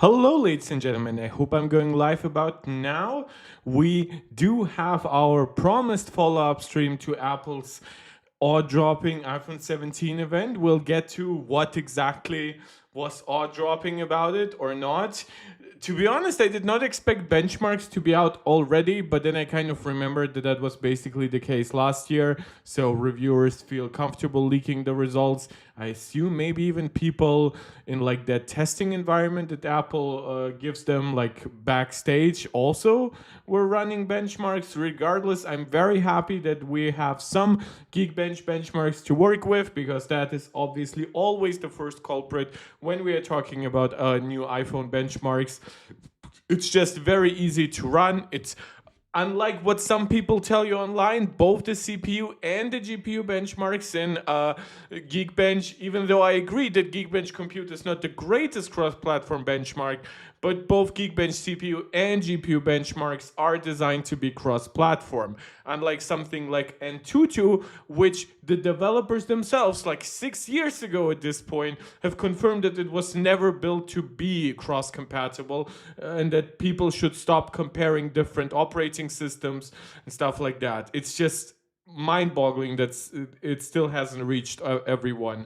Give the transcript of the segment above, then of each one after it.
Hello, ladies and gentlemen. I hope I'm going live about now. We do have our promised follow up stream to Apple's awe dropping iPhone 17 event. We'll get to what exactly was awe dropping about it or not. To be honest, I did not expect benchmarks to be out already, but then I kind of remembered that that was basically the case last year. So reviewers feel comfortable leaking the results. I assume maybe even people in like that testing environment that Apple gives them like backstage also were running benchmarks. Regardless, I'm very happy that we have some Geekbench benchmarks to work with, because that is obviously always the first culprit when we are talking about new iPhone benchmarks. It's just very easy to run. It's unlike what some people tell you online, both the CPU and the GPU benchmarks in Geekbench, even though I agree that Geekbench Compute is not the greatest cross-platform benchmark, but both Geekbench CPU and GPU benchmarks are designed to be cross-platform. Unlike something like Antutu, which the developers themselves, like 6 years ago at this point, have confirmed that it was never built to be cross-compatible, and that people should stop comparing different operating systems and stuff like that. It's just mind-boggling that it still hasn't reached everyone.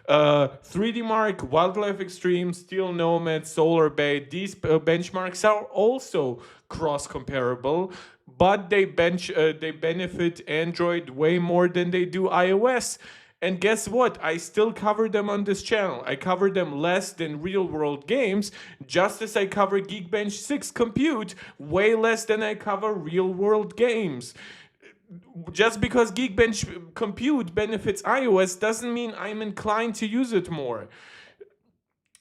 3D Mark, Wildlife Extreme, Steel Nomad, Solar Bay, these benchmarks are also cross-comparable, but they benefit Android way more than they do iOS. And guess what? I still cover them on this channel. I cover them less than real-world games, just as I cover Geekbench 6 Compute way less than I cover real-world games. Just because Geekbench Compute benefits iOS doesn't mean I'm inclined to use it more.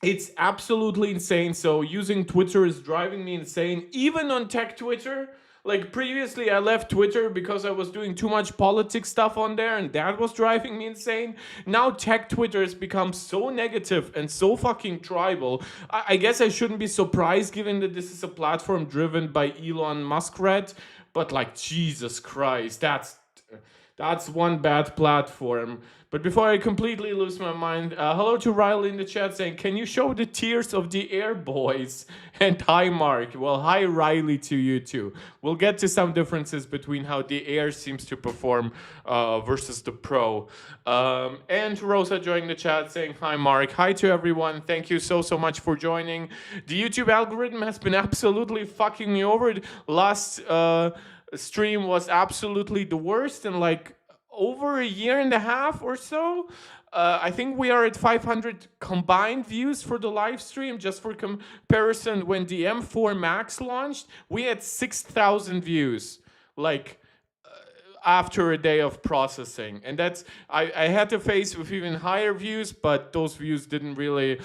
It's absolutely insane. So using Twitter is driving me insane, even on tech Twitter. Like previously I left Twitter because I was doing too much politics stuff on there, and that was driving me insane. Now tech Twitter has become so negative and so fucking tribal. I guess I shouldn't be surprised, given that this is a platform driven by Elon Muskrat, but like Jesus Christ, that's one bad platform. But before I completely lose my mind, hello to Riley in the chat saying, can you show the tears of the air, boys? And hi, Mark. Well, hi, Riley, to you too. We'll get to some differences between how the air seems to perform versus the Pro. And Rosa joining the chat saying, hi, Mark. Hi to everyone. Thank you so much for joining. The YouTube algorithm has been absolutely fucking me over. Last stream was absolutely the worst in like over a year and a half or so. I think we are at 500 combined views for the live stream. Just for comparison, when the M4 Max launched, we had 6,000 views, like after a day of processing. And that's, I had to face with even higher views, but those views didn't really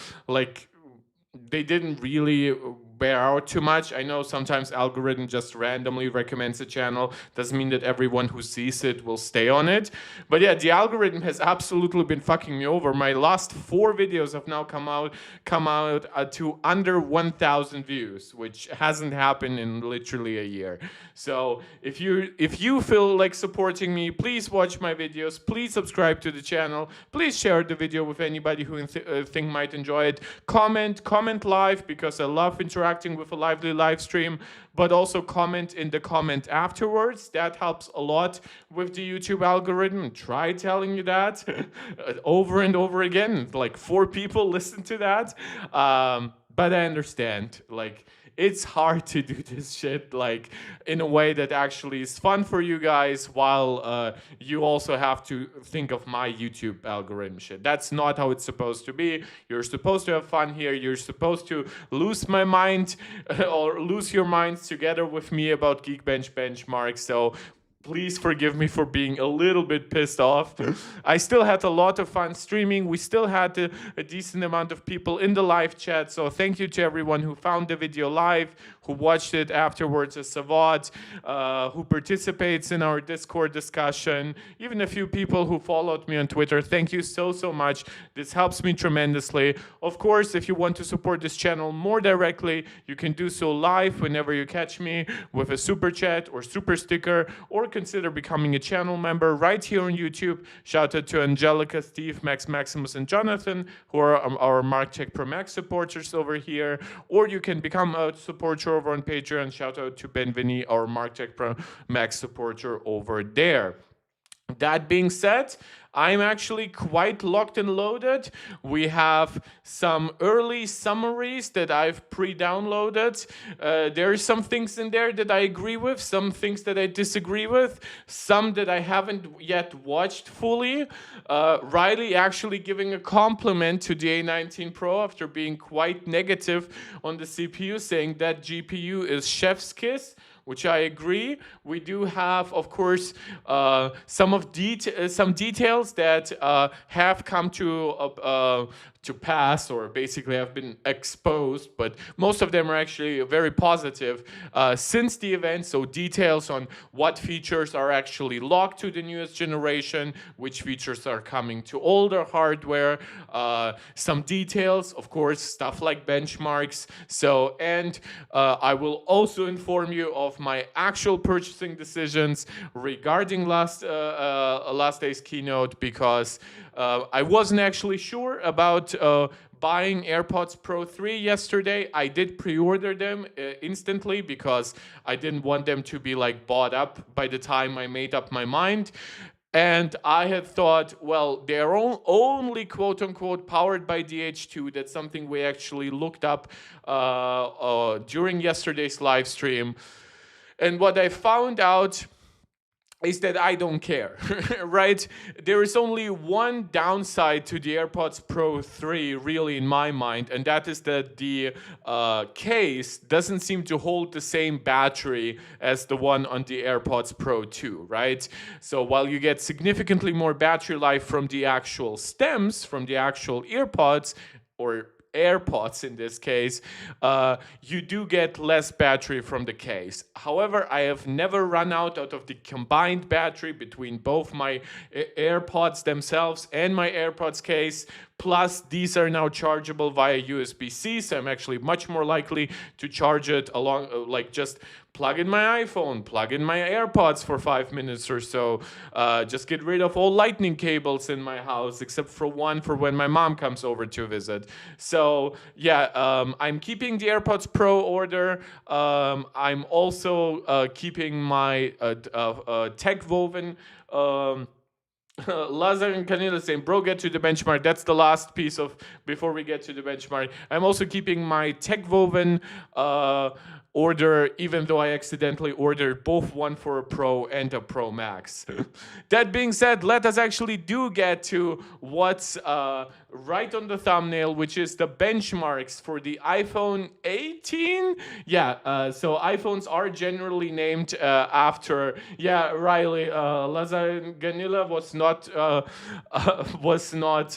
they didn't really bear out too much. I know sometimes algorithm just randomly recommends a channel. Doesn't mean that everyone who sees it will stay on it. But yeah, the algorithm has absolutely been fucking me over. My last 4 videos have now come out to under 1,000 views, which hasn't happened in literally a year. So if you feel like supporting me, please watch my videos. Please subscribe to the channel. Please share the video with anybody who think might enjoy it. Comment live, because I love interacting with a lively live stream, but also comment in the comment afterwards. That helps a lot with the YouTube algorithm. Try telling you that over and over again. Like 4 people listen to that. But I understand, like, it's hard to do this shit like in a way that actually is fun for you guys, while you also have to think of my YouTube algorithm shit. That's not how it's supposed to be. You're supposed to have fun here. You're supposed to lose my mind or lose your minds together with me about Geekbench benchmarks. So please forgive me for being a little bit pissed off. I still had a lot of fun streaming. We still had a decent amount of people in the live chat. So thank you to everyone who found the video live, who watched it afterwards as a VOD, who participates in our Discord discussion, even a few people who followed me on Twitter. Thank you so much. This helps me tremendously. Of course, if you want to support this channel more directly, you can do so live whenever you catch me with a super chat or super sticker, or consider becoming a channel member right here on YouTube. Shout out to Angelica, Steve, Max, Maximus, and Jonathan, who are our MarkTech Pro Max supporters over here. Or you can become a supporter over on Patreon. Shout out to Benveni, our MarkTech Pro Max supporter over there. That being said, I'm actually quite locked and loaded. We have some early summaries that I've pre-downloaded. There are some things in there that I agree with, some things that I disagree with, some that I haven't yet watched fully. Riley actually giving a compliment to the A19 Pro after being quite negative on the CPU, saying that GPU is chef's kiss, which I agree. We do have, of course, some details that have come to pass, or basically have been exposed, but most of them are actually very positive since the event. So details on what features are actually locked to the newest generation, which features are coming to older hardware, some details, of course, stuff like benchmarks. So, and I will also inform you of my actual purchasing decisions regarding last day's keynote, because I wasn't actually sure about buying AirPods Pro 3 yesterday. I did pre-order them instantly because I didn't want them to be like bought up by the time I made up my mind. And I had thought, well, they're only quote-unquote powered by DH2. That's something we actually looked up during yesterday's live stream. And what I found out is that I don't care, right? There is only one downside to the AirPods Pro 3, really, in my mind, and that is that the case doesn't seem to hold the same battery as the one on the AirPods Pro 2, right? So while you get significantly more battery life from the actual stems, from the actual earpods, or AirPods in this case, you do get less battery from the case. However, I have never run out of the combined battery between both my AirPods themselves and my AirPods case. Plus, these are now chargeable via USB-C, so I'm actually much more likely to charge it along, like just plug in my iPhone, plug in my AirPods for 5 minutes or so, just get rid of all lightning cables in my house, except for one for when my mom comes over to visit. So yeah, I'm keeping the AirPods Pro order. I'm also keeping my tech woven Lazar and Canela saying, bro, get to the benchmark. That's the last piece of before we get to the benchmark. I'm also keeping my tech woven order, even though I accidentally ordered both one for a Pro and a Pro Max. That being said, let us actually do get to what's right on the thumbnail, which is the benchmarks for the iPhone 18. Yeah, so iPhones are generally named after, yeah, Riley, Lazar Ganila was not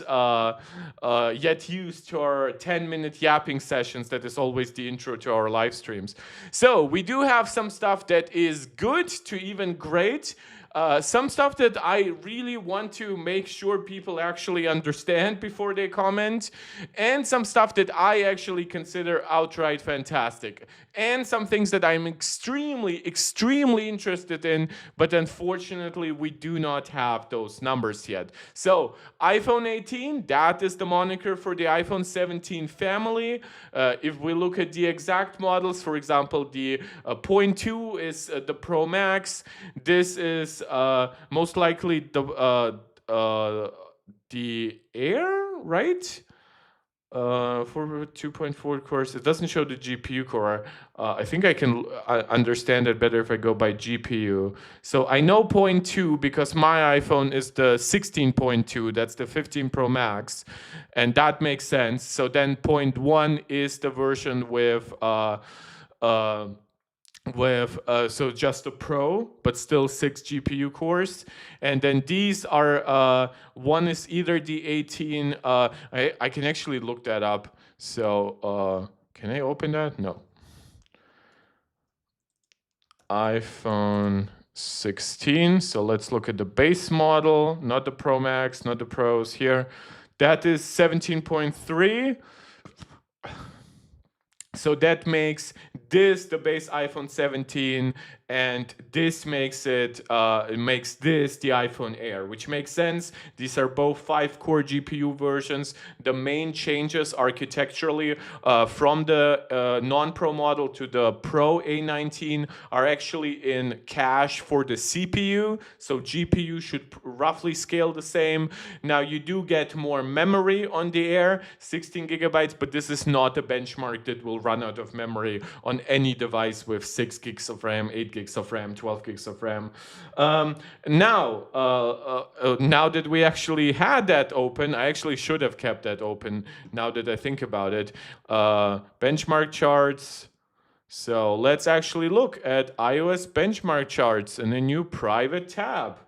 yet used to our 10-minute yapping sessions. That is always the intro to our live streams. So we do have some stuff that is good to even great. Some stuff that I really want to make sure people actually understand before they comment, and some stuff that I actually consider outright fantastic, and some things that I'm extremely, extremely interested in, but unfortunately we do not have those numbers yet. So iPhone 18, that is the moniker for the iPhone 17 family. If we look at the exact models, for example, the 0.2 is the Pro Max. This is most likely the Air, right? For 2.4 cores, it doesn't show the GPU core. I think I can understand it better if I go by GPU. So I know 0.2 because my iPhone is the 16.2. That's the 15 Pro Max, and that makes sense. So then 0.1 is the version with so just a Pro, but still 6 GPU cores. And then these are, one is either the 18, I can actually look that up. So can I open that? No. iPhone 16. So let's look at the base model, not the Pro Max, not the Pros here. That is 17.3. So that makes this the base iPhone 17, and this makes it makes this the iPhone Air, which makes sense. These are both 5-core GPU versions. The main changes architecturally from the non-Pro model to the Pro A19 are actually in cache for the CPU, so GPU should roughly scale the same. Now you do get more memory on the Air, 16 gigabytes, but this is not a benchmark that will run out of memory on any device with 6 gigs of RAM, 8 gigs of RAM, 12 gigs of RAM. Now that we actually had that open, I actually should have kept that open now that I think about it. Benchmark charts. So let's actually look at iOS benchmark charts in a new private tab.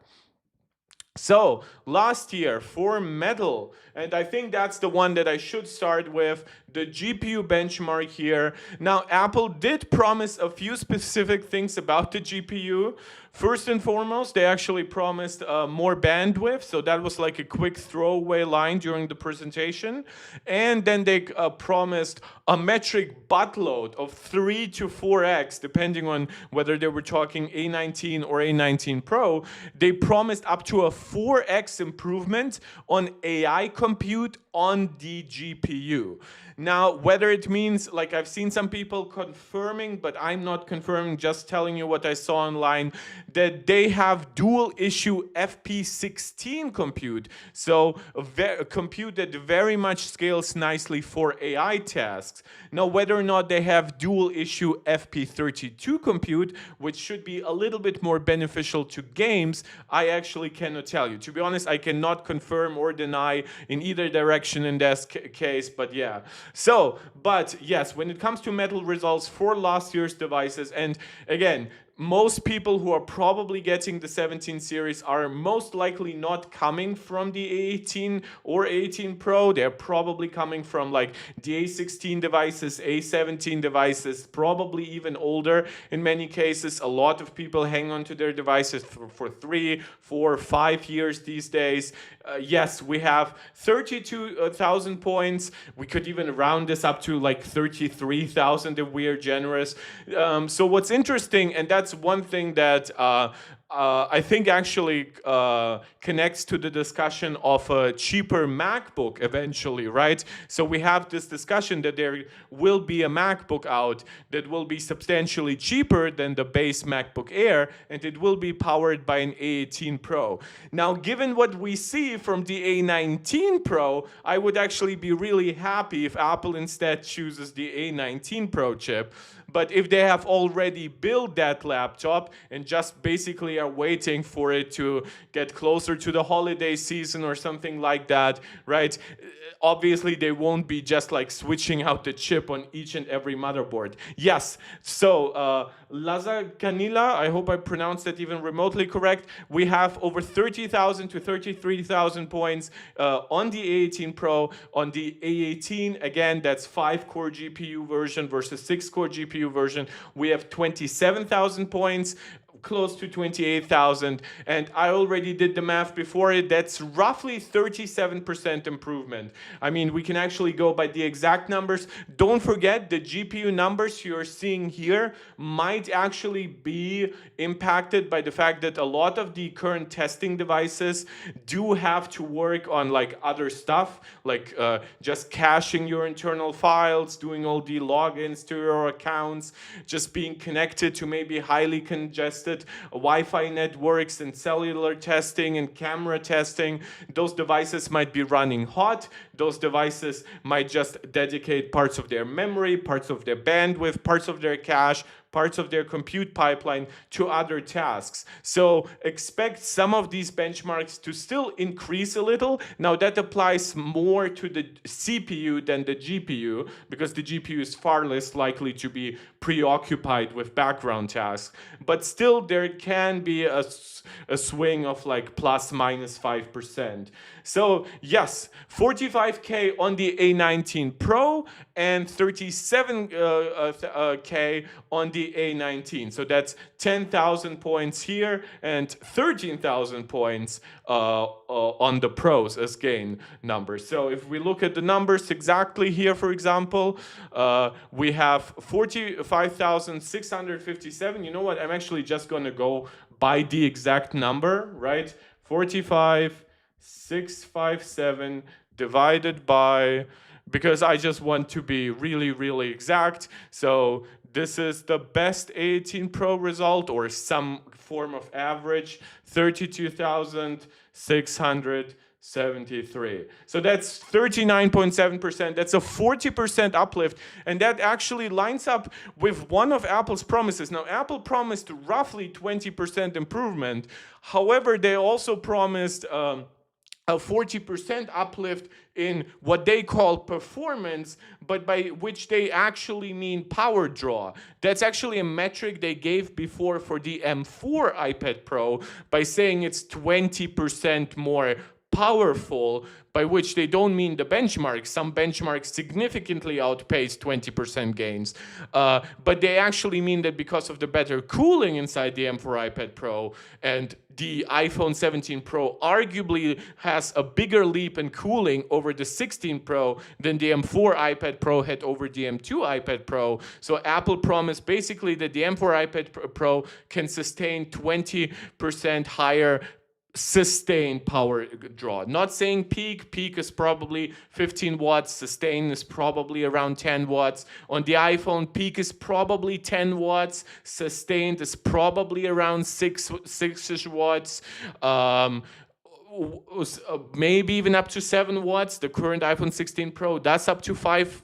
So last year for Metal, and I think that's the one that I should start with, the GPU benchmark here. Now, Apple did promise a few specific things about the GPU. First and foremost, they actually promised more bandwidth, so that was like a quick throwaway line during the presentation. And then they promised a metric buttload of 3 to 4x, depending on whether they were talking A19 or A19 Pro. They promised up to a 4x improvement on AI compute on the GPU. Now, whether it means, like I've seen some people confirming, but I'm not confirming, just telling you what I saw online, that they have dual issue FP16 compute. So a compute that very much scales nicely for AI tasks. Now, whether or not they have dual issue FP32 compute, which should be a little bit more beneficial to games, I actually cannot tell you. To be honest, I cannot confirm or deny in either direction in this case, but yeah. So, but yes, when it comes to Metal results for last year's devices, and again, most people who are probably getting the 17 series are most likely not coming from the A18 or A18 Pro. They're probably coming from like the A16 devices, A17 devices, probably even older in many cases. A lot of people hang on to their devices for 3, 4, 5 years these days. Yes, we have 32,000 points. We could even round this up to like 33,000 if we are generous. So what's interesting, and that's one thing that I think actually connects to the discussion of a cheaper MacBook eventually, right? So we have this discussion that there will be a MacBook out that will be substantially cheaper than the base MacBook Air, and it will be powered by an A18 Pro. Now, given what we see from the A19 Pro, I would actually be really happy if Apple instead chooses the A19 Pro chip. But if they have already built that laptop and just basically are waiting for it to get closer to the holiday season or something like that, right? Obviously, they won't be just like switching out the chip on each and every motherboard. Yes, so Laza Canila, I hope I pronounced that even remotely correct. We have over 30,000 to 33,000 points on the A18 Pro. On the A18, again, that's 5-core GPU version versus 6-core GPU version. We have 27,000 points, close to 28,000, and I already did the math before it. That's roughly 37% improvement. I mean, we can actually go by the exact numbers. Don't forget the GPU numbers you're seeing here might actually be impacted by the fact that a lot of the current testing devices do have to work on like other stuff, like just caching your internal files, doing all the logins to your accounts, just being connected to maybe highly congested Wi-Fi networks and cellular testing and camera testing. Those devices might be running hot. Those devices might just dedicate parts of their memory, parts of their bandwidth, parts of their cache, parts of their compute pipeline to other tasks. So expect some of these benchmarks to still increase a little. Now that applies more to the CPU than the GPU, because the GPU is far less likely to be preoccupied with background tasks. But still there can be a swing of like plus minus 5%. So yes, 45K on the A19 Pro and 37K on the A19. So that's 10,000 points here and 13,000 points on the Pros as gain numbers. So if we look at the numbers exactly here, for example, we have 45,657. You know what? I'm actually just going to go by the exact number, right? 45,657 divided by, because I just want to be really, really exact. So this is the best A18 Pro result, or some form of average, 32,673. So that's 39.7%. That's a 40% uplift. And that actually lines up with one of Apple's promises. Now, Apple promised roughly 20% improvement. However, they also promised a 40% uplift in what they call performance, but by which they actually mean power draw. That's actually a metric they gave before for the M4 iPad Pro by saying it's 20% more powerful, by which they don't mean the benchmark. Some benchmarks significantly outpace 20% gains. But they actually mean that because of the better cooling inside the M4 iPad Pro, and the iPhone 17 Pro arguably has a bigger leap in cooling over the 16 Pro than the M4 iPad Pro had over the M2 iPad Pro. So Apple promised basically that the M4 iPad Pro can sustain 20% higher sustained power draw. Not saying peak. Peak is probably 15 watts. Sustain is probably around 10 watts. On the iPhone, peak is probably 10 watts. Sustained is probably around 6-ish watts. Maybe even up to 7 watts. The current iPhone 16 Pro, that's up to 5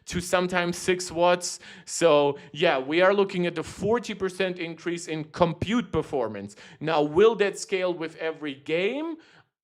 to sometimes 6 watts. So yeah, we are looking at the 40% increase in compute performance. Now, will that scale with every game?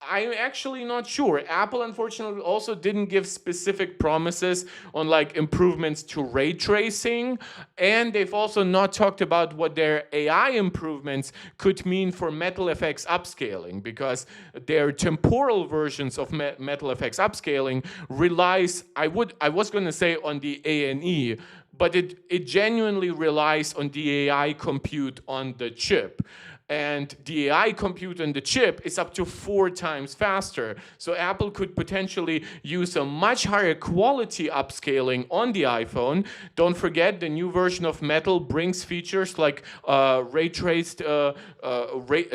I'm actually not sure. Apple, unfortunately, also didn't give specific promises on like improvements to ray tracing, and they've also not talked about what their AI improvements could mean for MetalFX upscaling, because their temporal versions of MetalFX upscaling relies, I was going to say, on the ANE, but it genuinely relies on the AI compute on the chip. And the AI compute on the chip is up to 4 times faster. So Apple could potentially use a much higher quality upscaling on the iPhone. Don't forget, the new version of Metal brings features like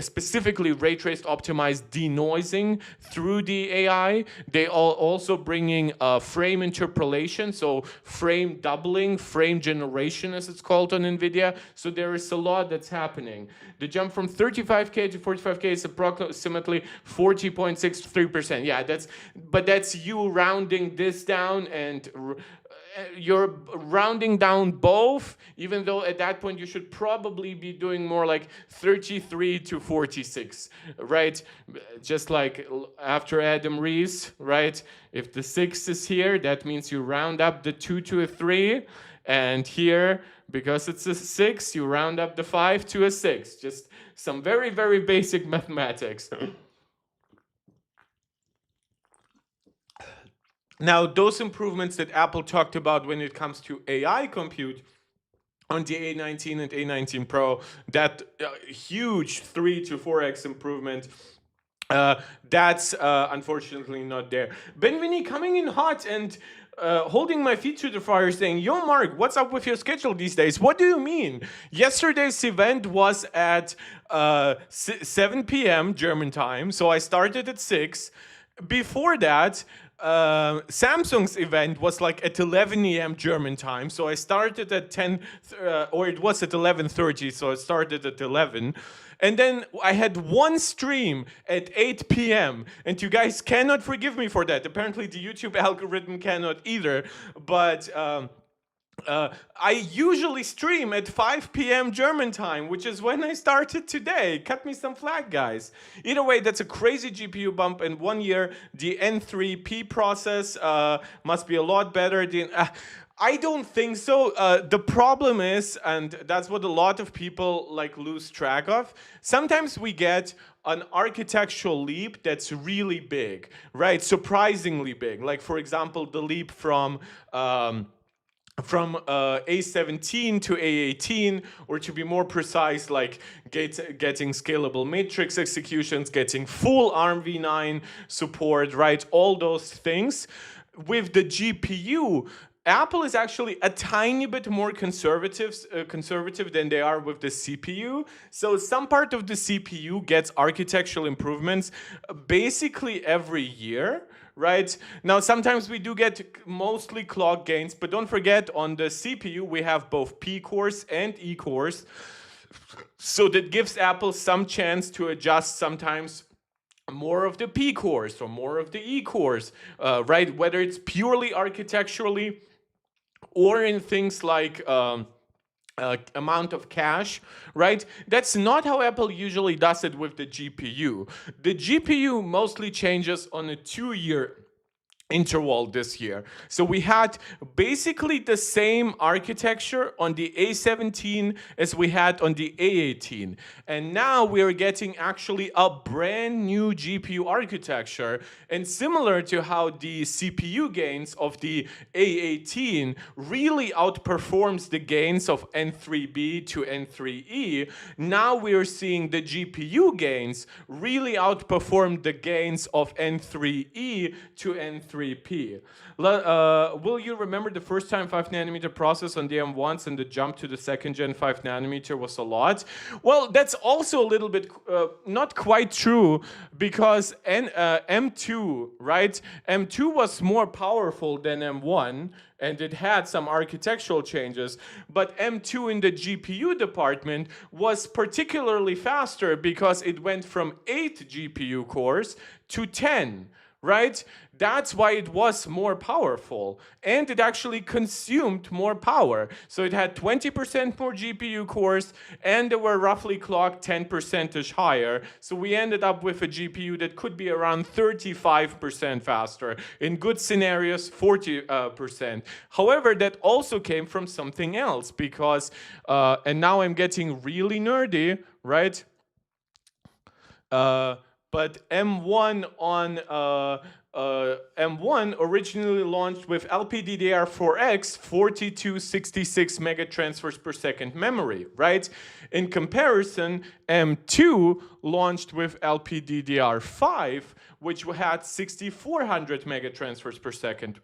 specifically ray traced optimized denoising through the AI. They are also bringing frame interpolation, so frame doubling, frame generation as it's called on NVIDIA. So there is a lot that's happening. The jump from 35K to 45K is approximately 40.63%. Yeah, that's you rounding this down, and you're rounding down both, even though at that point you should probably be doing more like 33 to 46, right? Just like after Adam Rees, right? If the 6 is here, that means you round up the 2 to a 3, and here, because it's a 6, you round up the 5 to a 6. Just some very, very basic mathematics. Now, those improvements that Apple talked about when it comes to AI compute on the A19 and A19 Pro, that huge 3 to 4x improvement, that's unfortunately not there. Benvini coming in hot and holding my feet to the fire, saying, "Yo, Mark, what's up with your schedule these days? What do you mean? Yesterday's event was at 7 p.m. German time, so I started at 6. Before that, Samsung's event was like at 11 a.m. German time, so I started at 10, or it was at 11:30, so I started at 11. And then I had one stream at 8 p.m. And you guys cannot forgive me for that. Apparently the YouTube algorithm cannot either. But I usually stream at 5 p.m. German time, which is when I started today. Cut me some slack, guys. Either way, that's a crazy GPU bump. In 1 year, the N3P process must be a lot better than... I don't think so. The problem is, and that's what a lot of people like lose track of. Sometimes we get an architectural leap that's really big, right? Surprisingly big. Like for example, the leap from A17 to A18, or to be more precise, like getting scalable matrix executions, getting full ARMv9 support, right? All those things. With the GPU, Apple is actually a tiny bit more conservative than they are with the CPU. So some part of the CPU gets architectural improvements basically every year, right? Now, sometimes we do get mostly clock gains, but don't forget on the CPU, we have both P cores and E cores. So that gives Apple some chance to adjust sometimes more of the P cores or more of the E cores, right? Whether it's purely architecturally or in things like amount of cache, right? That's not how Apple usually does it with the GPU. The GPU mostly changes on a 2-year interval this year. So we had basically the same architecture on the A17 as we had on the A18. And now we are getting actually a brand new GPU architecture. And similar to how the CPU gains of the A18 really outperforms the gains of N3B to N3E, now we are seeing the GPU gains really outperform the gains of N3E to N3P. Will you remember the first time 5nm process on the M1s and the jump to the second gen 5nm was a lot? Well, that's also a little bit not quite true, because M2, right? M2 was more powerful than M1, and it had some architectural changes, but M2 in the GPU department was particularly faster because it went from 8 GPU cores to 10. Right? That's why it was more powerful, and it actually consumed more power. So it had 20% more GPU cores, and they were roughly clocked 10% higher. So we ended up with a GPU that could be around 35% faster. In good scenarios, 40%. However, that also came from something else, because, and now I'm getting really nerdy, right? But M1 originally launched with LPDDR4X 4266 megatransfers per second memory, right? In comparison, M2 launched with LPDDR5, which had 6400 megatransfers per second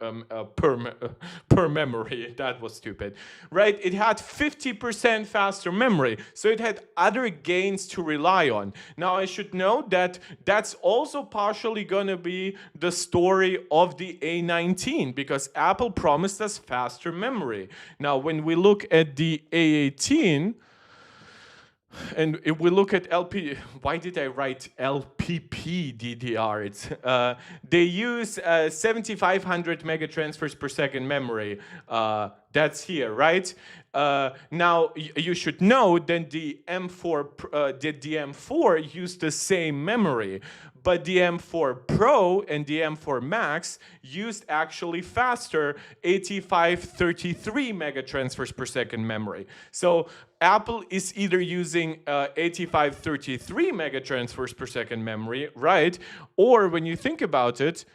per memory. That was stupid, right? It had 50% faster memory, so it had other gains to rely on. Now, I should note that that's also partially going to be the story of the A19, because Apple promised us faster memory. Now, when we look at the A18, and if we look at why did I write LPP DDR? It's they use 7,500 megatransfers per second memory. That's here, right? Now you should know that the M4 used the same memory, but the M4 Pro and the M4 Max used actually faster 8533 megatransfers per second memory. So Apple is either using 8533 megatransfers per second memory, right? Or when you think about it,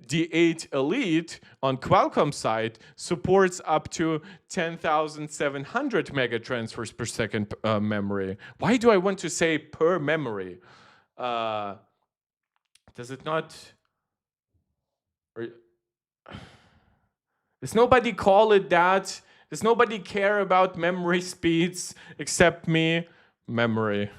the 8 Elite on Qualcomm side supports up to 10,700 megatransfers per second memory. Why do I want to say per memory? Does it not? Or, does nobody call it that? Does nobody care about memory speeds except me? Memory.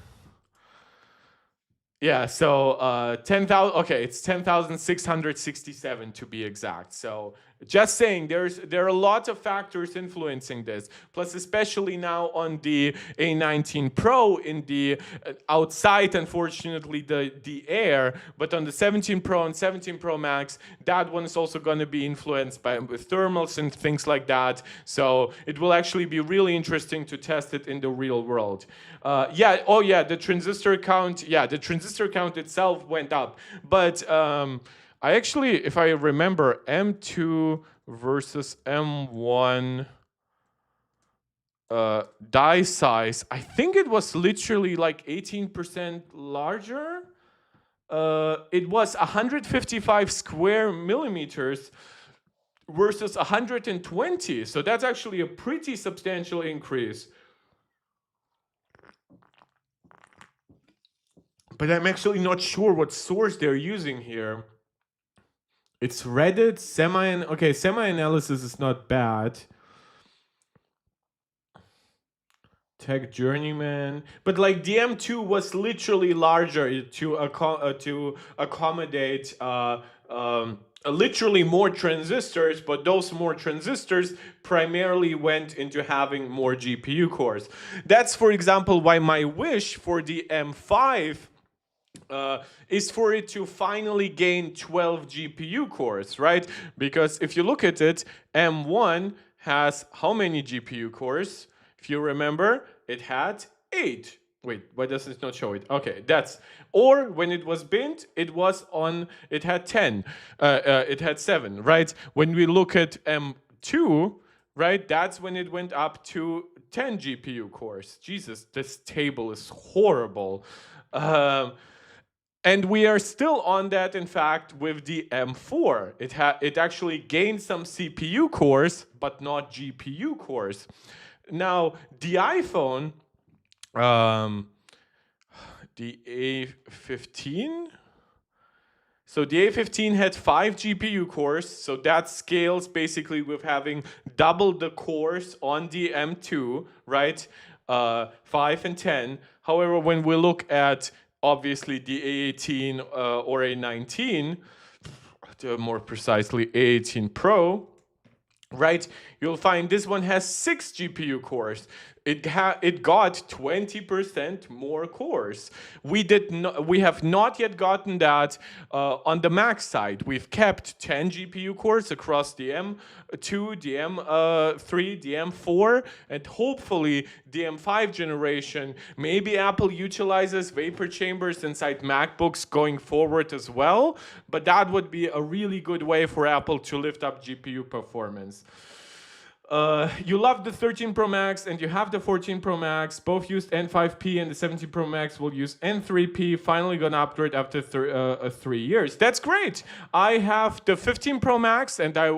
Yeah, so 10,000, okay, it's 10,667 to be exact. So just saying, there are a lot of factors influencing this. Plus, especially now on the A19 Pro in the outside, unfortunately, the Air, but on the 17 Pro and 17 Pro Max, that one is also going to be influenced by with thermals and things like that. So it will actually be really interesting to test it in the real world. The transistor count. Yeah, the transistor count itself went up, but I actually, if I remember, M2 versus M1 die size, I think it was literally like 18% larger. It was 155 square millimeters versus 120. So that's actually a pretty substantial increase. But I'm actually not sure what source they're using here. It's Reddit, semi-analysis is not bad. Tech Journeyman, but like DM2 was literally larger to accommodate literally more transistors, but those more transistors primarily went into having more GPU cores. That's, for example, why my wish for the M5 is for it to finally gain 12 GPU cores, right? Because if you look at it, M1 has how many GPU cores? If you remember, it had 8. Wait, why does it not show it? Okay, that's, or when it was binned, it had 10. It had 7, right? When we look at M2, right, that's when it went up to 10 GPU cores. Jesus, this table is horrible. And we are still on that, in fact, with the M4. It actually gained some CPU cores, but not GPU cores. Now, the iPhone, the A15. So the A15 had 5 GPU cores, so that scales basically with having double the cores on the M2, right? 5 and 10. However, when we look at obviously the A18 or A19, more precisely A18 Pro, right? You'll find this one has 6 GPU cores. It got 20% more cores. We have not yet gotten that on the Mac side. We've kept 10 GPU cores across the M2, the M3, the M4, and hopefully the M5 generation. Maybe Apple utilizes vapor chambers inside MacBooks going forward as well, but that would be a really good way for Apple to lift up GPU performance. You love the 13 Pro Max and you have the 14 Pro Max. Both used N5P and the 17 Pro Max will use N3P. Finally gonna upgrade after 3 years. That's great. I have the 15 Pro Max and I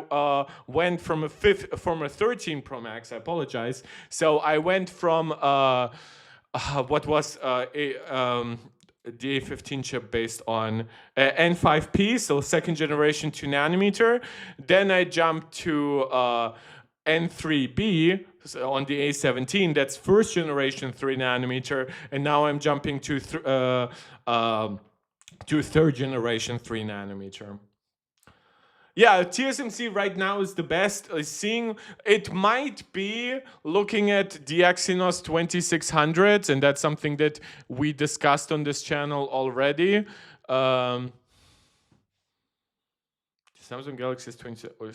went from a 13 Pro Max. I apologize. So I went from what was the A15 chip based on N5P, so second generation 2 nanometer. Then I jumped to N3B on the A17, that's first generation 3 nanometer, and now I'm jumping to third generation 3 nanometer. Yeah, TSMC right now is the best. Seeing it might be looking at the Exynos 2600, and that's something that we discussed on this channel already. Samsung Galaxy S20. Oh,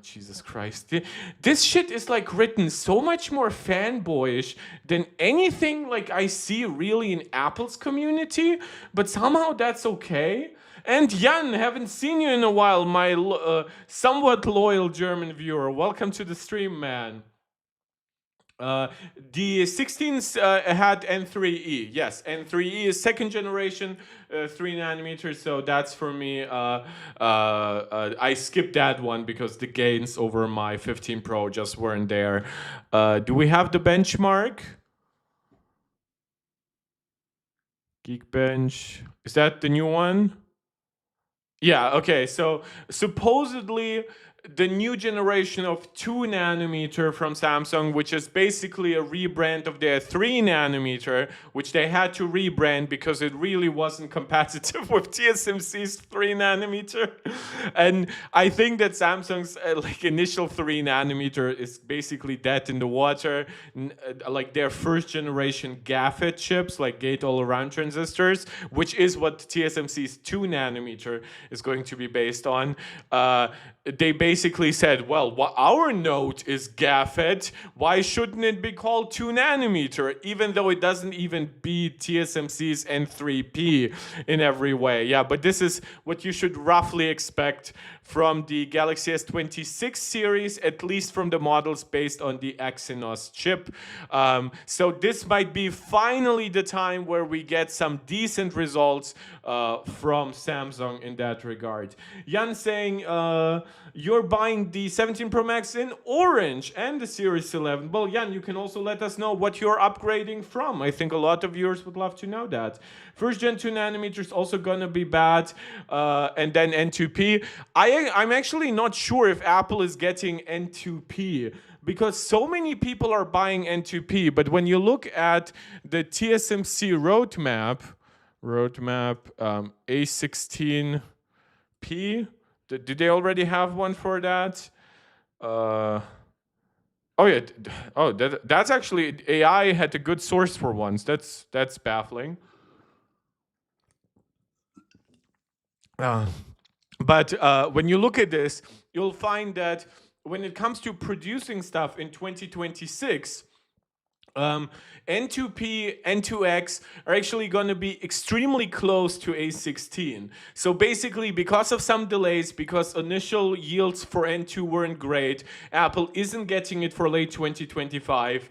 Jesus Christ. This shit is like written so much more fanboyish than anything like I see really in Apple's community, but somehow that's okay. And Jan, haven't seen you in a while, my somewhat loyal German viewer. Welcome to the stream, man. The 16s had N3E. Yes, N3E is second generation 3 nanometers, so that's for me. I skipped that one because the gains over my 15 Pro just weren't there. Do we have the benchmark? Geekbench. Is that the new one? Yeah, okay, so supposedly the new generation of 2 nanometer from Samsung, which is basically a rebrand of their 3 nanometer, which they had to rebrand because it really wasn't competitive with TSMC's 3 nanometer. And I think that Samsung's initial 3 nanometer is basically dead in the water. Like their first generation GAFET chips, like gate-all-around transistors, which is what TSMC's 2 nanometer is going to be based on. They basically said, well, our node is GAFET. Why shouldn't it be called 2 nanometer, even though it doesn't even beat TSMC's N3P in every way? Yeah, but this is what you should roughly expect from the Galaxy S26 series, at least from the models based on the Exynos chip. So this might be finally the time where we get some decent results from Samsung in that regard. Jan saying you're buying the 17 Pro Max in orange and the Series 11. Well, Jan, you can also let us know what you're upgrading from. I think a lot of viewers would love to know that. First gen 2 nanometers also gonna be bad, and then N2P. I'm actually not sure if Apple is getting N2P, because so many people are buying N2P, but when you look at the TSMC roadmap, A16P, do they already have one for that? Oh yeah, that's actually, AI had a good source for once. That's baffling. But when you look at this, you'll find that when it comes to producing stuff in 2026, N2P, N2X are actually going to be extremely close to A16. So basically, because of some delays, because initial yields for N2 weren't great, Apple isn't getting it for late 2025.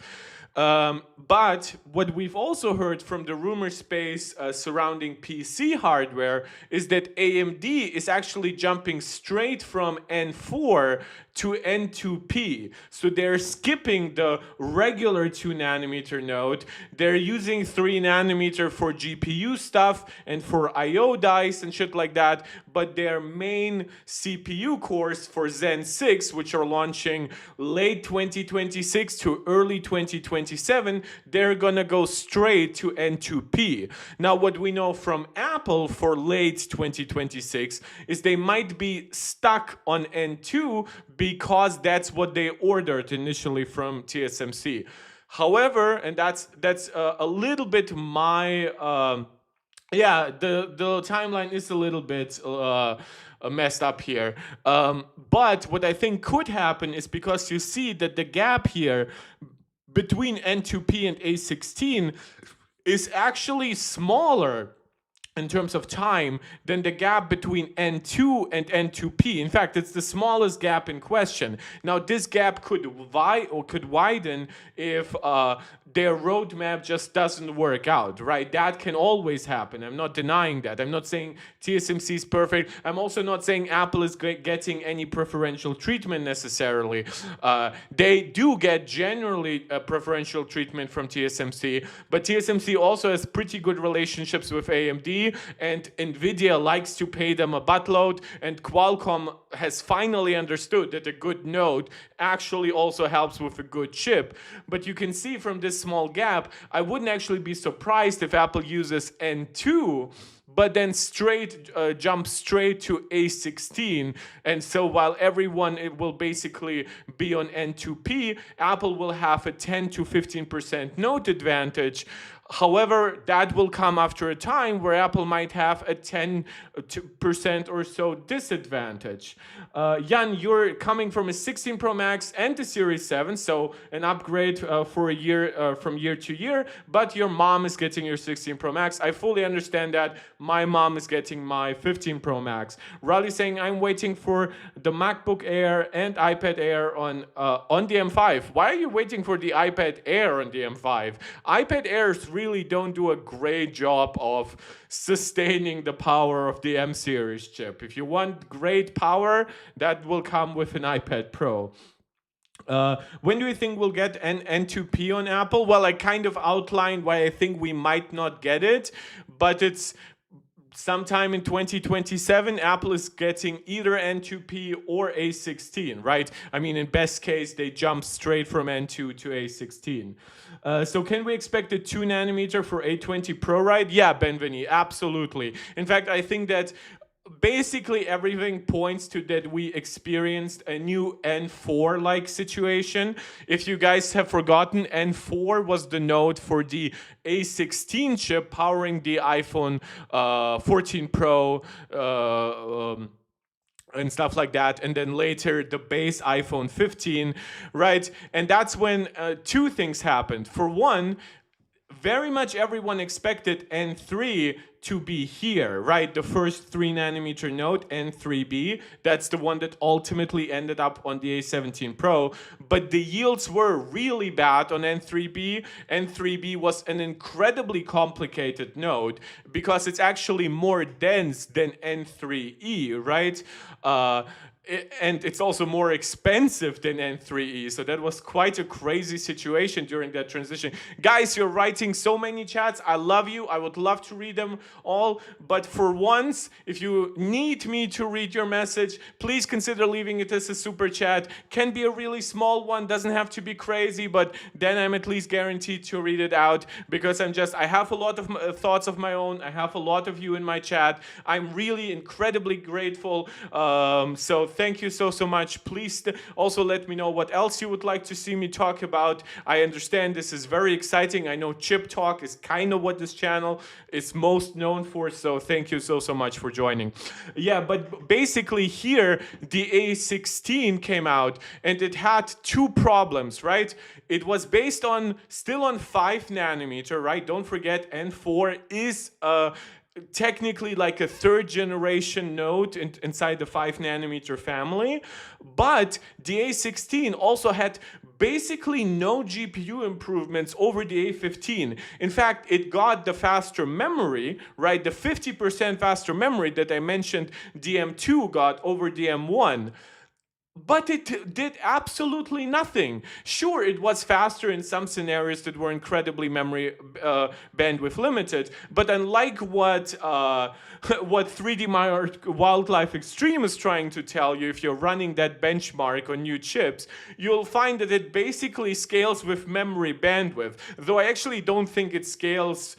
But what we've also heard from the rumor space surrounding PC hardware is that AMD is actually jumping straight from N4 to N2P. So they're skipping the regular 2 nanometer node. They're using 3 nanometer for GPU stuff and for IO dice and shit like that. But their main CPU cores for Zen 6, which are launching late 2026 to early 2027, they're gonna go straight to N2P. Now, what we know from Apple for late 2026 is they might be stuck on N2 because that's what they ordered initially from TSMC. However, and that's a little bit my the timeline is a little bit messed up here. But what I think could happen is, because you see that the gap here between N2P and A16 is actually smaller in terms of time than the gap between N2 and N2P. In fact, it's the smallest gap in question. Now, this gap could widen if their roadmap just doesn't work out, right? That can always happen. I'm not denying that. I'm not saying TSMC is perfect. I'm also not saying Apple is getting any preferential treatment necessarily. They do get generally preferential treatment from TSMC, but TSMC also has pretty good relationships with AMD, and Nvidia likes to pay them a buttload, and Qualcomm has finally understood that a good node actually also helps with a good chip. But you can see from this small gap, I wouldn't actually be surprised if Apple uses N2 but then jump straight to A16. And so while everyone will basically be on N2P, Apple will have a 10 to 15% node advantage. However, that will come after a time where Apple might have a 10% or so disadvantage. Jan, you're coming from a 16 Pro Max and the Series 7, so an upgrade for a year from year to year, but your mom is getting your 16 Pro Max. I fully understand that. My mom is getting my 15 Pro Max. Raleigh saying, I'm waiting for the MacBook Air and iPad Air on the M5. Why are you waiting for the iPad Air on the M5? iPad Airs really don't do a great job of sustaining the power of the M series chip. If you want great power, that will come with an iPad Pro. When do you think we'll get an N2P on Apple? Well, I kind of outlined why I think we might not get it, but it's sometime in 2027, Apple is getting either N2P or A16, right? I mean, in best case, they jump straight from N2 to A16. So can we expect a 2 nanometer for A20 Pro, right? Yeah, Benveni, absolutely. In fact, I think that basically everything points to that we experienced a new N4-like situation. If you guys have forgotten, N4 was the node for the A16 chip powering the iPhone 14 Pro and stuff like that, and then later the base iPhone 15, right? And that's when two things happened. For one, very much everyone expected N3 to be here, right? The first 3nm node, N3B. That's the one that ultimately ended up on the A17 Pro. But the yields were really bad on N3B. N3B was an incredibly complicated node because it's actually more dense than N3E, right? And it's also more expensive than N3E. So that was quite a crazy situation during that transition. Guys, you're writing so many chats. I love you. I would love to read them all. But for once, if you need me to read your message, please consider leaving it as a super chat. Can be a really small one. Doesn't have to be crazy, but then I'm at least guaranteed to read it out because I have a lot of thoughts of my own. I have a lot of you in my chat. I'm really incredibly grateful. So thank you so much. Please also let me know what else you would like to see me talk about. I understand this is very exciting. I know chip talk is kind of what this channel is most known for, so thank you so much for joining. Yeah, but basically here the A16 came out and it had two problems, right? It was based on still on 5nm, right? Don't forget N4 is technically like a third generation node inside the 5nm family, but the A16 also had basically no GPU improvements over the A15. In fact, it got the faster memory, right? The 50% faster memory that I mentioned the M2 got over the M1. But it did absolutely nothing. Sure, it was faster in some scenarios that were incredibly memory bandwidth limited, but unlike what 3D Wildlife Extreme is trying to tell you, if you're running that benchmark on new chips, you'll find that it basically scales with memory bandwidth, though I actually don't think it scales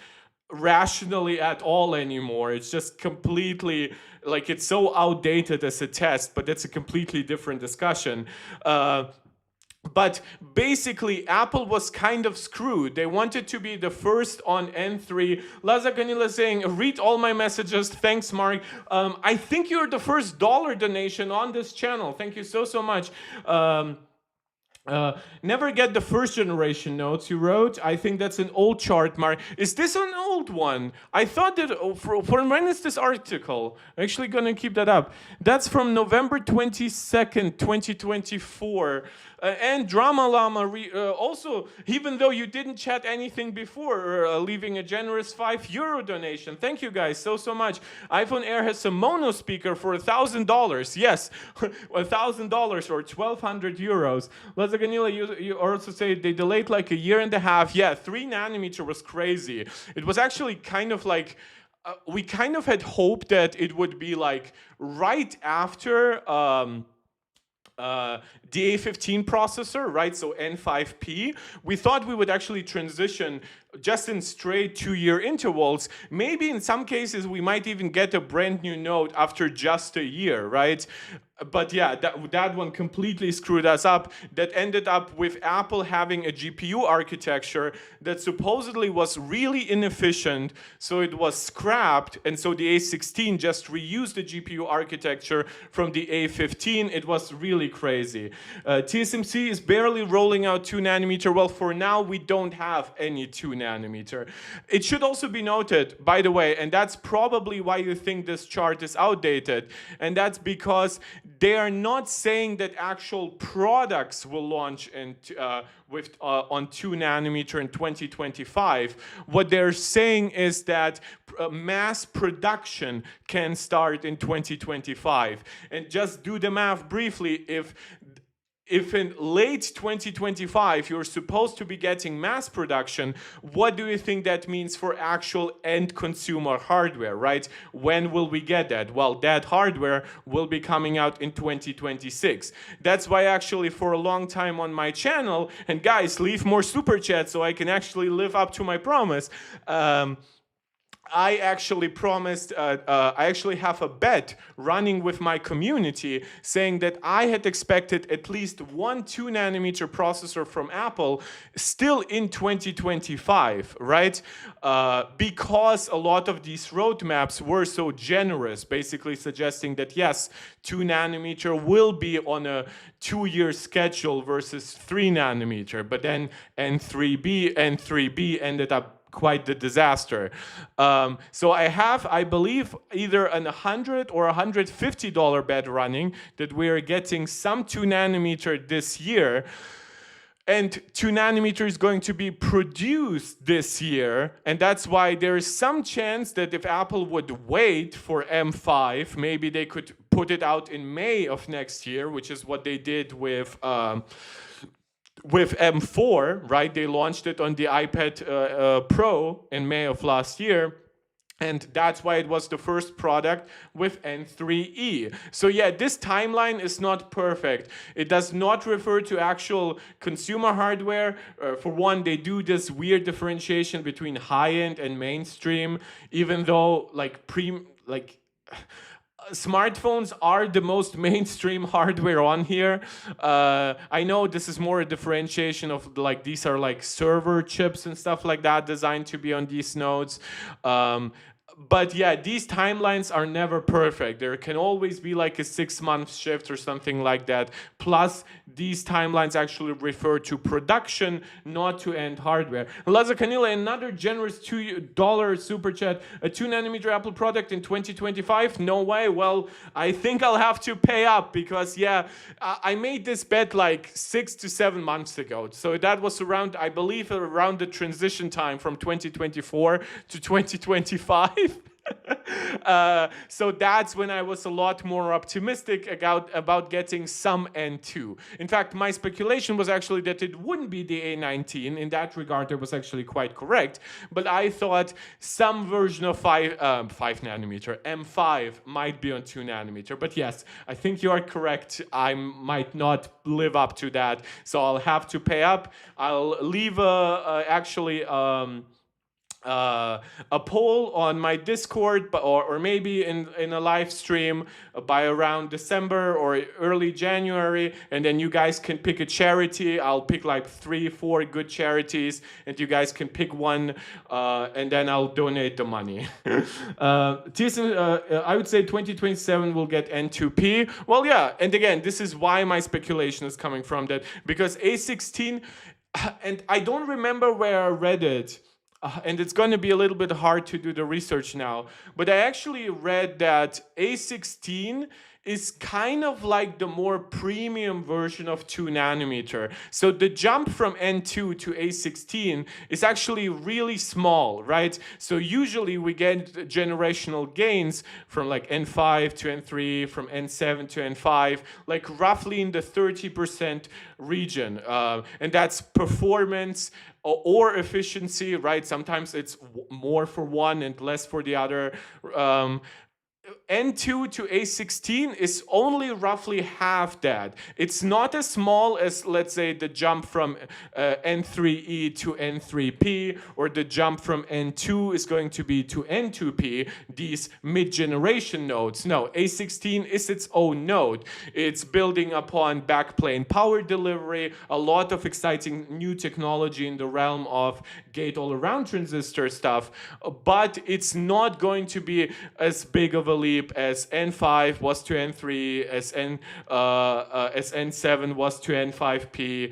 rationally at all anymore. It's just completely, like, it's so outdated as a test, but that's a completely different discussion. But basically, Apple was kind of screwed. They wanted to be the first on N3. Laza Ganila saying, read all my messages. Thanks, Mark. I think you're the first dollar donation on this channel. Thank you so much. Never get the first generation notes you wrote. I think that's an old chart, Mark. Is this an old one? I thought that, for when is this article? I'm actually gonna keep that up. That's from November 22nd, 2024. And Drama Llama, also, even though you didn't chat anything before, leaving a generous €5 donation. Thank you guys so much. iPhone Air has a mono speaker for $1,000. Yes, $1,000 or 1,200 euros. Laza Ganila, you also say they delayed like a year and a half. Yeah, 3nm was crazy. It was actually kind of like, we kind of had hoped that it would be like right after the A15 processor, right? So N5P. We thought we would actually transition just in straight 2-year intervals. Maybe in some cases we might even get a brand new node after just a year, right? But yeah, that one completely screwed us up. That ended up with Apple having a GPU architecture that supposedly was really inefficient, so it was scrapped, and so the A16 just reused the GPU architecture from the A15. It was really crazy. TSMC is barely rolling out 2nm. Well, for now, we don't have any 2nm. It should also be noted, by the way, and that's probably why you think this chart is outdated, and that's because they are not saying that actual products will launch on 2nm in 2025. What they're saying is that mass production can start in 2025. And just do the math briefly. If in late 2025 you're supposed to be getting mass production, what do you think that means for actual end consumer hardware, right? When will we get that? Well, that hardware will be coming out in 2026. That's why actually for a long time on my channel, and guys, leave more super chats so I can actually live up to my promise. I actually promised, I actually have a bet running with my community saying that I had expected at least one 2 nanometer processor from Apple still in 2025, right? Because a lot of these roadmaps were so generous, basically suggesting that yes, 2 nanometer will be on a 2-year schedule versus 3 nanometer, but then N3B ended up quite the disaster. So I have, I believe, either an $100 or $150 bet running that we are getting some 2 nanometer this year. And 2 nanometer is going to be produced this year, and that's why there is some chance that if Apple would wait for M5, maybe they could put it out in May of next year, which is what they did with M4, right? They launched it on the iPad Pro in May of last year. And that's why it was the first product with N3E. So yeah, this timeline is not perfect. It does not refer to actual consumer hardware. For one, they do this weird differentiation between high-end and mainstream, even though smartphones are the most mainstream hardware on here. I know this is more a differentiation of like these are like server chips and stuff like that designed to be on these nodes. But yeah, these timelines are never perfect. There can always be like a 6-month shift or something like that. Plus, these timelines actually refer to production, not to end hardware. Laza Canila, another generous $2 super chat. A 2 nanometer Apple product in 2025? No way. Well, I think I'll have to pay up because, yeah, I made this bet like 6 to 7 months ago. So that was around, I believe, around the transition time from 2024 to 2025. So that's when I was a lot more optimistic about getting some N2. In fact, my speculation was actually that it wouldn't be the A19. In that regard, I was actually quite correct. But I thought some version of 5 nanometer, M5, might be on 2 nanometer. But yes, I think you are correct. I might not live up to that. So I'll have to pay up. I'll leave a poll on my Discord, or maybe in a live stream by around December or early January, and then you guys can pick a charity. I'll pick like 3-4 good charities, and you guys can pick one, and then I'll donate the money. I would say 2027 will get N2P. Well, yeah, and again, this is why my speculation is coming from that, because A16, and I don't remember where I read it, and it's going to be a little bit hard to do the research now, but I actually read that A16 is kind of like the more premium version of 2 nanometer. So the jump from N2 to A16 is actually really small, right? So usually we get generational gains from like N5 to N3, from N7 to N5, like roughly in the 30% region. And that's performance or efficiency, right? Sometimes it's more for one and less for the other. N2 to A16 is only roughly half that. It's not as small as, let's say, the jump from N3E to N3P, or the jump from N2 is going to be to N2P, these mid-generation nodes. No, A16 is its own node. It's building upon backplane power delivery, a lot of exciting new technology in the realm of gate-all-around transistor stuff, but it's not going to be as big of a leap as N5 was to N3, as N7 was to N5P.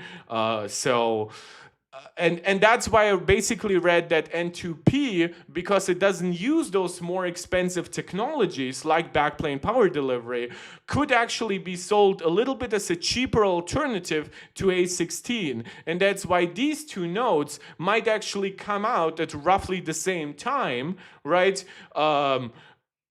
And that's why I basically read that N2P, because it doesn't use those more expensive technologies like backplane power delivery, could actually be sold a little bit as a cheaper alternative to A16. And that's why these two nodes might actually come out at roughly the same time, right?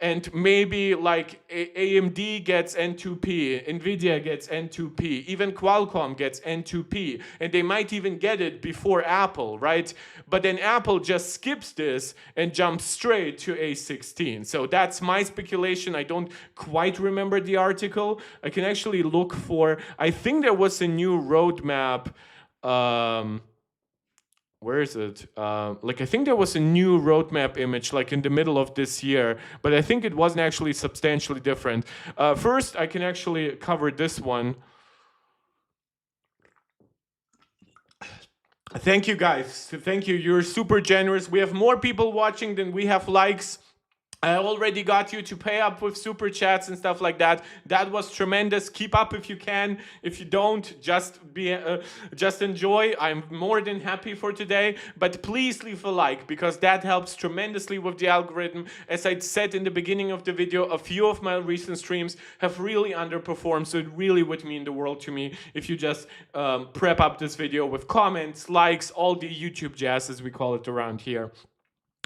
And maybe like AMD gets N2P, NVIDIA gets N2P, even Qualcomm gets N2P, and they might even get it before Apple, right? But then Apple just skips this and jumps straight to A16. So that's my speculation. I don't quite remember the article. I can actually look for, I think there was a new roadmap where is it? Like I think there was a new roadmap image like in the middle of this year, but I think it wasn't actually substantially different. First, I can actually cover this one. Thank you guys. Thank you. You're super generous. We have more people watching than we have likes. I already got you to pay up with super chats and stuff like that. That was tremendous. Keep up if you can. If you don't, just enjoy. I'm more than happy for today. But please leave a like because that helps tremendously with the algorithm. As I said in the beginning of the video, a few of my recent streams have really underperformed. So it really would mean the world to me if you just prep up this video with comments, likes, all the YouTube jazz as we call it around here.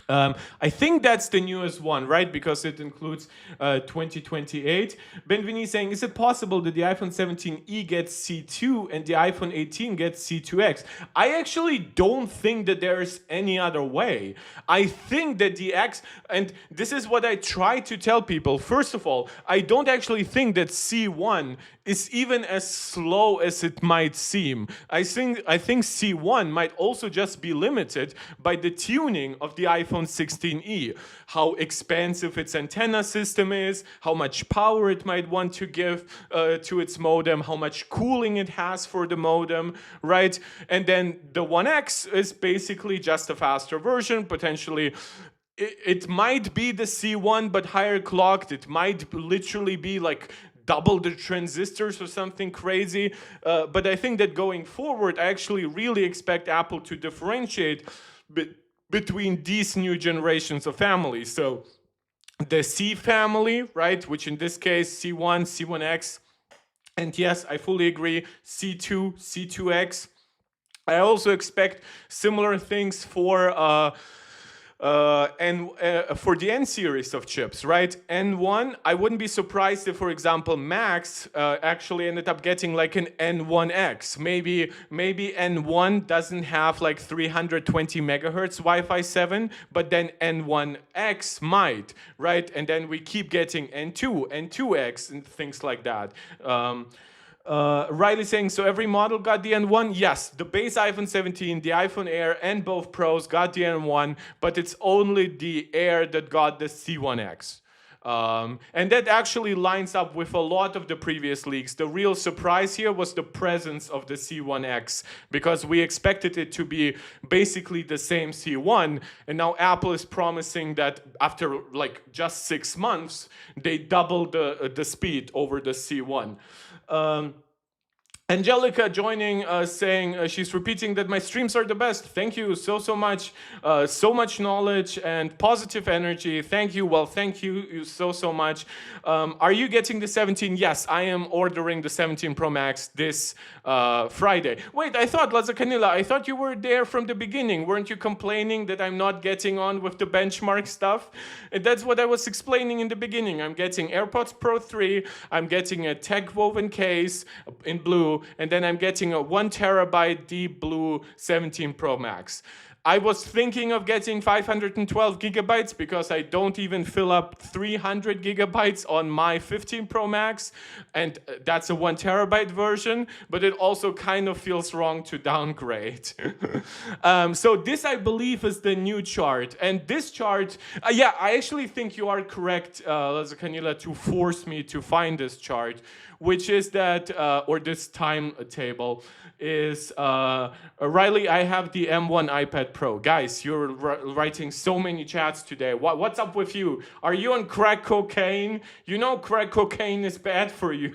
I think that's the newest one, right? Because it includes 2028. Benveni saying, is it possible that the iPhone 17e gets C2 and the iPhone 18 gets C2X? I actually don't think that there's any other way. I think that the X, and this is what I try to tell people. First of all, I don't actually think that C1 is even as slow as it might seem. I think C1 might also just be limited by the tuning of the iPhone 16e, how expansive its antenna system is, how much power it might want to give to its modem, how much cooling it has for the modem, right? And then the 1X is basically just a faster version, potentially. It might be the C1 but higher clocked. It might literally be like double the transistors or something crazy. But I think that going forward, I actually really expect Apple to differentiate between these new generations of families. So the C family, right, which in this case, C1, C1X, and yes, I fully agree, C2, C2X. I also expect similar things for for the N series of chips, right? N1, I wouldn't be surprised if, for example, Max actually ended up getting like an N1X. Maybe N1 doesn't have like 320 megahertz Wi-Fi 7, but then N1X might, right? And then we keep getting N2, N2X, and things like that. Riley saying, so every model got the N1? Yes, the base iPhone 17, the iPhone Air, and both Pros got the N1, but it's only the Air that got the C1X. And that actually lines up with a lot of the previous leaks. The real surprise here was the presence of the C1X, because we expected it to be basically the same C1, and now Apple is promising that after like just 6 months, they double the speed over the C1. Angelica joining, saying she's repeating that my streams are the best. Thank you so much. So much knowledge and positive energy. Thank you. Well, thank you so much. Are you getting the 17? Yes, I am ordering the 17 Pro Max this Friday. Wait, I thought, Lazacanilla, I thought you were there from the beginning. Weren't you complaining that I'm not getting on with the benchmark stuff? And that's what I was explaining in the beginning. I'm getting AirPods Pro 3. I'm getting a tech woven case in blue. And then I'm getting a 1 terabyte deep blue 17 Pro Max. I was thinking of getting 512 gigabytes because I don't even fill up 300 gigabytes on my 15 Pro Max, and that's a 1 terabyte version, but it also kind of feels wrong to downgrade. So this, I believe, is the new chart, and this chart, yeah, I actually think you are correct, Lazacanilla, to force me to find this chart, which is that, or this timetable, is Riley, I have the M1 iPad Pro. Guys, you're writing so many chats today. What's up with you? Are you on crack cocaine? You know crack cocaine is bad for you.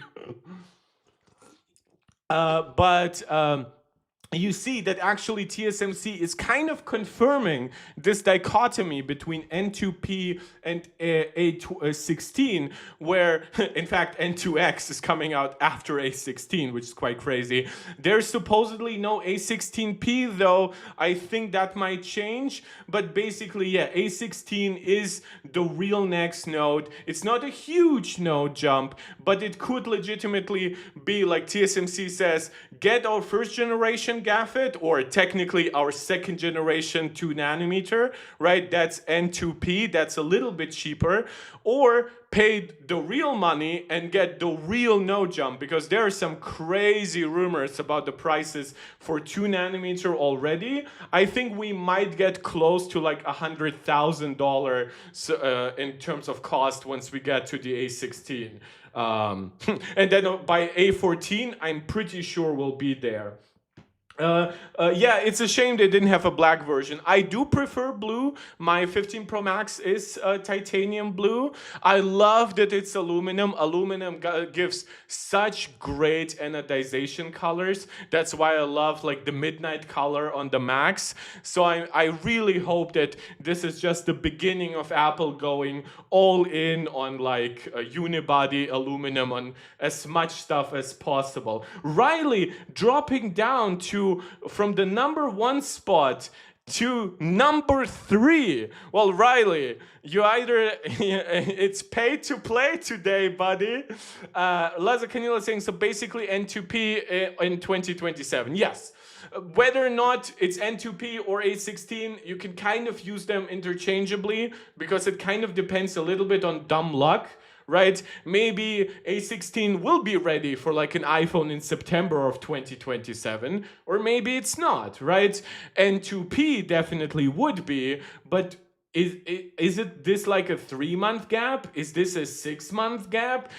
You see that actually TSMC is kind of confirming this dichotomy between N2P and A16, where in fact N2X is coming out after A16, which is quite crazy. There's supposedly no A16P though. I think that might change, but basically, yeah, A16 is the real next node. It's not a huge node jump, but it could legitimately be, like TSMC says, get our first generation generation GAFET, or technically our second generation 2 nanometer, right? That's N2P, that's a little bit cheaper, or paid the real money and get the real no jump, because there are some crazy rumors about the prices for 2 nanometer already. I think we might get close to like $100,000 in terms of cost once we get to the A16. And then by A14, I'm pretty sure we'll be there. Yeah, it's a shame they didn't have a black version. I do prefer blue. My 15 Pro Max is titanium blue. I love that it's aluminum. Aluminum gives such great anodization colors. That's why I love like the midnight color on the Max. So I really hope that this is just the beginning of Apple going all in on like unibody aluminum on as much stuff as possible. Riley dropping down to from the #1 spot to #3. Well, Riley, you either it's pay to play today, buddy. Laza Canila saying, so basically N2P in 2027. Yes. Whether or not it's N2P or A16, you can kind of use them interchangeably, because it kind of depends a little bit on dumb luck. Right? Maybe A16 will be ready for like an iPhone in September of 2027, or maybe it's not, right? N2P definitely would be, but is it this like a 3-month gap? Is this a 6-month gap?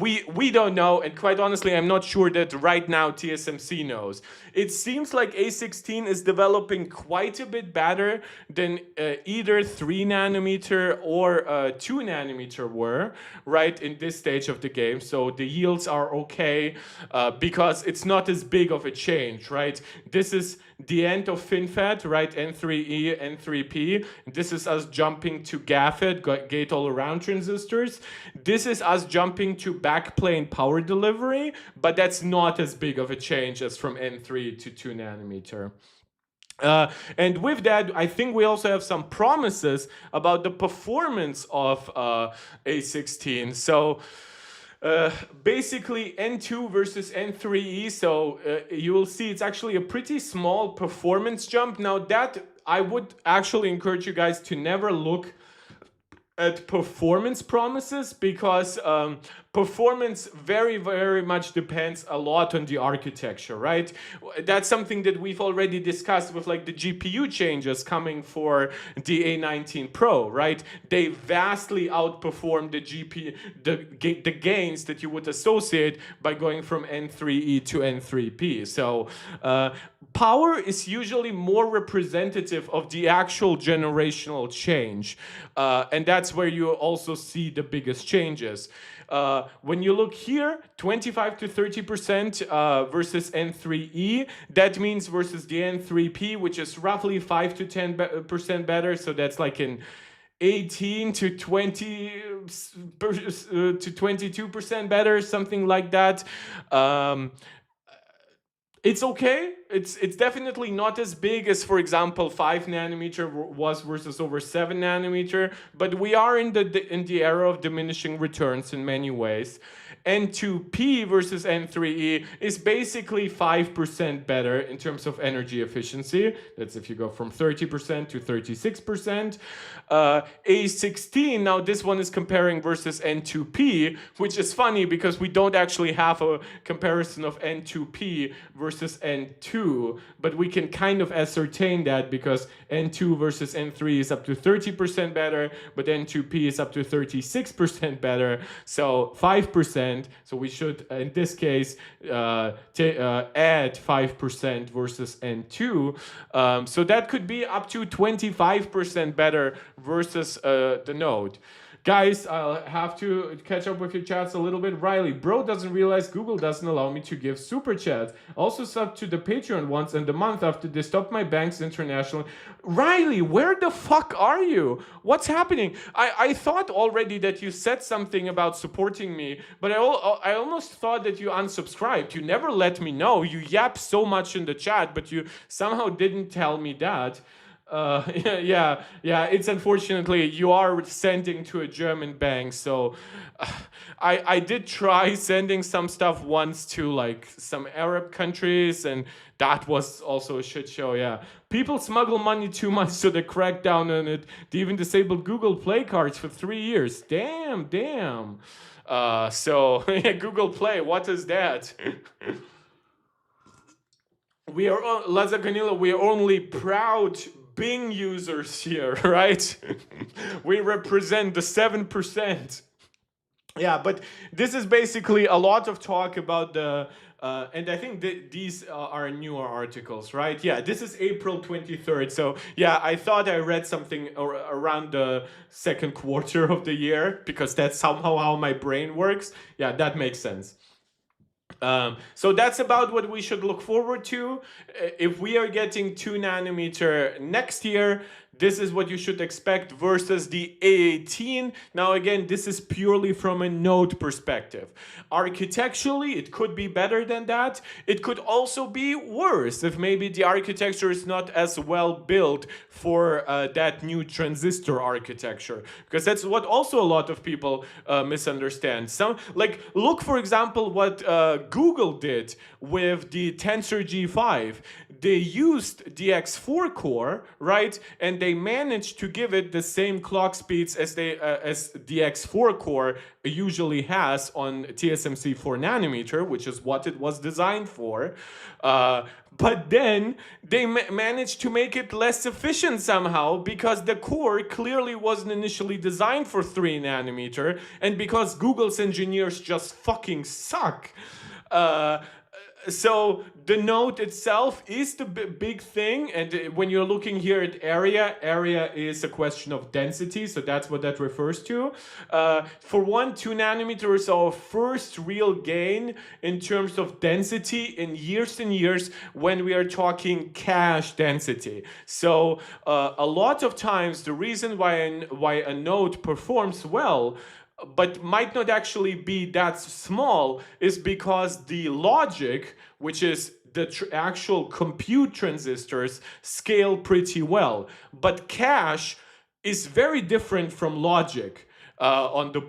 We don't know, and quite honestly, I'm not sure that right now TSMC knows. It seems like A16 is developing quite a bit better than either 3 nanometer or 2 nanometer were, right, in this stage of the game. So the yields are okay because it's not as big of a change, right? This is the end of FinFET, right? N3E, N3P. This is us jumping to GAFET, gate-all-around transistors. This is us jumping to backplane power delivery, but that's not as big of a change as from N3 to 2 nanometer. And with that, I think we also have some promises about the performance of A16. So basically N2 versus N3E, so you will see it's actually a pretty small performance jump. Now that I would actually encourage you guys to never look at performance promises, because performance very much depends a lot on the architecture, right? That's something that we've already discussed with like the GPU changes coming for the A19 Pro, right? They vastly outperform the the gains that you would associate by going from N3E to N3P. So power is usually more representative of the actual generational change, and that's where you also see the biggest changes. When you look here, 25 to 30% versus N3E, that means versus the N3P, which is roughly 5 to 10% better. So that's like an 18 to 20 to 22% better, something like that. It's okay. It's definitely not as big as, for example, 5 nanometer was versus over 7 nanometer, but we are in the era of diminishing returns in many ways. N2P versus N3E is basically 5% better in terms of energy efficiency. That's if you go from 30% to 36%. A16, now this one is comparing versus N2P, which is funny because we don't actually have a comparison of N2P versus N2, but we can kind of ascertain that because N2 versus N3 is up to 30% better, but N2P is up to 36% better, so 5%. So we should, in this case, add 5% versus N2. So that could be up to 25% better versus the Note. Guys, I'll have to catch up with your chats a little bit. Riley, bro doesn't realize Google doesn't allow me to give super chats. Also sub to the Patreon once and the month after they stopped my banks international. Riley, where the fuck are you? What's happening? I thought already that you said something about supporting me, but I almost thought that you unsubscribed. You never let me know. You yap so much in the chat, but you somehow didn't tell me that. Yeah. It's unfortunately you are sending to a German bank, so uh, I did try sending some stuff once to like some Arab countries, and that was also a shit show. Yeah, people smuggle money too much, so they cracked down on it. They even disabled Google Play cards for 3 years. Damn. So yeah, Google Play, what is that? We are Lazaganila, we are only proud Bing users here, right? We represent the 7%. Yeah, but this is basically a lot of talk about the and I think these are newer articles, right? Yeah, this is April 23rd. So yeah, I thought I read something around the second quarter of the year, because that's somehow how my brain works. Yeah, that makes sense. So that's about what we should look forward to. If we are getting 2 nanometer next year, this is what you should expect versus the A18. Now, again, this is purely from a node perspective. Architecturally, it could be better than that. It could also be worse if maybe the architecture is not as well built for that new transistor architecture, because that's what also a lot of people misunderstand. Some, like, look for example what Google did with the Tensor G5. They used the X4 core, right, and they managed to give it the same clock speeds as the X4 core usually has on TSMC 4 nanometer, which is what it was designed for. But then they managed to make it less efficient somehow, because the core clearly wasn't initially designed for 3 nanometer, and because Google's engineers just fucking suck. Uh, so the node itself is the big thing, and when you're looking here at area is a question of density, so that's what that refers to. For 2 nanometer is our first real gain in terms of density in years and years when we are talking cache density. So a lot of times the reason why a node performs well but might not actually be that small is because the logic, which is the actual compute transistors, scale pretty well. But cache is very different from logic. On the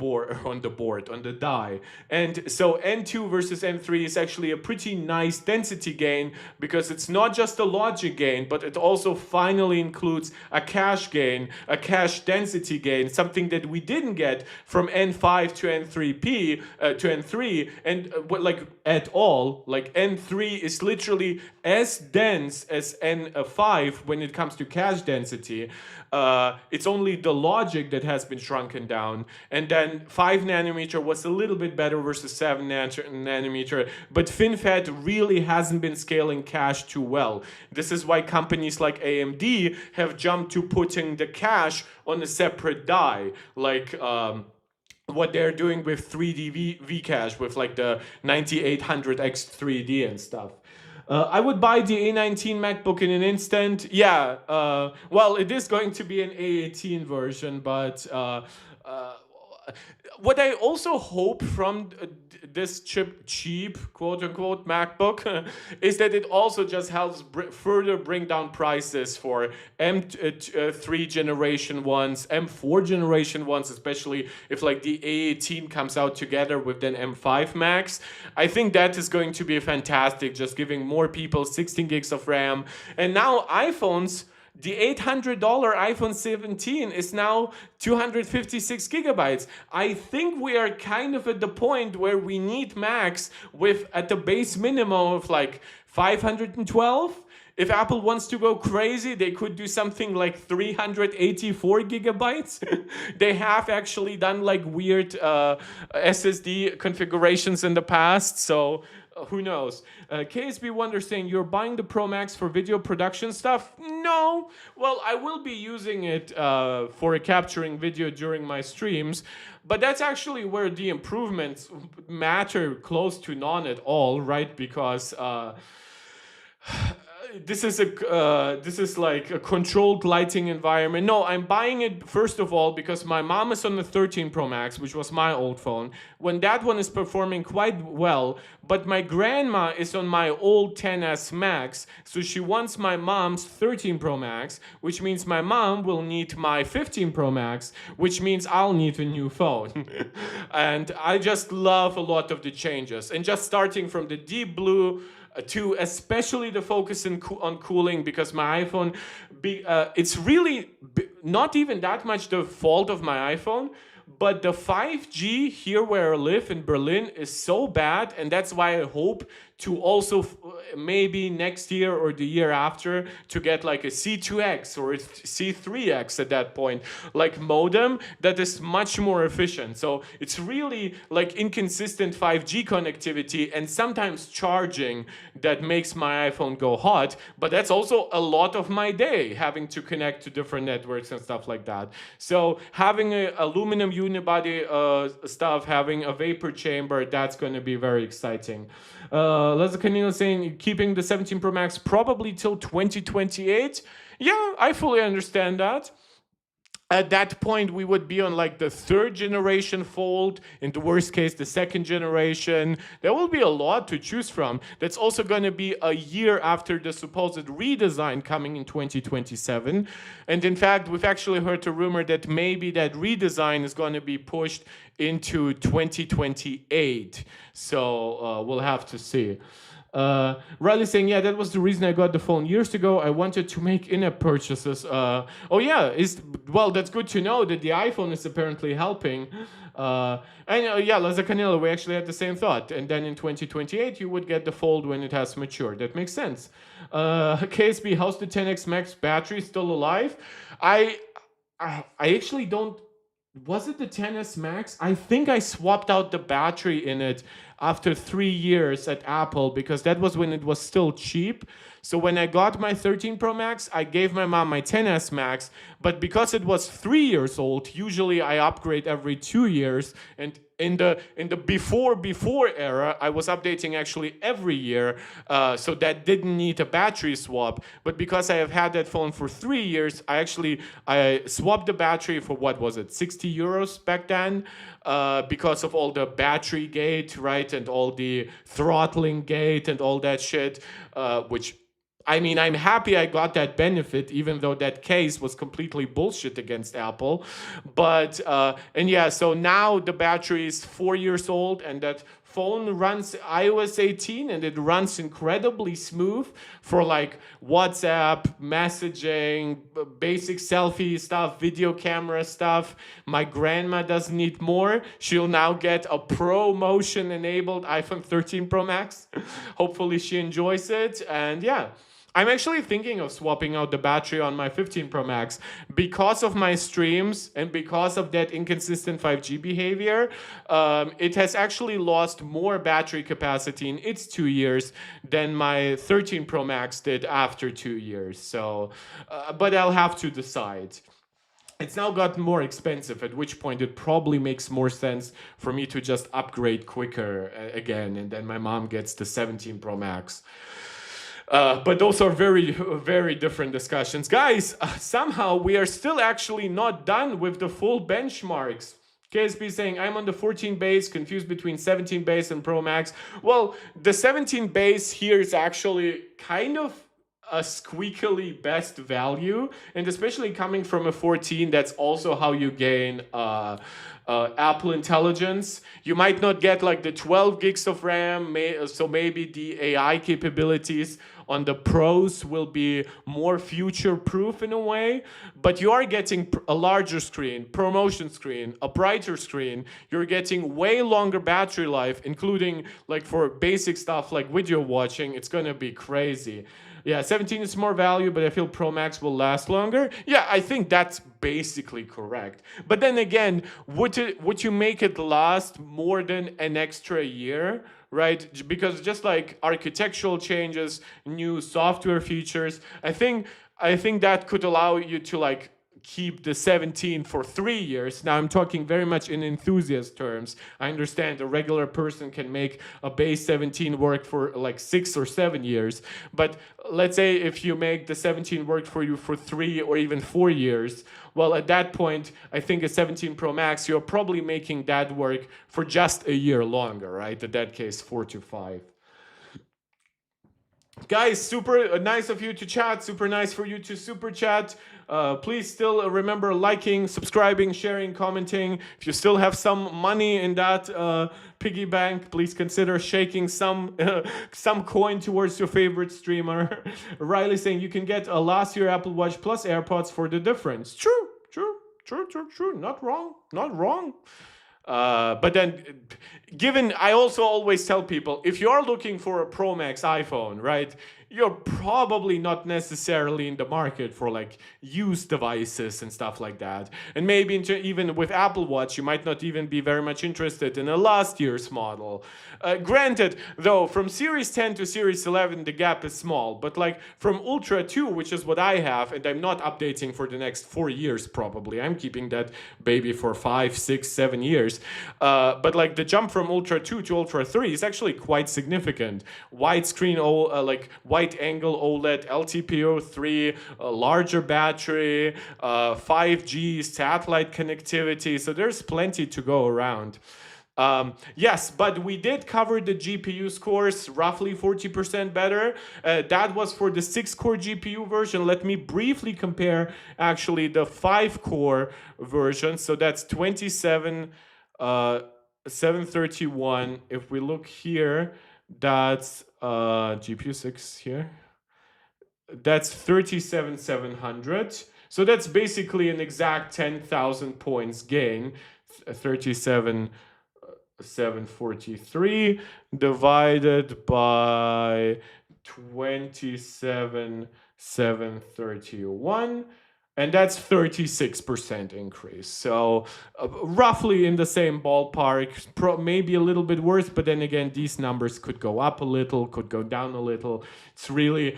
on the die. And so N2 versus N3 is actually a pretty nice density gain, because it's not just a logic gain, but it also finally includes a cache gain, a cache density gain, something that we didn't get from N5 to N3P to N3, and like at all. Like N3 is literally as dense as N5 when it comes to cache density. It's only the logic that has been shrunken down. And then 5 nanometer was a little bit better versus 7 nanometer. But FinFET really hasn't been scaling cache too well. This is why companies like AMD have jumped to putting the cache on a separate die. Like what they're doing with 3D Vcache, with like the 9800X 3D and stuff. I would buy the A19 MacBook in an instant. Yeah, well, it is going to be an A18 version, but what I also hope from this cheap quote unquote MacBook is that it also just helps further bring down prices for M3 generation ones, M4 generation ones, especially if like the A18 comes out together with then M5 Max. I think that is going to be fantastic, just giving more people 16 gigs of RAM. And now iPhones, the $800 iPhone 17 is now 256 gigabytes. I think we are kind of at the point where we need Macs with at the base minimum of like 512. If Apple wants to go crazy, they could do something like 384 gigabytes. They have actually done like weird SSD configurations in the past, so who knows? KSB Wonder saying, you're buying the Pro Max for video production stuff? No. Well, I will be using it for capturing video during my streams, but that's actually where the improvements matter close to none at all, right? Because this is like a controlled lighting environment. No, I'm buying it first of all because my mom is on the 13 Pro Max, which was my old phone. When that one is performing quite well, but my grandma is on my old 10s Max, so she wants my mom's 13 Pro Max, which means my mom will need my 15 Pro Max, which means I'll need a new phone. And I just love a lot of the changes. And just starting from the deep blue to especially the focus on cooling, because my iPhone, it's really not even that much the fault of my iPhone, but the 5G here where I live in Berlin is so bad, and that's why I hope to also maybe next year or the year after to get like a C2X or a C3X at that point, like modem that is much more efficient. So it's really like inconsistent 5G connectivity and sometimes charging that makes my iPhone go hot, but that's also a lot of my day having to connect to different networks and stuff like that. So having a aluminum unibody stuff, having a vapor chamber, that's going to be very exciting. Leslie Canino saying keeping the 17 Pro Max probably till 2028. Yeah, I fully understand that. At that point, we would be on like the third generation Fold, in the worst case, the second generation. There will be a lot to choose from. That's also going to be a year after the supposed redesign coming in 2027. And in fact, we've actually heard a rumor that maybe that redesign is going to be pushed into 2028. So we'll have to see. Riley saying, yeah, that was the reason I got the phone years ago. I wanted to make in-app purchases. Oh yeah, well, that's good to know that the iPhone is apparently helping. And yeah, Laza Canelo, we actually had the same thought. And then in 2028, you would get the Fold when it has matured. That makes sense. KSB, how's the 10X Max battery still alive? I actually don't. Was it the 10s Max? I think I swapped out the battery in it after 3 years at Apple because that was when it was still cheap. So when I got my 13 Pro Max, I gave my mom my 10s Max, but because it was 3 years old, usually I upgrade every 2 years, and in the before era, I was updating actually every year, so that didn't need a battery swap. But because I have had that phone for 3 years, I swapped the battery for, what was it, 60 euros back then, because of all the battery gate, right, and all the throttling gate and all that shit, which, I mean, I'm happy I got that benefit, even though that case was completely bullshit against Apple. But, and yeah, so now the battery is 4 years old, and that phone runs iOS 18, and it runs incredibly smooth for like WhatsApp, messaging, basic selfie stuff, video camera stuff. My grandma doesn't need more. She'll now get a Pro Motion enabled iPhone 13 Pro Max. Hopefully she enjoys it. And yeah, I'm actually thinking of swapping out the battery on my 15 Pro Max because of my streams and because of that inconsistent 5G behavior. It has actually lost more battery capacity in its 2 years than my 13 Pro Max did after 2 years. So, but I'll have to decide. It's now gotten more expensive, at which point it probably makes more sense for me to just upgrade quicker again, and then my mom gets the 17 Pro Max. But those are very, very different discussions. Guys, somehow we are still actually not done with the full benchmarks. KSB saying, I'm on the 14 base, confused between 17 base and Pro Max. Well, the 17 base here is actually kind of a squeakily best value, and especially coming from a 14, that's also how you gain Apple Intelligence. You might not get like the 12 gigs of RAM, so maybe the AI capabilities on the Pros will be more future-proof in a way, but you are getting a larger screen, ProMotion screen, a brighter screen. You're getting way longer battery life, including like for basic stuff like video watching. It's gonna be crazy. Yeah, 17 is more value, but I feel Pro Max will last longer. Yeah, I think that's basically correct. But then again, would you make it last more than an extra year, right? Because just like architectural changes, new software features, I think that could allow you to like keep the 17 for 3 years. Now I'm talking very much in enthusiast terms. I understand a regular person can make a base 17 work for like 6 or 7 years, but let's say if you make the 17 work for you for 3 or even 4 years, well, at that point, I think a 17 Pro Max, you're probably making that work for just a year longer, right? In that case, 4 to 5. Guys, super nice of you to chat, super nice for you to super chat. Please still remember liking, subscribing, sharing, commenting. If you still have some money in that piggy bank, please consider shaking some coin towards your favorite streamer. Riley saying you can get a last year Apple Watch plus AirPods for the difference. True. Not wrong. But then, given, I also always tell people, if you are looking for a Pro Max iPhone, right, you're probably not necessarily in the market for like used devices and stuff like that. And maybe even with Apple Watch, you might not even be very much interested in a last year's model. Granted, though, from Series 10 to Series 11, the gap is small. But like from Ultra 2, which is what I have, and I'm not updating for the next 4 years probably. I'm keeping that baby for 5, 6, 7 years. But like the jump from Ultra 2 to Ultra 3 is actually quite significant. Widescreen, like wide angle OLED, LTPO3, larger battery, 5G, satellite connectivity. So there's plenty to go around. Yes, but we did cover the GPU scores, roughly 40% better. That was for the 6-core GPU version. Let me briefly compare actually the 5-core version. So that's 731. If we look here, that's GPU 6 here. That's 37,700. So that's basically an exact 10,000 points gain. 37,743 divided by 27,731, and that's 36% increase. So roughly in the same ballpark, maybe a little bit worse, but then again, these numbers could go up a little, could go down a little. It's really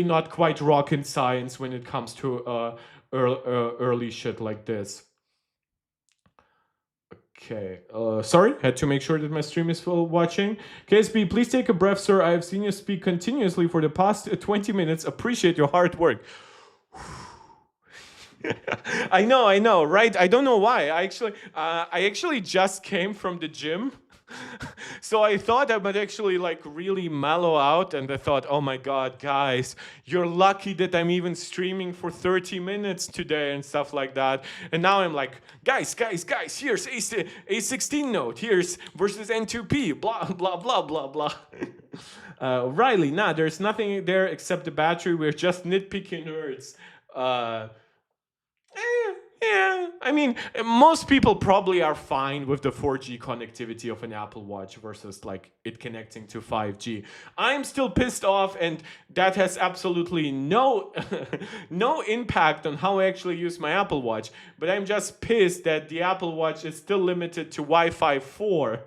not quite rocket science when it comes to early shit like this. Okay, sorry, had to make sure that my stream is full watching. KSB, please take a breath, sir. I have seen you speak continuously for the past 20 minutes. Appreciate your hard work. I know, right? I don't know why. I actually just came from the gym. So I thought I would actually like really mellow out, and I thought, oh my God, guys, you're lucky that I'm even streaming for 30 minutes today and stuff like that. And now I'm like, guys, here's A16 Note, here's versus N2P, blah, blah, blah, blah, blah. Riley, nah, there's nothing there except the battery. We're just nitpicking nerds. Yeah, I mean, most people probably are fine with the 4G connectivity of an Apple Watch versus like it connecting to 5G. I'm still pissed off, and that has absolutely no no impact on how I actually use my Apple Watch. But I'm just pissed that the Apple Watch is still limited to Wi-Fi 4.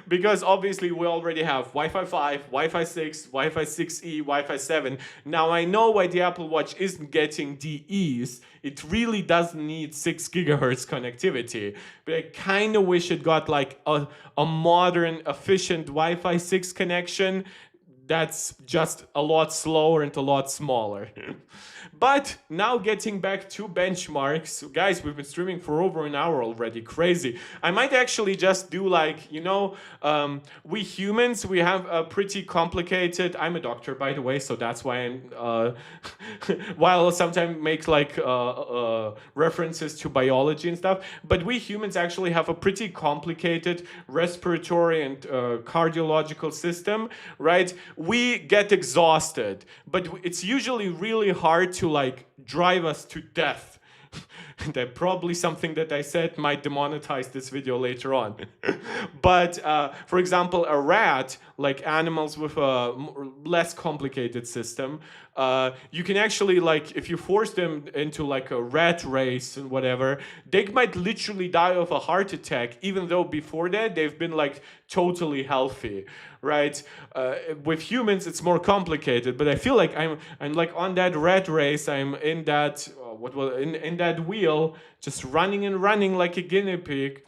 Because obviously we already have Wi-Fi 5, Wi-Fi 6, Wi-Fi 6E, Wi-Fi 7. Now I know why the Apple Watch isn't getting DEs. It really doesn't need 6 gigahertz connectivity. But I kind of wish it got like a modern, efficient Wi-Fi 6 connection that's just a lot slower and a lot smaller. But now getting back to benchmarks, guys, we've been streaming for over an hour already, crazy. I might actually just do like, we humans, we have a pretty complicated, I'm a doctor by the way, so that's why I'm, while I sometimes make like references to biology and stuff, but we humans actually have a pretty complicated respiratory and cardiological system, right? We get exhausted, but it's usually really hard to like drive us to death. That probably something that I said might demonetize this video later on. But for example, a rat, like animals with a less complicated system, you can actually, like, if you force them into like a rat race and whatever, they might literally die of a heart attack, even though before that they've been like totally healthy, right? With humans it's more complicated, but I feel like I'm like on that rat race. I'm in that in that wheel, just running and running like a guinea pig.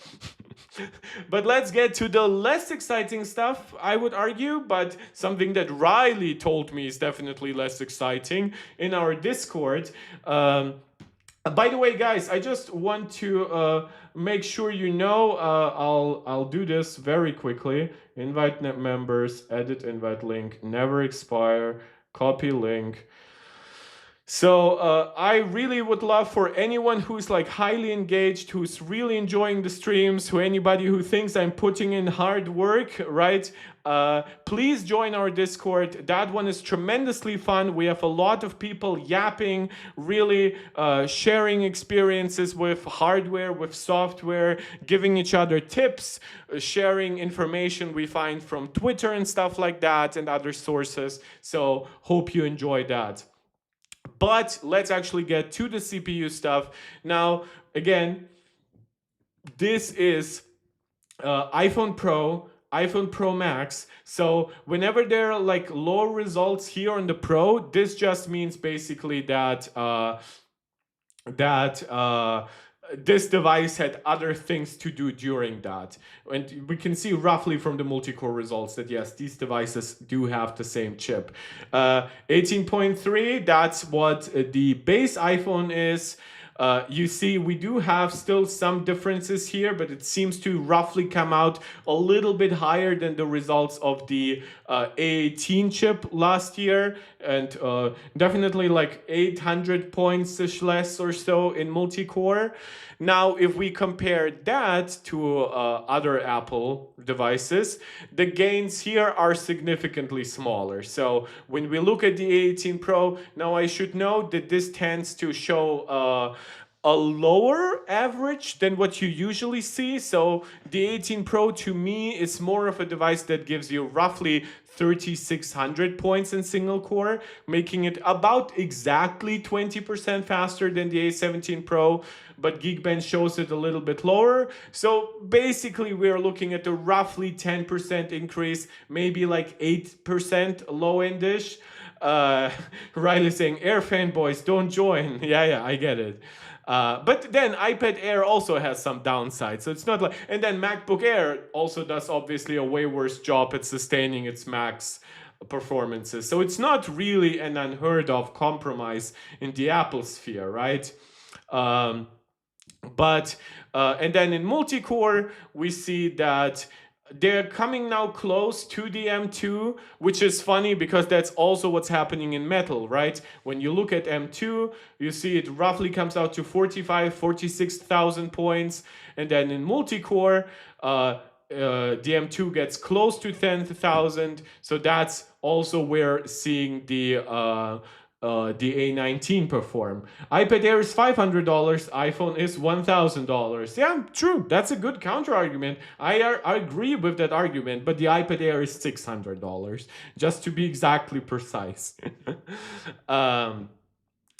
But let's get to the less exciting stuff, I would argue, but something that Riley told me is definitely less exciting in our Discord. By the way, guys, I just want to make sure you know. I'll do this very quickly. Invite net members, edit invite link, never expire, copy link. So I really would love for anyone who's like highly engaged, who's really enjoying the streams, who anybody who thinks I'm putting in hard work, right? Please join our Discord. That one is tremendously fun. We have a lot of people yapping, really sharing experiences with hardware, with software, giving each other tips, sharing information we find from Twitter and stuff like that and other sources. So hope you enjoy that. But let's actually get to the CPU stuff. Now, again, this is iPhone Pro, iPhone Pro Max. So whenever there are like low results here on the Pro, this just means basically that this device had other things to do during that. And we can see roughly from the multi-core results that yes, these devices do have the same chip. 18.3, that's what the base iPhone is. You see, we do have still some differences here, but it seems to roughly come out a little bit higher than the results of the A18 chip last year, and definitely like 800 points less or so in multi-core. Now, if we compare that to other Apple devices, the gains here are significantly smaller. So when we look at the A18 Pro, now I should note that this tends to show a lower average than what you usually see. So the 18 Pro to me is more of a device that gives you roughly 3,600 points in single core, making it about exactly 20% faster than the A17 Pro, but Geekbench shows it a little bit lower. So basically we're looking at a roughly 10% increase, maybe like 8% low-endish. Riley saying, Air fanboys, don't join. Yeah, I get it. But then iPad Air also has some downsides. So it's not like, and then MacBook Air also does obviously a way worse job at sustaining its max performances. So it's not really an unheard of compromise in the Apple sphere, right? And then in multi-core, we see that they're coming now close to the M2, which is funny because that's also what's happening in metal, right? When you look at M2, you see it roughly comes out to 46,000 points. And then in multi-core, the M2 gets close to 10,000. So that's also where seeing the A19 perform. iPad Air is $500, iPhone is $1,000. Yeah, true. That's a good counter argument. I agree with that argument, but the iPad Air is $600, just to be exactly precise.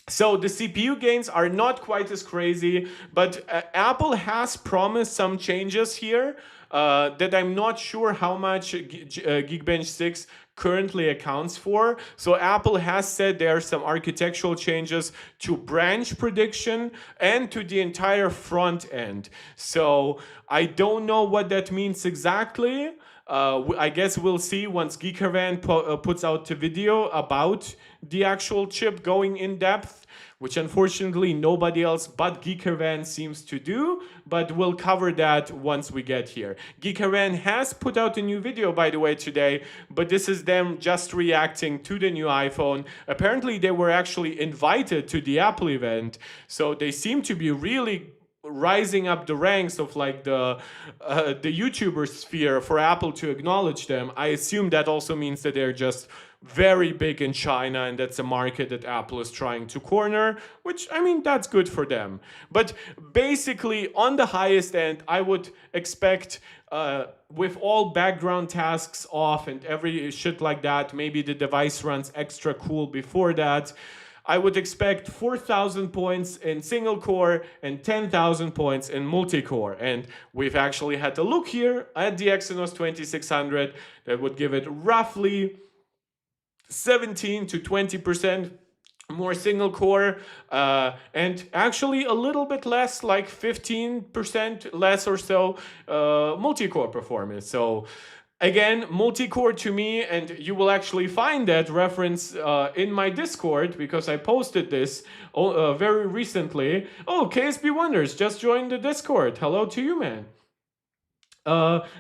So the CPU gains are not quite as crazy, but Apple has promised some changes here that I'm not sure how much Geekbench 6 currently accounts for. So Apple has said there are some architectural changes to branch prediction and to the entire front end. So I don't know what that means exactly. I guess we'll see once GeekCaravan puts out the video about the actual chip going in depth, which unfortunately nobody else but GeekCaravan seems to do, but we'll cover that once we get here. GeekCaravan has put out a new video, by the way, today, but this is them just reacting to the new iPhone. Apparently they were actually invited to the Apple event, so they seem to be really rising up the ranks of like the YouTuber sphere for Apple to acknowledge them. I assume that also means that they're just very big in China, and that's a market that Apple is trying to corner, which, I mean, that's good for them. But basically, on the highest end, I would expect, with all background tasks off and every shit like that, maybe the device runs extra cool before that, I would expect 4,000 points in single core and 10,000 points in multi-core. And we've actually had to look here at the Exynos 2600 that would give it roughly 17 to 20% more single core, and actually a little bit less, like 15% less or so, multi-core performance. So again, multi-core to me, and you will actually find that reference in my Discord, because I posted this very recently. Oh, KSB Wonders just joined the Discord. Hello to you, man.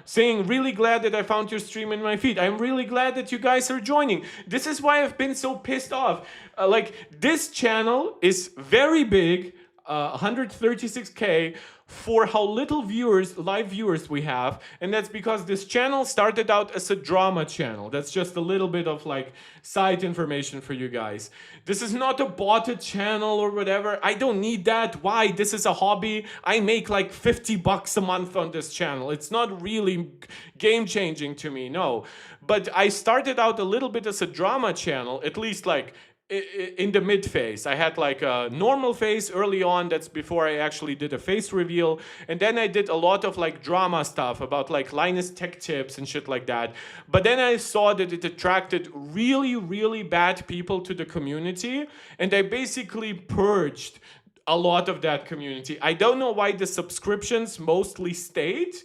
Saying, really glad that I found your stream in my feed. I'm really glad that you guys are joining. This is why I've been so pissed off. Like, this channel is very big, 136K, for how little viewers, live viewers we have. And that's because this channel started out as a drama channel. That's just a little bit of like side information for you guys. This is not a botted channel or whatever. I don't need that. Why? This is a hobby. I make like 50 bucks a month on this channel. It's not really game changing to me, no. But I started out a little bit as a drama channel, at least like in the mid phase. I had like a normal phase early on. That's before I actually did a face reveal. And then I did a lot of like drama stuff about like Linus Tech Tips and shit like that. But then I saw that it attracted really, really bad people to the community. And I basically purged a lot of that community. I don't know why the subscriptions mostly stayed,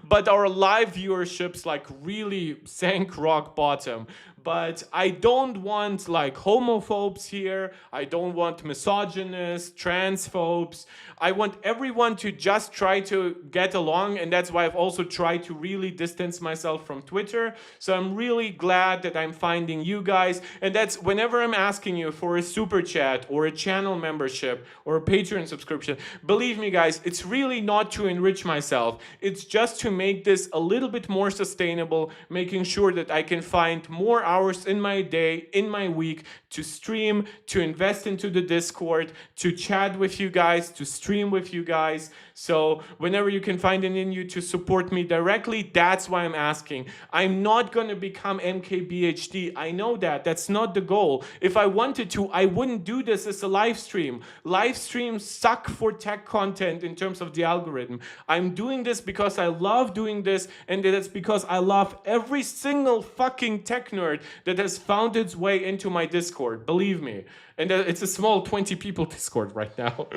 but our live viewerships like really sank rock bottom. But I don't want like homophobes here. I don't want misogynists, transphobes. I want everyone to just try to get along, and that's why I've also tried to really distance myself from Twitter. So I'm really glad that I'm finding you guys, and that's whenever I'm asking you for a super chat or a channel membership or a Patreon subscription, believe me guys, it's really not to enrich myself. It's just to make this a little bit more sustainable, making sure that I can find more hours in my day, in my week, to stream, to invest into the Discord, to chat with you guys, to stream with you guys. So whenever you can find it in you to support me directly, that's why I'm asking. I'm not going to become MKBHD. I know that. That's not the goal. If I wanted to, I wouldn't do this as a live stream. Live streams suck for tech content in terms of the algorithm. I'm doing this because I love doing this, and that's because I love every single fucking tech nerd that has found its way into my Discord. Believe me. And it's a small 20 people Discord right now.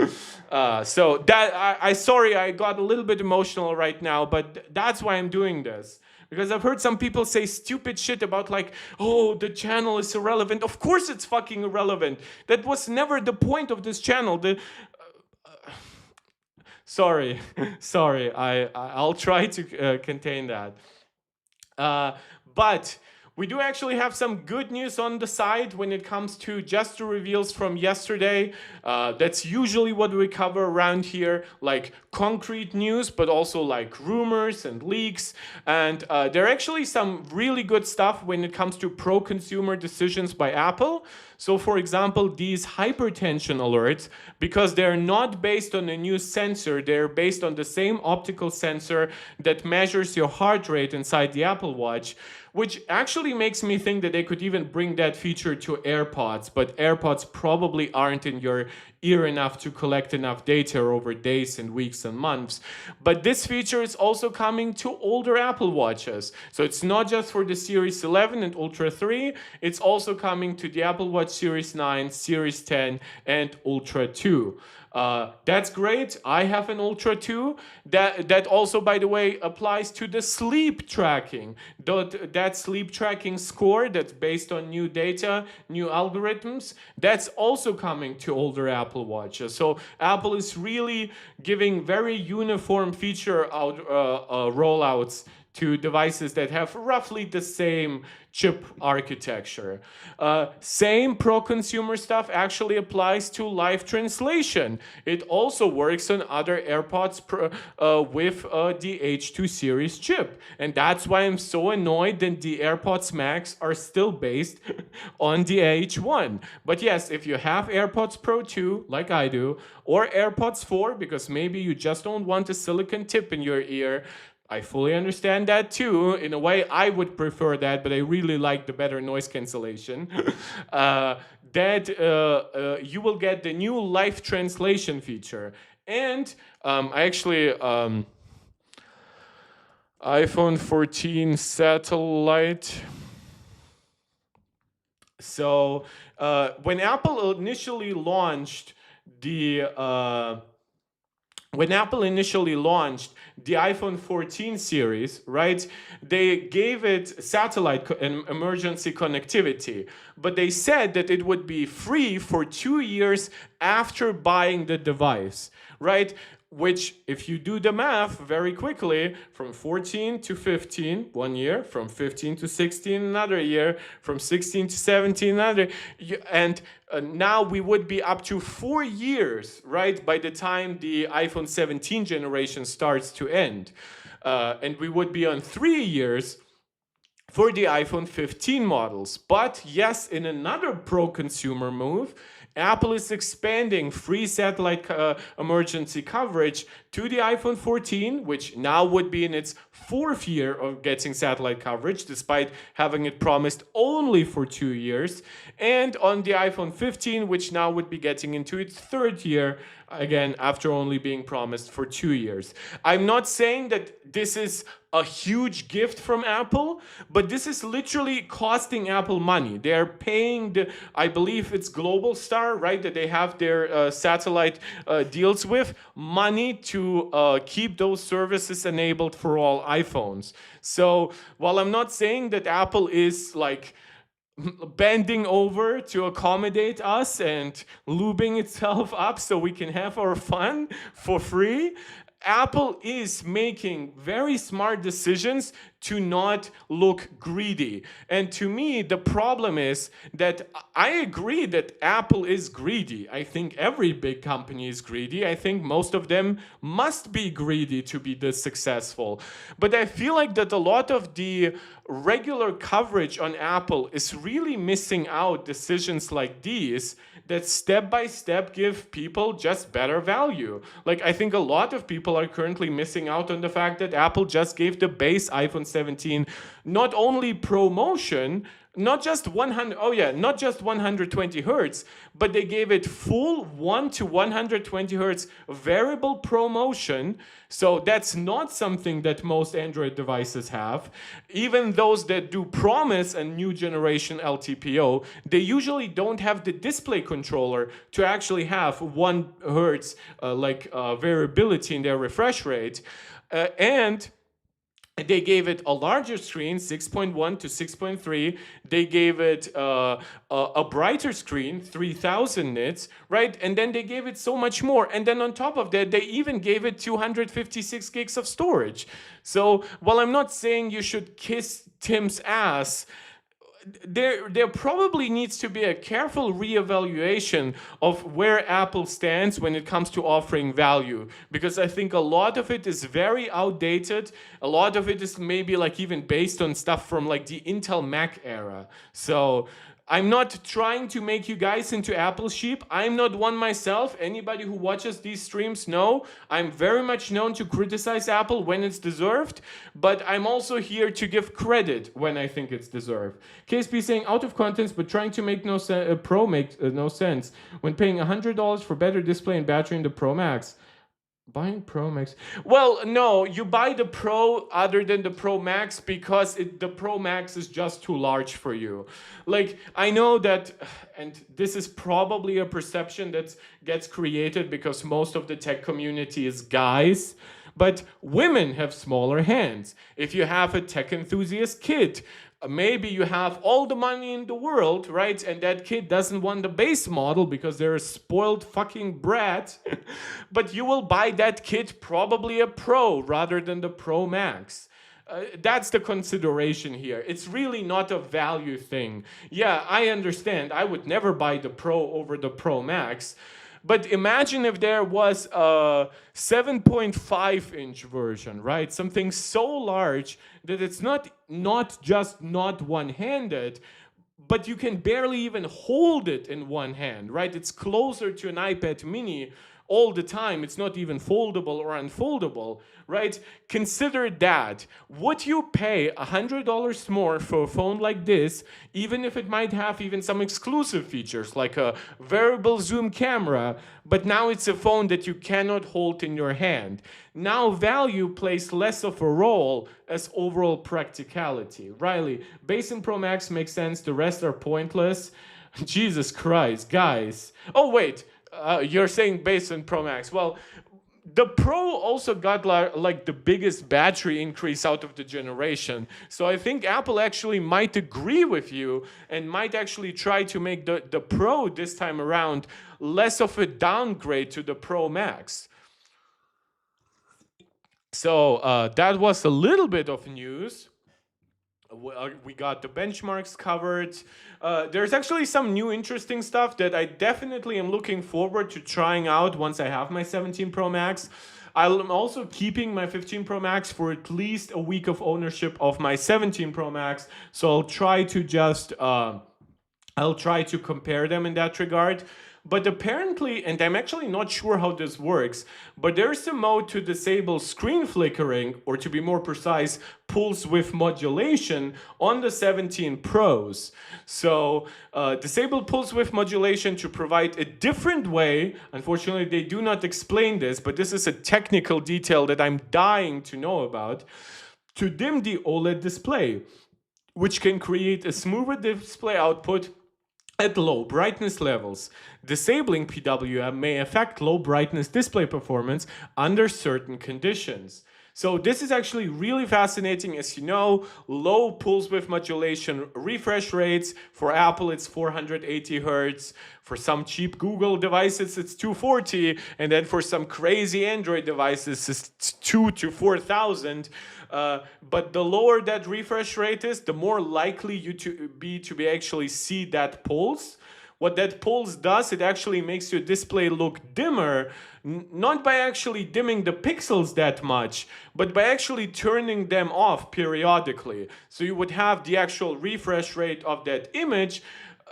So that I sorry I got a little bit emotional right now, but that's why I'm doing this. Because I've heard some people say stupid shit about like, oh, the channel is irrelevant. Of course it's fucking irrelevant. That was never the point of this channel. Sorry, sorry. I'll try to contain that. But we do actually have some good news on the side when it comes to just the reveals from yesterday. That's usually what we cover around here, like concrete news, but also like rumors and leaks. And there are actually some really good stuff when it comes to pro-consumer decisions by Apple. So for example, these hypertension alerts, because they're not based on a new sensor, they're based on the same optical sensor that measures your heart rate inside the Apple Watch, which actually makes me think that they could even bring that feature to AirPods, but AirPods probably aren't in your ear enough to collect enough data over days and weeks and months. But this feature is also coming to older Apple Watches. So it's not just for the Series 11 and Ultra 3, it's also coming to the Apple Watch Series 9, Series 10, and Ultra 2. That's great. I have an Ultra 2. That also, by the way, applies to the sleep tracking. That sleep tracking score that's based on new data, new algorithms, that's also coming to older Apple Watches. So Apple is really giving very uniform feature rollouts to devices that have roughly the same chip architecture. Same pro-consumer stuff actually applies to live translation. It also works on other AirPods with the H2 series chip. And that's why I'm so annoyed that the AirPods Max are still based on the H1. But yes, if you have AirPods Pro 2, like I do, or AirPods 4, because maybe you just don't want a silicon tip in your ear, I fully understand that too. In a way, I would prefer that, but I really like the better noise cancellation. You will get the new live translation feature. And I actually, iPhone 14 satellite. So when Apple initially launched the iPhone 14 series, right, they gave it satellite and emergency connectivity, but they said that it would be free for 2 years after buying the device, right? Which, if you do the math very quickly, from 14 to 15, 1 year, from 15 to 16, another year, from 16 to 17, another, and now we would be up to 4 years, right, by the time the iPhone 17 generation starts to end. And we would be on 3 years for the iPhone 15 models. But yes, in another pro-consumer move, Apple is expanding free satellite emergency coverage to the iPhone 14, which now would be in its 4th year of getting satellite coverage, despite having it promised only for 2 years. And on the iPhone 15, which now would be getting into its 3rd year, again, after only being promised for 2 years. I'm not saying that this is a huge gift from Apple, but this is literally costing Apple money. They're paying I believe it's Global Star, right, that they have their satellite deals with, money to keep those services enabled for all iPhones. So while I'm not saying that Apple is like bending over to accommodate us and lubing itself up so we can have our fun for free, Apple is making very smart decisions to not look greedy. And to me, the problem is that I agree that Apple is greedy. I think every big company is greedy. I think most of them must be greedy to be this successful. But I feel like that a lot of the regular coverage on Apple is really missing out decisions like these that step by step give people just better value. Like, I think a lot of people are currently missing out on the fact that Apple just gave the base iPhone 17 not only promotion, not just 120 hertz, but they gave it full 1 to 120 hertz variable promotion. So that's not something that most Android devices have. Even those that do promise a new generation LTPO, they usually don't have the display controller to actually have 1 hertz variability in their refresh rate. And they gave it a larger screen, 6.1 to 6.3. They gave it a brighter screen, 3000 nits, right? And then they gave it so much more. And then on top of that, they even gave it 256 gigs of storage. So while I'm not saying you should kiss Tim's ass, there probably needs to be a careful reevaluation of where Apple stands when it comes to offering value, because I think a lot of it is very outdated. A lot of it is maybe like even based on stuff from like the Intel Mac era. So I'm not trying to make you guys into Apple sheep. I'm not one myself. Anybody who watches these streams know I'm very much known to criticize Apple when it's deserved, but I'm also here to give credit when I think it's deserved. KSP saying out of context, but trying to make Pro makes no sense. When paying $100 for better display and battery in the Pro Max, buying Pro Max. Well, no, you buy the Pro other than the Pro Max because the Pro Max is just too large for you. Like, I know that, and this is probably a perception that gets created because most of the tech community is guys, but women have smaller hands. If you have a tech enthusiast kid, maybe you have all the money in the world, right? And that kid doesn't want the base model because they're a spoiled fucking brat. But you will buy that kid probably a Pro rather than the Pro Max. That's the consideration here. It's really not a value thing. Yeah, I understand. I would never buy the Pro over the Pro Max. But imagine if there was a 7.5-inch version, right? Something so large that it's not just not one-handed, but you can barely even hold it in one hand, right? It's closer to an iPad mini all the time. It's not even foldable or unfoldable, right? Consider that. Would you pay $100 more for a phone like this, even if it might have even some exclusive features like a variable zoom camera, but now it's a phone that you cannot hold in your hand? Now value plays less of a role as overall practicality. Riley, base and Pro Max makes sense, the rest are pointless. Jesus Christ, guys. Oh, wait, you're saying base and Pro Max. Well, the Pro also got like the biggest battery increase out of the generation. So I think Apple actually might agree with you and might actually try to make the Pro this time around less of a downgrade to the Pro Max. So that was a little bit of news. We got the benchmarks covered. There's actually some new interesting stuff that I definitely am looking forward to trying out once I have my 17 Pro Max. I'm also keeping my 15 Pro Max for at least a week of ownership of my 17 Pro Max. So I'll try to compare them in that regard. But apparently, and I'm actually not sure how this works, but there's a mode to disable screen flickering, or to be more precise, pulse width modulation on the 17 Pros. So disable pulse width modulation to provide a different way. Unfortunately, they do not explain this, but this is a technical detail that I'm dying to know about, to dim the OLED display, which can create a smoother display output at low brightness levels. Disabling PWM may affect low brightness display performance under certain conditions. So this is actually really fascinating. As you know, low pulse width modulation refresh rates. For Apple, it's 480 Hertz. For some cheap Google devices, it's 240. And then for some crazy Android devices, it's 2 to 4,000. But the lower that refresh rate is, the more likely you to be actually see that pulse. What that pulse does, it actually makes your display look dimmer, not by actually dimming the pixels that much, but by actually turning them off periodically. So you would have the actual refresh rate of that image,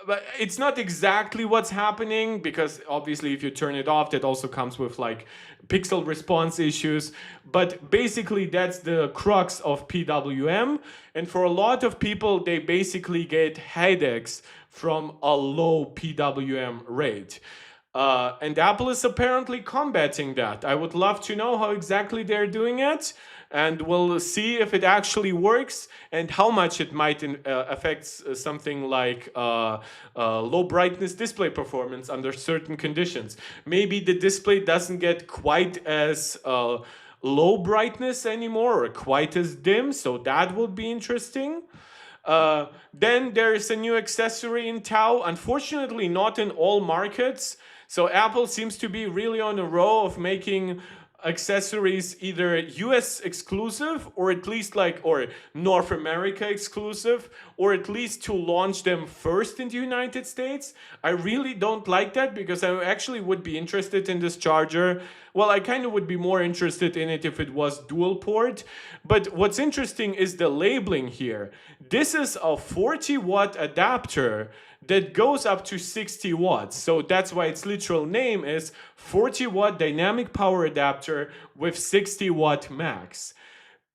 but it's not exactly what's happening, because obviously if you turn it off, that also comes with like pixel response issues. But basically that's the crux of PWM. And for a lot of people, they basically get headaches from a low PWM rate. And Apple is apparently combating that. I would love to know how exactly they're doing it, and we'll see if it actually works and how much it might affect something like low brightness display performance under certain conditions. Maybe the display doesn't get quite as low brightness anymore, or quite as dim, so that would be interesting. Then there's a new accessory in Tau, unfortunately not in all markets. So Apple seems to be really on a row of making accessories either US exclusive, or at least or North America exclusive, or at least to launch them first in the United States. I really don't like that, because I actually would be interested in this charger. Well, I kind of would be more interested in it if it was dual port. But what's interesting is the labeling here. This is a 40-watt adapter that goes up to 60 watts. So that's why its literal name is 40-watt dynamic power adapter with 60-watt max.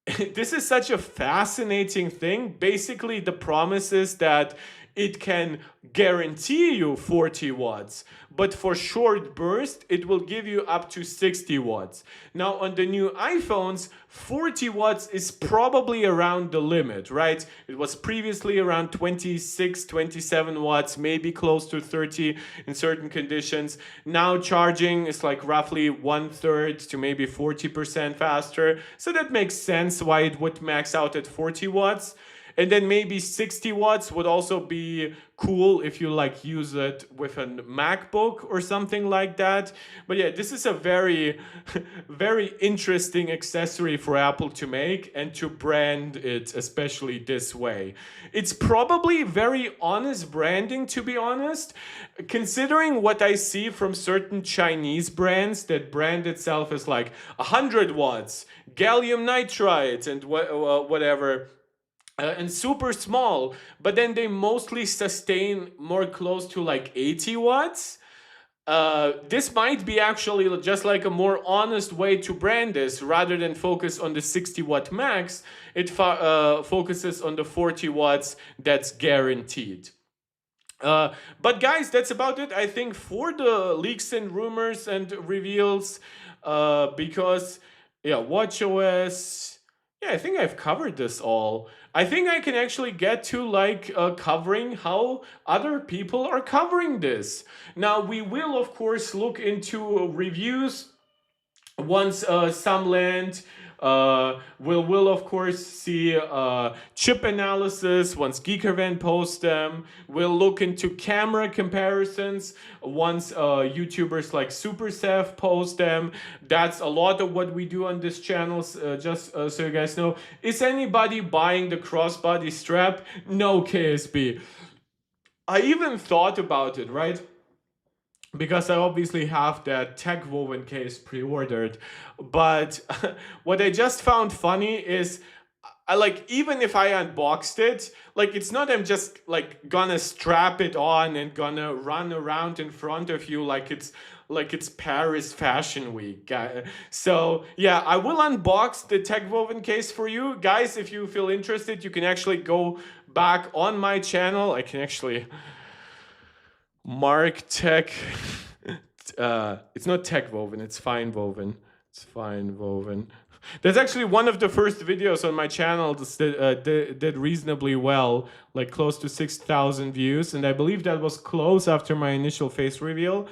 This is such a fascinating thing. Basically, the promise is that it can guarantee you 40 watts, but for short burst, it will give you up to 60 watts. Now, on the new iPhones, 40 watts is probably around the limit, right? It was previously around 26, 27 watts, maybe close to 30 in certain conditions. Now charging is like roughly 1/3 to maybe 40% faster. So that makes sense why it would max out at 40 watts. And then maybe 60 watts would also be cool if you like use it with a MacBook or something like that. But yeah, this is a very, very interesting accessory for Apple to make and to brand it, especially this way. It's probably very honest branding, to be honest, considering what I see from certain Chinese brands that brand itself as like 100 watts, gallium nitride, and whatever. And super small, but then they mostly sustain more close to like 80 watts. this might be actually just like a more honest way to brand this. Rather than focus on the 60 watt max, it focuses on the 40 watts that's guaranteed. But guys, that's about it, I think, for the leaks and rumors and reveals. Because, yeah, WatchOS. Yeah, I think I've covered this all. I think I can actually get to like covering how other people are covering this. Now, we will, of course, look into reviews once some land. We'll of course see chip analysis once GeekEvent posts them. We'll look into camera comparisons once YouTubers like SuperSef post them. That's a lot of what we do on this channel. Just so you guys know, is anybody buying the crossbody strap? No, KSB. I even thought about it, right? Because I obviously have that tech woven case pre-ordered. But what I just found funny is I like, even if I unboxed it, like it's not I'm just like gonna strap it on and gonna run around in front of you like it's Paris Fashion Week. So yeah, I will unbox the tech woven case for you guys. If you feel interested, you can actually go back on my channel. I can actually Mark Tech. It's not tech woven, it's fine woven. It's fine woven. That's actually one of the first videos on my channel that did reasonably well, like close to 6,000 views, and I believe that was close after my initial face reveal.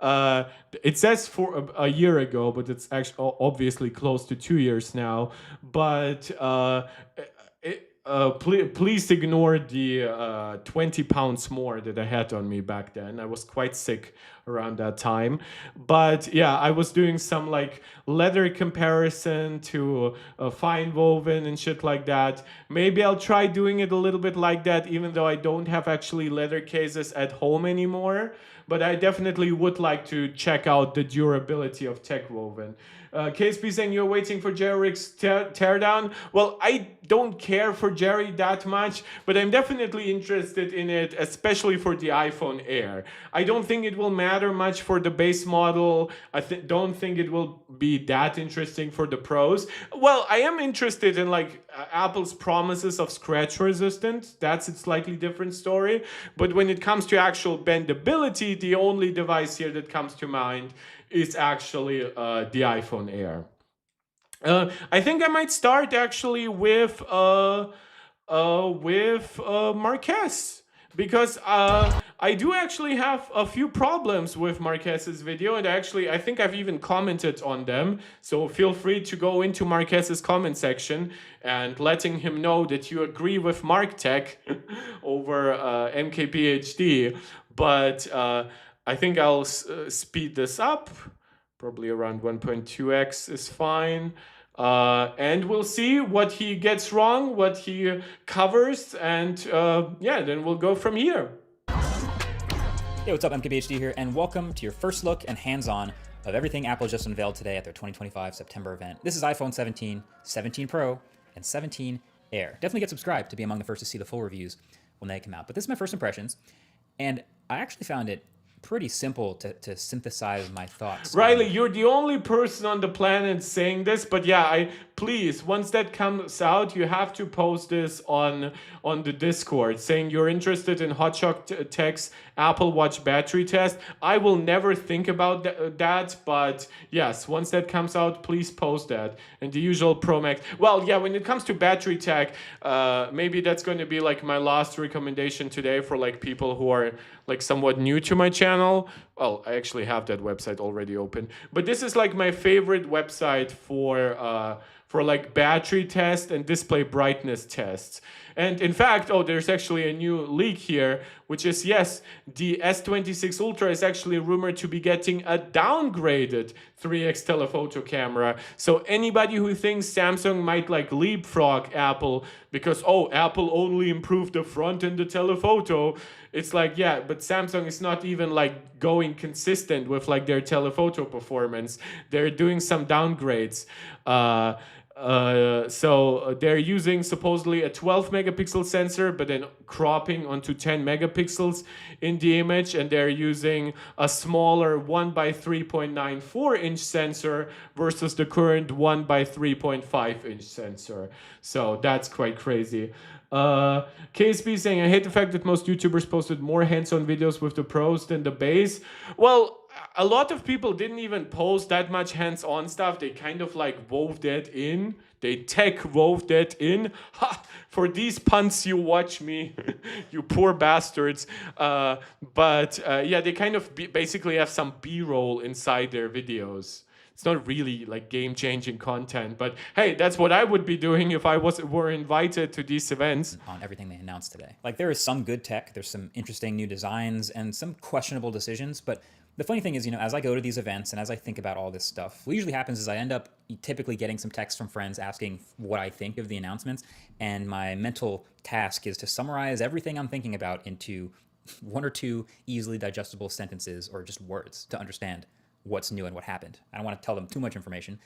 It says for a year ago, but it's actually obviously close to 2 years now. But please ignore the 20 pounds more that I had on me back then. I was quite sick around that time. But yeah, I was doing some like leather comparison to fine woven and shit like that. Maybe I'll try doing it a little bit like that, even though I don't have actually leather cases at home anymore. But I definitely would like to check out the durability of tech woven. KSP saying you're waiting for Jerry Rick's teardown. Well, I don't care for Jerry that much, but I'm definitely interested in it, especially for the iPhone Air. I don't think it will matter much for the base model. I don't think it will be that interesting for the Pros. Well, I am interested in like Apple's promises of scratch resistance. That's a slightly different story. But when it comes to actual bendability, the only device here that comes to mind is actually the iPhone Air. I think I might start actually with Marquez, because I do actually have a few problems with Marquez's video, and I think I've even commented on them. So feel free to go into Marquez's comment section and letting him know that you agree with Mark Tech over MKPHD. But I think I'll speed this up. Probably around 1.2x is fine. And we'll see what he gets wrong, what he covers, and yeah, then we'll go from here. Hey, what's up, MKBHD here, and welcome to your first look and hands-on of everything Apple just unveiled today at their 2025 September event. This is iPhone 17, 17 Pro, and 17 Air. Definitely get subscribed to be among the first to see the full reviews when they come out. But this is my first impressions, and I actually found it pretty simple to synthesize my thoughts. Riley, you're the only person on the planet saying this, but yeah, please, once that comes out, you have to post this on the Discord, saying you're interested in Hotshot Tech's Apple Watch battery test. I will never think about that, but yes, once that comes out, please post that. And the usual Pro Max. Well, yeah, when it comes to battery tech, maybe that's going to be like my last recommendation today for like people who are like somewhat new to my channel. Well, I actually have that website already open, but this is like my favorite website for like battery test and display brightness tests. And in fact, there's actually a new leak here, which is, yes, the S26 Ultra is actually rumored to be getting a downgraded 3x telephoto camera. So anybody who thinks Samsung might like leapfrog Apple because, Apple only improved the front and the telephoto, it's like, yeah, but Samsung is not even like going consistent with like their telephoto performance. They're doing some downgrades. So they're using supposedly a 12 megapixel sensor, but then cropping onto 10 megapixels in the image, and they're using a smaller 1 by 3.94 inch sensor versus the current 1 by 3.5 inch sensor. So that's quite crazy. KSB saying, I hate the fact that most YouTubers posted more hands-on videos with the pros than the base. Well, a lot of people didn't even post that much hands-on stuff. They kind of like wove that in. They tech wove that in. Ha! For these punts, you watch me, you poor bastards. But yeah, they kind of basically have some B-roll inside their videos. It's not really like game-changing content, but hey, that's what I would be doing if I were invited to these events. On everything they announced today. Like, there is some good tech, there's some interesting new designs and some questionable decisions, but the funny thing is, as I go to these events and as I think about all this stuff, what usually happens is I end up typically getting some texts from friends asking what I think of the announcements, and my mental task is to summarize everything I'm thinking about into one or two easily digestible sentences or just words to understand what's new and what happened. I don't want to tell them too much information.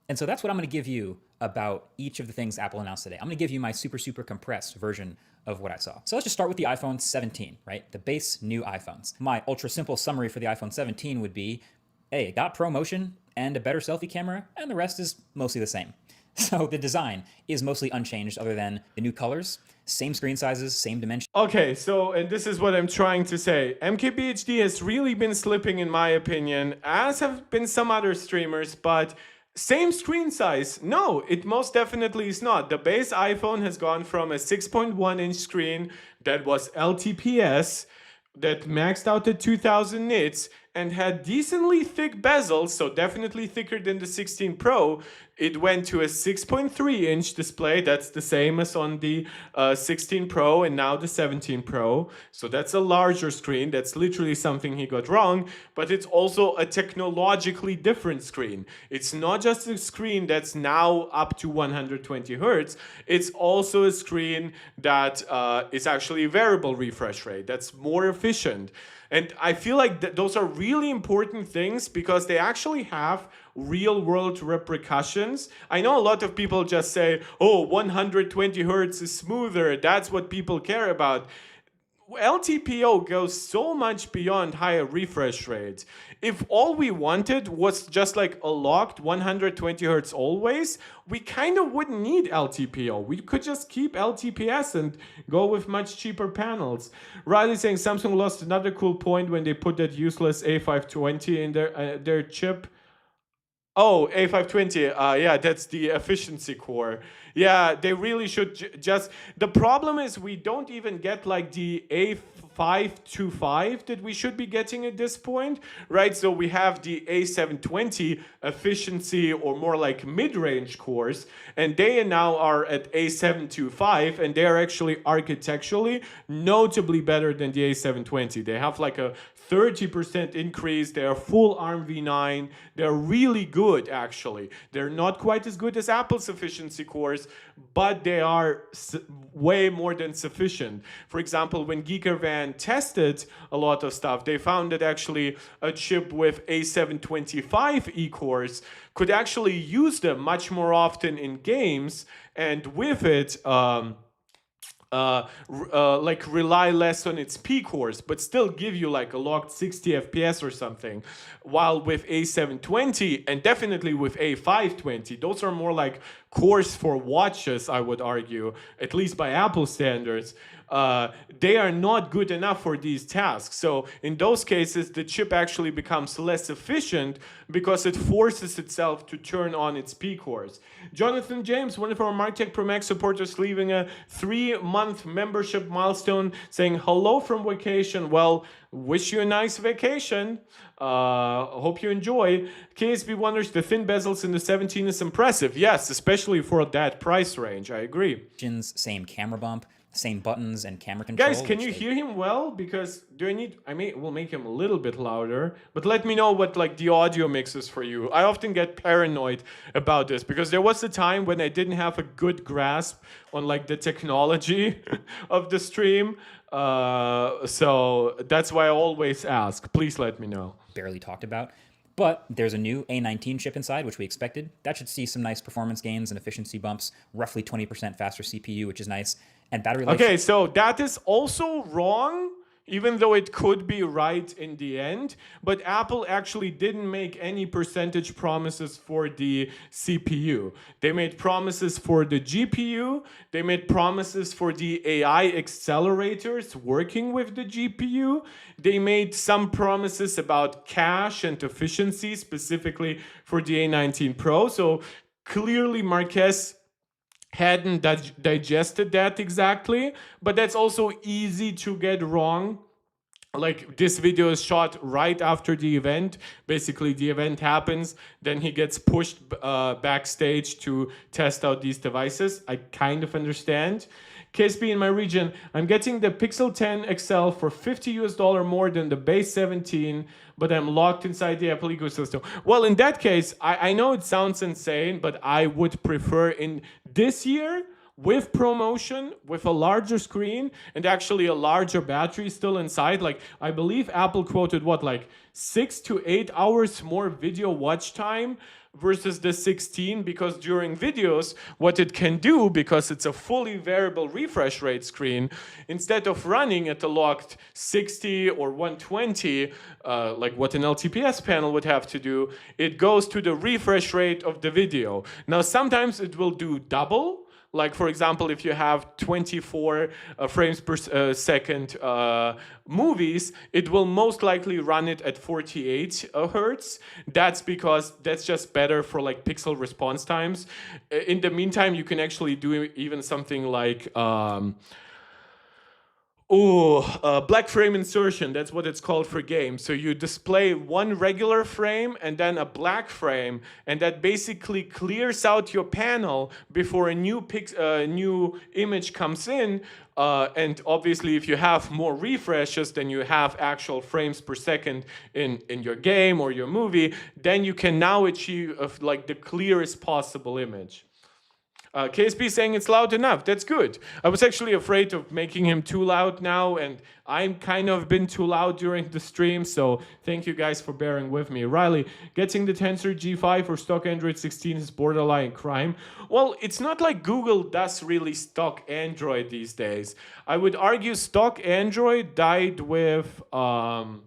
And so that's what I'm going to give you about each of the things Apple announced today. I'm going to give you my super compressed version of what I saw. So let's just start with the iPhone 17, right? The base new iPhones. My ultra simple summary for the iPhone 17 would be, hey, it got ProMotion and a better selfie camera, and the rest is mostly the same. So the design is mostly unchanged other than the new colors, same screen sizes, same dimensions. Okay, so, and this is what I'm trying to say. MKBHD has really been slipping, in my opinion, as have been some other streamers, but same screen size? No, it most definitely is not. The base iPhone has gone from a 6.1 inch screen that was LTPS, that maxed out at 2000 nits, and had decently thick bezels, so definitely thicker than the 16 Pro. It went to a 6.3 inch display. That's the same as on the 16 Pro and now the 17 Pro. So that's a larger screen. That's literally something he got wrong, but it's also a technologically different screen. It's not just a screen that's now up to 120 hertz. It's also a screen that is actually variable refresh rate. That's more efficient. And I feel like those are really important things because they actually have real world repercussions. I know a lot of people just say, oh, 120 hertz is smoother. That's what people care about. LTPO goes so much beyond higher refresh rates. If all we wanted was just like a locked 120 hertz always, we kind of wouldn't need LTPO. We could just keep LTPS and go with much cheaper panels. Riley saying Samsung lost another cool point when they put that useless A520 in their chip. Oh, A520, yeah, that's the efficiency core. Yeah, they really should just... The problem is we don't even get like the A525 that we should be getting at this point, right? So we have the A720 efficiency or more like mid-range cores, and they now are at A725, and they are actually architecturally notably better than the A720. They have like a 30% increase. They are full ARM v9. They're really good, actually. They're not quite as good as Apple's efficiency cores, but they are way more than sufficient. For example, when GeekerVan tested a lot of stuff, they found that actually a chip with A725 E-cores could actually use them much more often in games, and with it, like rely less on its P cores, but still give you like a locked 60 FPS or something. While with A720 and definitely with A520, those are more like cores for watches, I would argue, at least by Apple standards. They are not good enough for these tasks. So in those cases, the chip actually becomes less efficient because it forces itself to turn on its P cores. Jonathan James, one of our MarTech Pro Max supporters, leaving a 3-month membership milestone, saying hello from vacation. Well, wish you a nice vacation. Hope you enjoy. KSB wonders, the thin bezels in the 17 is impressive. Yes, especially for that price range. I agree. Same camera bump, same buttons and camera control. Guys, can you hear him well? Because we'll make him a little bit louder, but let me know what like the audio mix is for you. I often get paranoid about this because there was a time when I didn't have a good grasp on like the technology of the stream. So that's why I always ask. Please let me know. Barely talked about. But there's a new A19 chip inside, which we expected. That should see some nice performance gains and efficiency bumps, roughly 20% faster CPU, which is nice. And battery life. Okay, so that is also wrong, even though it could be right in the end. But Apple actually didn't make any percentage promises for the CPU. They made promises for the GPU. They made promises for the AI accelerators working with the GPU. They made some promises about cache and efficiency, specifically for the A19 Pro. So clearly, Marquez hadn't digested that exactly, but that's also easy to get wrong. Like, this video is shot right after the event. Basically, the event happens, then he gets pushed backstage to test out these devices. I kind of understand. KSP in my region, I'm getting the Pixel 10 XL for $50 more than the base 17, but I'm locked inside the Apple ecosystem. Well, in that case, I know it sounds insane, but I would prefer in this year, with promotion, with a larger screen, and actually a larger battery still inside. Like, I believe Apple quoted what, like 6 to 8 hours more video watch time versus the 16, because during videos, what it can do, because it's a fully variable refresh rate screen, instead of running at a locked 60 or 120, like what an LTPS panel would have to do, it goes to the refresh rate of the video. Now, sometimes it will do double. Like, for example, if you have 24 frames per second movies, it will most likely run it at 48 hertz. That's because that's just better for like pixel response times. In the meantime, you can actually do even something like black frame insertion, that's what it's called for games. So you display one regular frame and then a black frame, and that basically clears out your panel before a new image comes in. And obviously, if you have more refreshes than you have actual frames per second in your game or your movie, then you can now achieve like the clearest possible image. KSP saying it's loud enough. That's good. I was actually afraid of making him too loud now, and I'm kind of been too loud during the stream, so thank you guys for bearing with me. Riley, getting the Tensor G5 or stock Android 16 is borderline crime. Well, it's not like Google does really stock Android these days. I would argue stock Android died with, what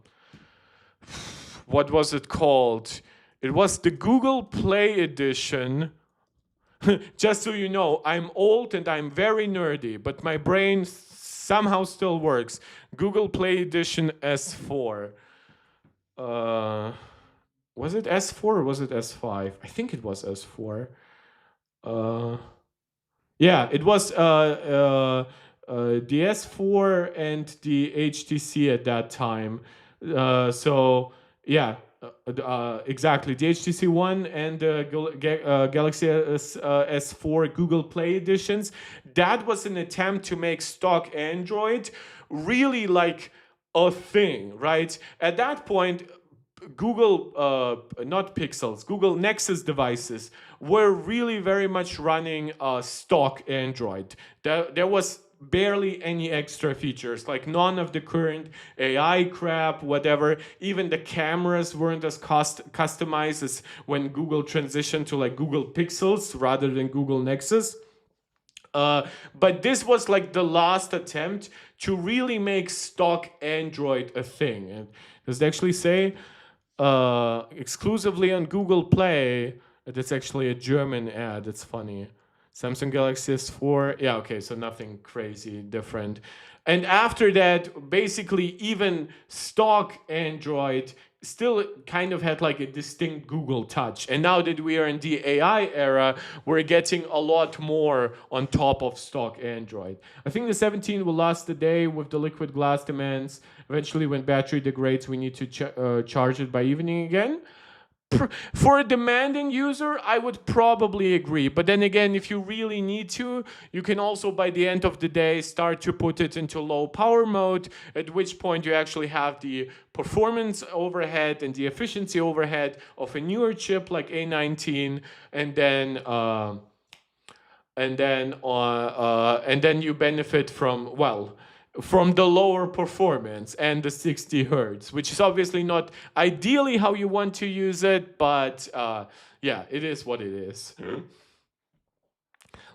was it called? It was the Google Play Edition. Just so you know, I'm old and I'm very nerdy, but my brain somehow still works. Google Play Edition S4. Was it S4 or was it S5? I think it was S4. Yeah, it was the S4 and the HTC at that time. So, yeah. Exactly, the HTC One and the Galaxy S4 Google Play editions. That was an attempt to make stock Android really like a thing, right? At that point, Google, not Pixels, Google Nexus devices were really very much running stock Android. There was barely any extra features, like none of the current AI crap, whatever. Even the cameras weren't as customized as when Google transitioned to like Google Pixels rather than Google Nexus. But this was like the last attempt to really make stock Android a thing. And does it actually say exclusively on Google Play? That's actually a German ad. It's funny. Samsung Galaxy S4, yeah, okay, so nothing crazy different. And after that, basically even stock Android still kind of had like a distinct Google touch. And now that we are in the AI era, we're getting a lot more on top of stock Android. I think the 17 will last the day with the liquid glass demands. Eventually, when battery degrades, we need to charge it by evening again. For a demanding user, I would probably agree. But then again, if you really need to, you can also, by the end of the day, start to put it into low power mode, at which point you actually have the performance overhead and the efficiency overhead of a newer chip like A19, and then you benefit from, well, from the lower performance and the 60 hertz, which is obviously not ideally how you want to use it, but yeah, it is what it is.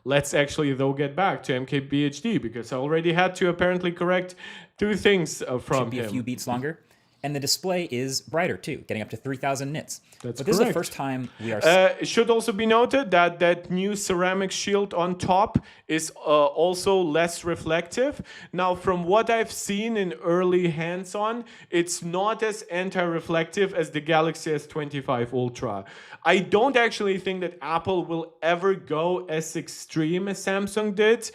Let's actually, though, get back to MKBHD because I already had to apparently correct two things from be a few him. beats longer. And the display is brighter too, getting up to 3,000 nits. That's but this is the correct. first time we are. It should also be noted that that new ceramic shield on top is also less reflective. Now, from what I've seen in early hands-on, it's not as anti-reflective as the Galaxy S25 Ultra. I don't actually think that Apple will ever go as extreme as Samsung did,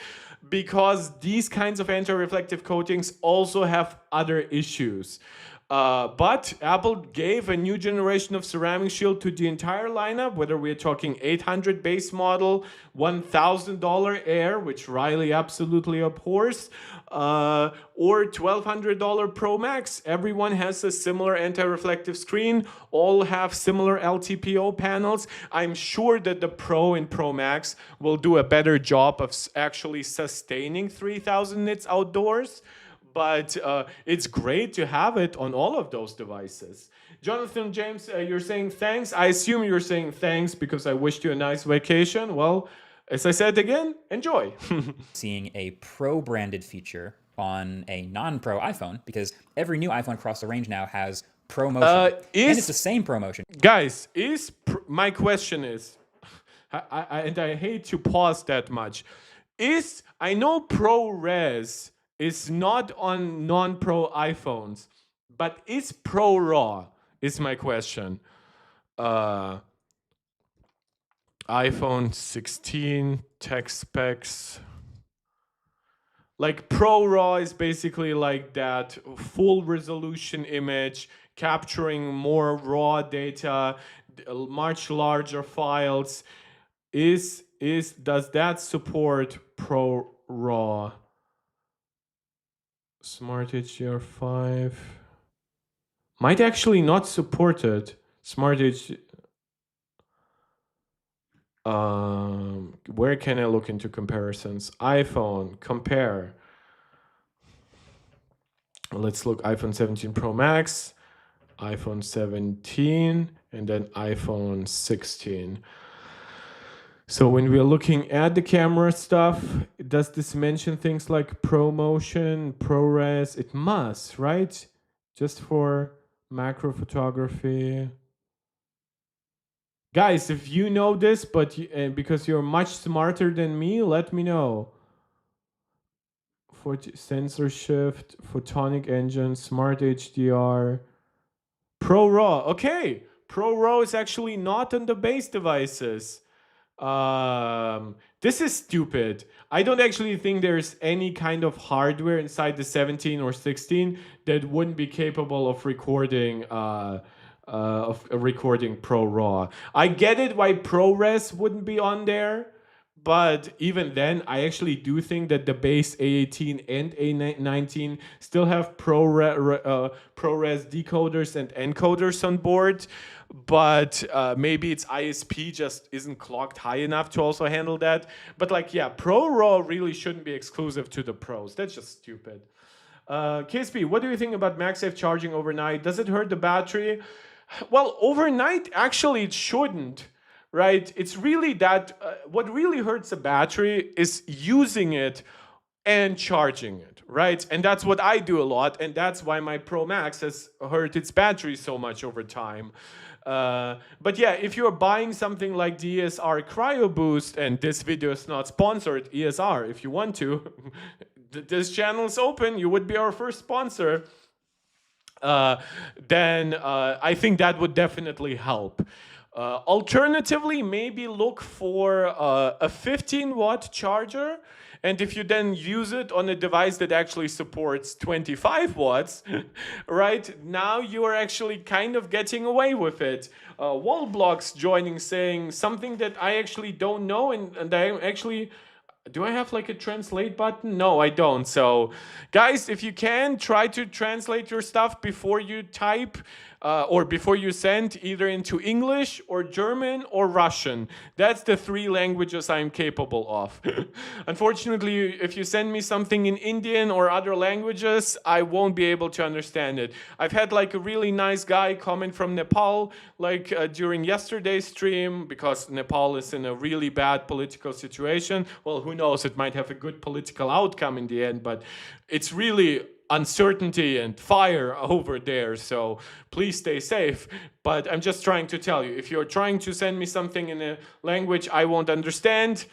because these kinds of anti-reflective coatings also have other issues. But Apple gave a new generation of ceramic shield to the entire lineup, whether we're talking 800 base model, $1,000 Air, which Riley absolutely abhors, or $1,200 Pro Max. Everyone has a similar anti-reflective screen, all have similar LTPO panels. I'm sure that the Pro and Pro Max will do a better job of actually sustaining 3,000 nits outdoors. But it's great to have it on all of those devices. Jonathan James, you're saying thanks. I assume you're saying thanks because I wished you a nice vacation. Well, as I said again, enjoy. Seeing a Pro branded feature on a non-Pro iPhone, because every new iPhone across the range now has Pro Motion. And it's the same Pro Motion. Guys, my question is, and I hate to pause that much, I know ProRes is not on non-Pro iPhones, but is Pro Raw, is my question. iPhone 16 tech specs. Like Pro Raw is basically like that full resolution image, capturing more raw data, much larger files. Does that support Pro Raw? Smart HDR5 might actually not support it. Smart HDR. Where can I look into comparisons? iPhone, compare. Let's look iPhone 17 Pro Max, iPhone 17, and then iPhone 16. So when we're looking at the camera stuff, does this mention things like ProMotion, ProRes? It must, right? Just for macro photography. Guys, if you know this, but because you're much smarter than me, let me know. Sensor shift, photonic engine, smart HDR, Pro Raw. Okay, Pro Raw is actually not on the base devices. This is stupid. I don't actually think there's any kind of hardware inside the 17 or 16 that wouldn't be capable of recording Pro Raw. I get it why ProRes wouldn't be on there, but even then, I actually do think that the base A18 and A19 still have ProRes decoders and encoders on board. But maybe its ISP just isn't clocked high enough to also handle that. But like, yeah, Pro Raw really shouldn't be exclusive to the Pros. That's just stupid. KSP, what do you think about MagSafe charging overnight? Does it hurt the battery? Well, overnight, actually, it shouldn't, right? It's really that what really hurts the battery is using it and charging it, right? And that's what I do a lot, and that's why my Pro Max has hurt its battery so much over time. But yeah, if you're buying something like the ESR Cryo Boost, and this video is not sponsored, ESR, if you want to, this channel is open, you would be our first sponsor, then I think that would definitely help. Alternatively, maybe look for a 15-watt charger. And if you then use it on a device that actually supports 25 watts, right, now you are actually kind of getting away with it. Wallblocks joining saying something that I actually don't know, and I actually do I have like a translate button? No, I don't. So, guys, if you can, try to translate your stuff before you type or before you send, either into English or German or Russian. That's the three languages I'm capable of. Unfortunately, if you send me something in Indian or other languages, I won't be able to understand it. I've had like a really nice guy comment from Nepal, like during yesterday's stream, because Nepal is in a really bad political situation. Well, who knows? It might have a good political outcome in the end, but it's really uncertainty and fire over there, so please stay safe. But I'm just trying to tell you, if you're trying to send me something in a language I won't understand,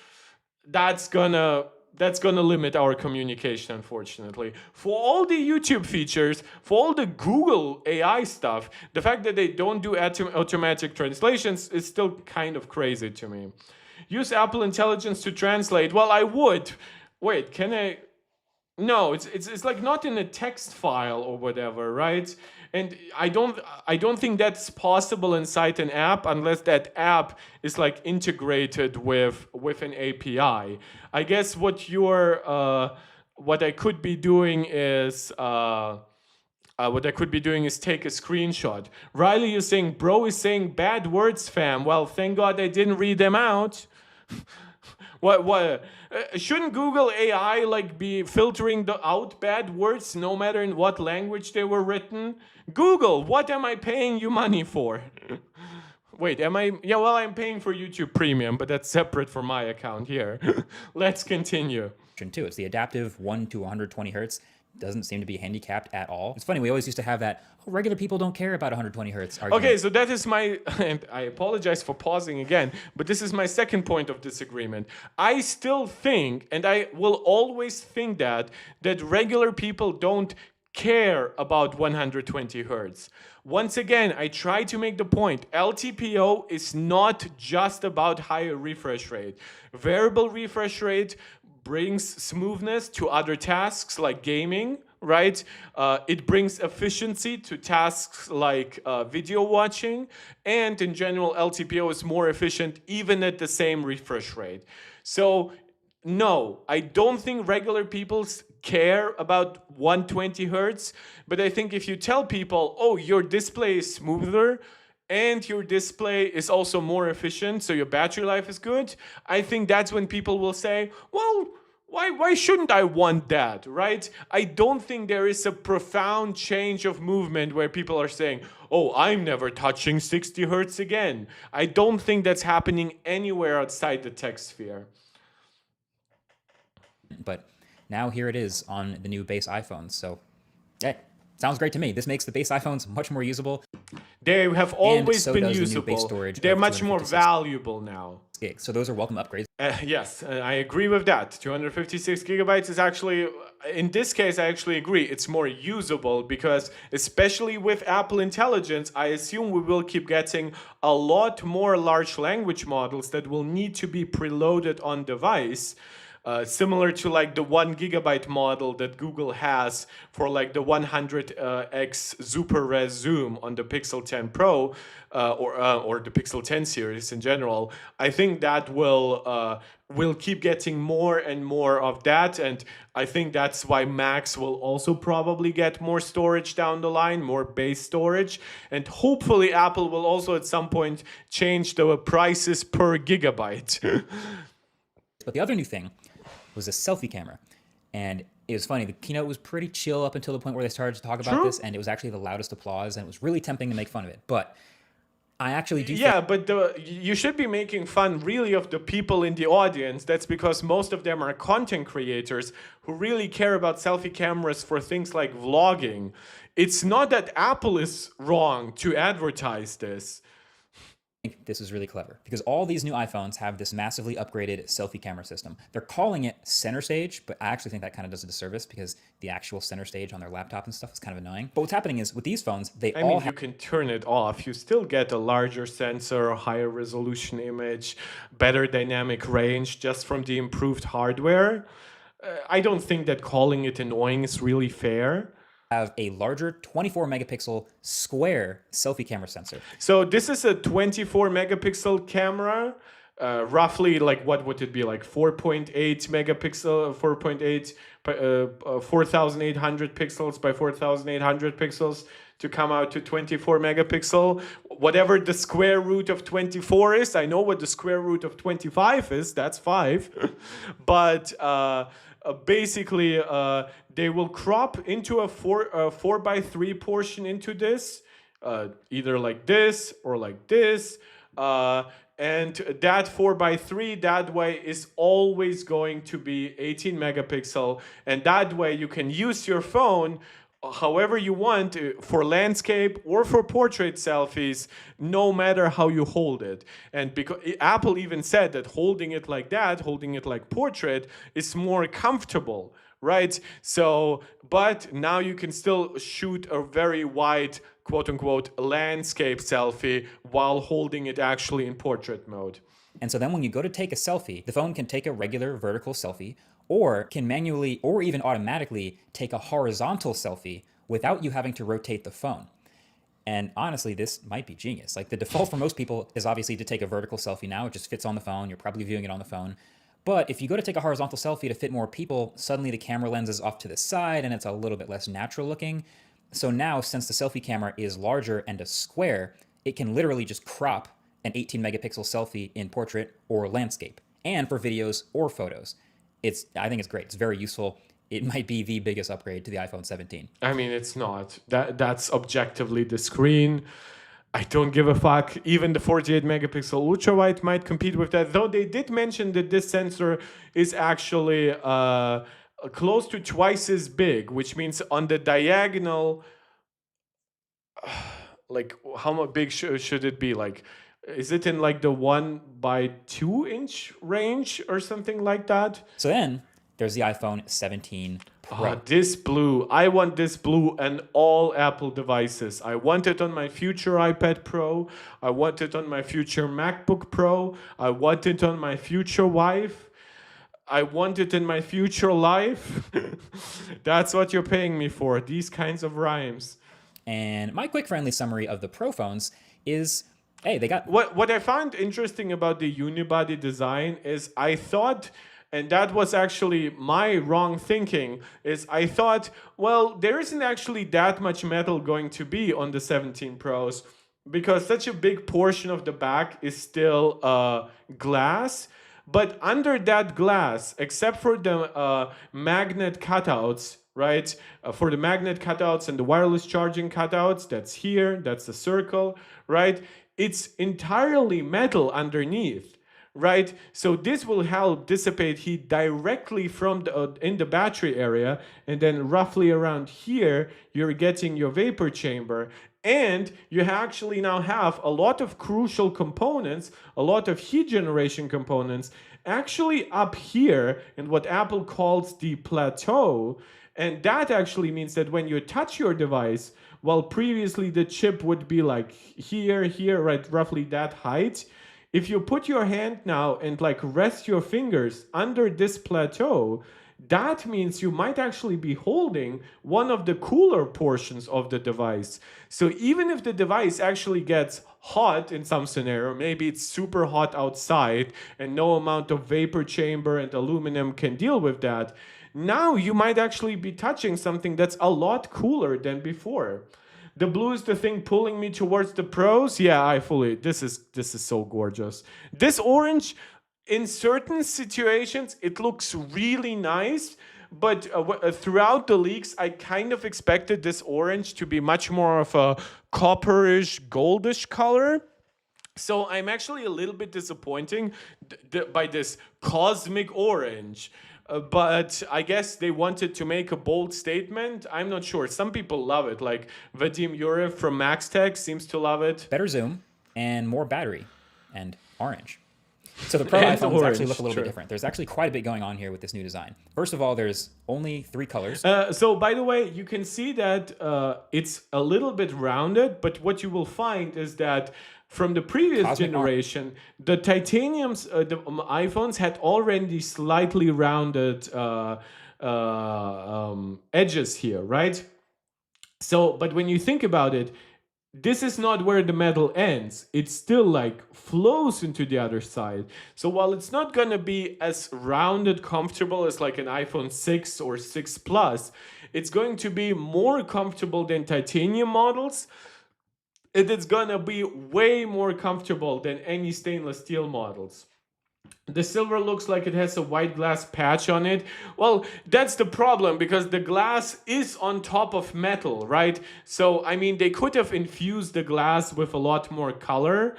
that's gonna limit our communication, unfortunately. For all the YouTube features, for all the Google AI stuff, the fact that they don't do automatic translations is still kind of crazy to me. Use Apple Intelligence to translate. Well, I would. Wait, can I? No, it's like not in a text file or whatever, right? And I don't think that's possible inside an app unless that app is like integrated with an API. I guess what I could be doing is take a screenshot. Riley is saying, bro is saying bad words, fam. Well, thank God I didn't read them out. What shouldn't Google AI like be filtering out bad words no matter in what language they were written? Google, what am I paying you money for? Wait, am I? Yeah, well, I'm paying for YouTube Premium, but that's separate from my account here. Let's continue. Too. It's the adaptive 1 to 120 hertz. Doesn't seem to be handicapped at all. It's funny, we always used to have that, oh, regular people don't care about 120 hertz argument. Okay, so that is my, and I apologize for pausing again, but this is my second point of disagreement. I still think, and I will always think that regular people don't care about 120 hertz. Once again, I try to make the point, LTPO is not just about higher refresh rate. Variable refresh rate brings smoothness to other tasks like gaming, right? It brings efficiency to tasks like video watching, and in general, LTPO is more efficient even at the same refresh rate. So no, I don't think regular people care about 120 hertz, but I think if you tell people, oh, your display is smoother, and your display is also more efficient, so your battery life is good, I think that's when people will say, well, why shouldn't I want that, right? I don't think there is a profound change of movement where people are saying, oh, I'm never touching 60 hertz again. I don't think that's happening anywhere outside the tech sphere. But now here it is on the new base iPhones, so hey, sounds great to me. This makes the base iPhones much more usable. They have always so been does usable. The new base storage They're much more valuable now. Gigs. So those are welcome upgrades. Yes, I agree with that. 256 gigabytes is actually, in this case, I actually agree. It's more usable because, especially with Apple Intelligence, I assume we will keep getting a lot more large language models that will need to be preloaded on device. Similar to like the 1 gigabyte model that Google has for like the 100x super res zoom on the Pixel 10 Pro or the Pixel 10 series in general. I think that will keep getting more and more of that, and I think that's why Macs will also probably get more storage down the line, more base storage, and hopefully Apple will also at some point change the prices per gigabyte. But the other new thing was a selfie camera. And it was funny, the keynote was pretty chill up until the point where they started to talk about this, and it was actually the loudest applause, and it was really tempting to make fun of it. But I actually do but you should be making fun really of the people in the audience. That's because most of them are content creators who really care about selfie cameras for things like vlogging. It's not that Apple is wrong to advertise this. I think this is really clever because all these new iPhones have this massively upgraded selfie camera system. They're calling it center stage, but I actually think that kind of does a disservice because the actual center stage on their laptop and stuff is kind of annoying. But what's happening is with these phones, you can turn it off. You still get a larger sensor, a higher resolution image, better dynamic range just from the improved hardware. I don't think that calling it annoying is really fair. Have a larger 24 megapixel square selfie camera sensor. So this is a 24 megapixel camera. roughly, like, what would it be, like 4.8 megapixel, 4.8 4800 pixels by 4800 pixels to come out to 24 megapixel, whatever the square root of 24 is. I know what the square root of 25 is, that's 5. But basically they will crop into a 4 by 3 portion into this, either like this or like this. And that 4 by 3 that way is always going to be 18 megapixel, and that way you can use your phone however you want, for landscape or for portrait selfies, no matter how you hold it. And because Apple even said that holding it like that, holding it like portrait, is more comfortable, right? So, but now you can still shoot a very wide, quote unquote, landscape selfie while holding it actually in portrait mode. And so then when you go to take a selfie, the phone can take a regular vertical selfie, or can manually or even automatically take a horizontal selfie without you having to rotate the phone. And honestly, this might be genius. Like, the default for most people is obviously to take a vertical selfie now. It just fits on the phone. You're probably viewing it on the phone. But if you go to take a horizontal selfie to fit more people, suddenly the camera lens is off to the side and it's a little bit less natural looking. So now, since the selfie camera is larger and a square, it can literally just crop an 18 megapixel selfie in portrait or landscape, and for videos or photos. I think it's great. It's very useful. It might be the biggest upgrade to the iPhone 17. I mean, it's not. That's objectively the screen. I don't give a fuck. Even the 48 megapixel ultra wide might compete with that. Though they did mention that this sensor is actually close to twice as big, which means on the diagonal, like, how big should it be? Like, is it in like the 1 by 2 inch range or something like that? So then there's the iPhone 17 Pro. This blue. I want this blue on all Apple devices. I want it on my future iPad Pro. I want it on my future MacBook Pro. I want it on my future wife. I want it in my future life. That's what you're paying me for, these kinds of rhymes. And my quick friendly summary of the Pro phones is, hey, they got... What I found interesting about the unibody design is I thought, and that was actually my wrong thinking, is I thought, well, there isn't actually that much metal going to be on the 17 Pros, because such a big portion of the back is still glass. But under that glass, except for the magnet cutouts, right? For the magnet cutouts and the wireless charging cutouts, that's here, that's the circle, right? It's entirely metal underneath, right? So this will help dissipate heat directly from in the battery area, and then roughly around here, you're getting your vapor chamber. And you actually now have a lot of crucial components, a lot of heat generation components, actually up here in what Apple calls the plateau. And that actually means that when you touch your device, while previously the chip would be like here, right, roughly that height, if you put your hand now and like rest your fingers under this plateau, that means you might actually be holding one of the cooler portions of the device. So even if the device actually gets hot in some scenario, maybe it's super hot outside and no amount of vapor chamber and aluminum can deal with that, now you might actually be touching something that's a lot cooler than before. The blue is the thing pulling me towards the Pros. Yeah, this is so gorgeous. This orange, in certain situations, it looks really nice, but throughout the leaks, I kind of expected this orange to be much more of a copperish, goldish color. So I'm actually a little bit disappointing by this cosmic orange. But I guess they wanted to make a bold statement. I'm not sure. Some people love it. Like Vadim Yurev from MaxTech seems to love it. Better zoom and more battery and orange. So the Pro iPhones actually look a little bit different. There's actually quite a bit going on here with this new design. First of all, there's only 3 colors. So by the way, you can see that it's a little bit rounded, but what you will find is that from the previous generation, the titaniums, the iPhones had already slightly rounded edges here, right? So, but when you think about it, this is not where the metal ends. It still like flows into the other side. So while it's not gonna be as rounded, comfortable as like an iPhone 6 or 6 Plus, it's going to be more comfortable than titanium models. It's gonna be way more comfortable than any stainless steel models. The silver looks like it has a white glass patch on it. Well, that's the problem because the glass is on top of metal, right? So, I mean, they could have infused the glass with a lot more color.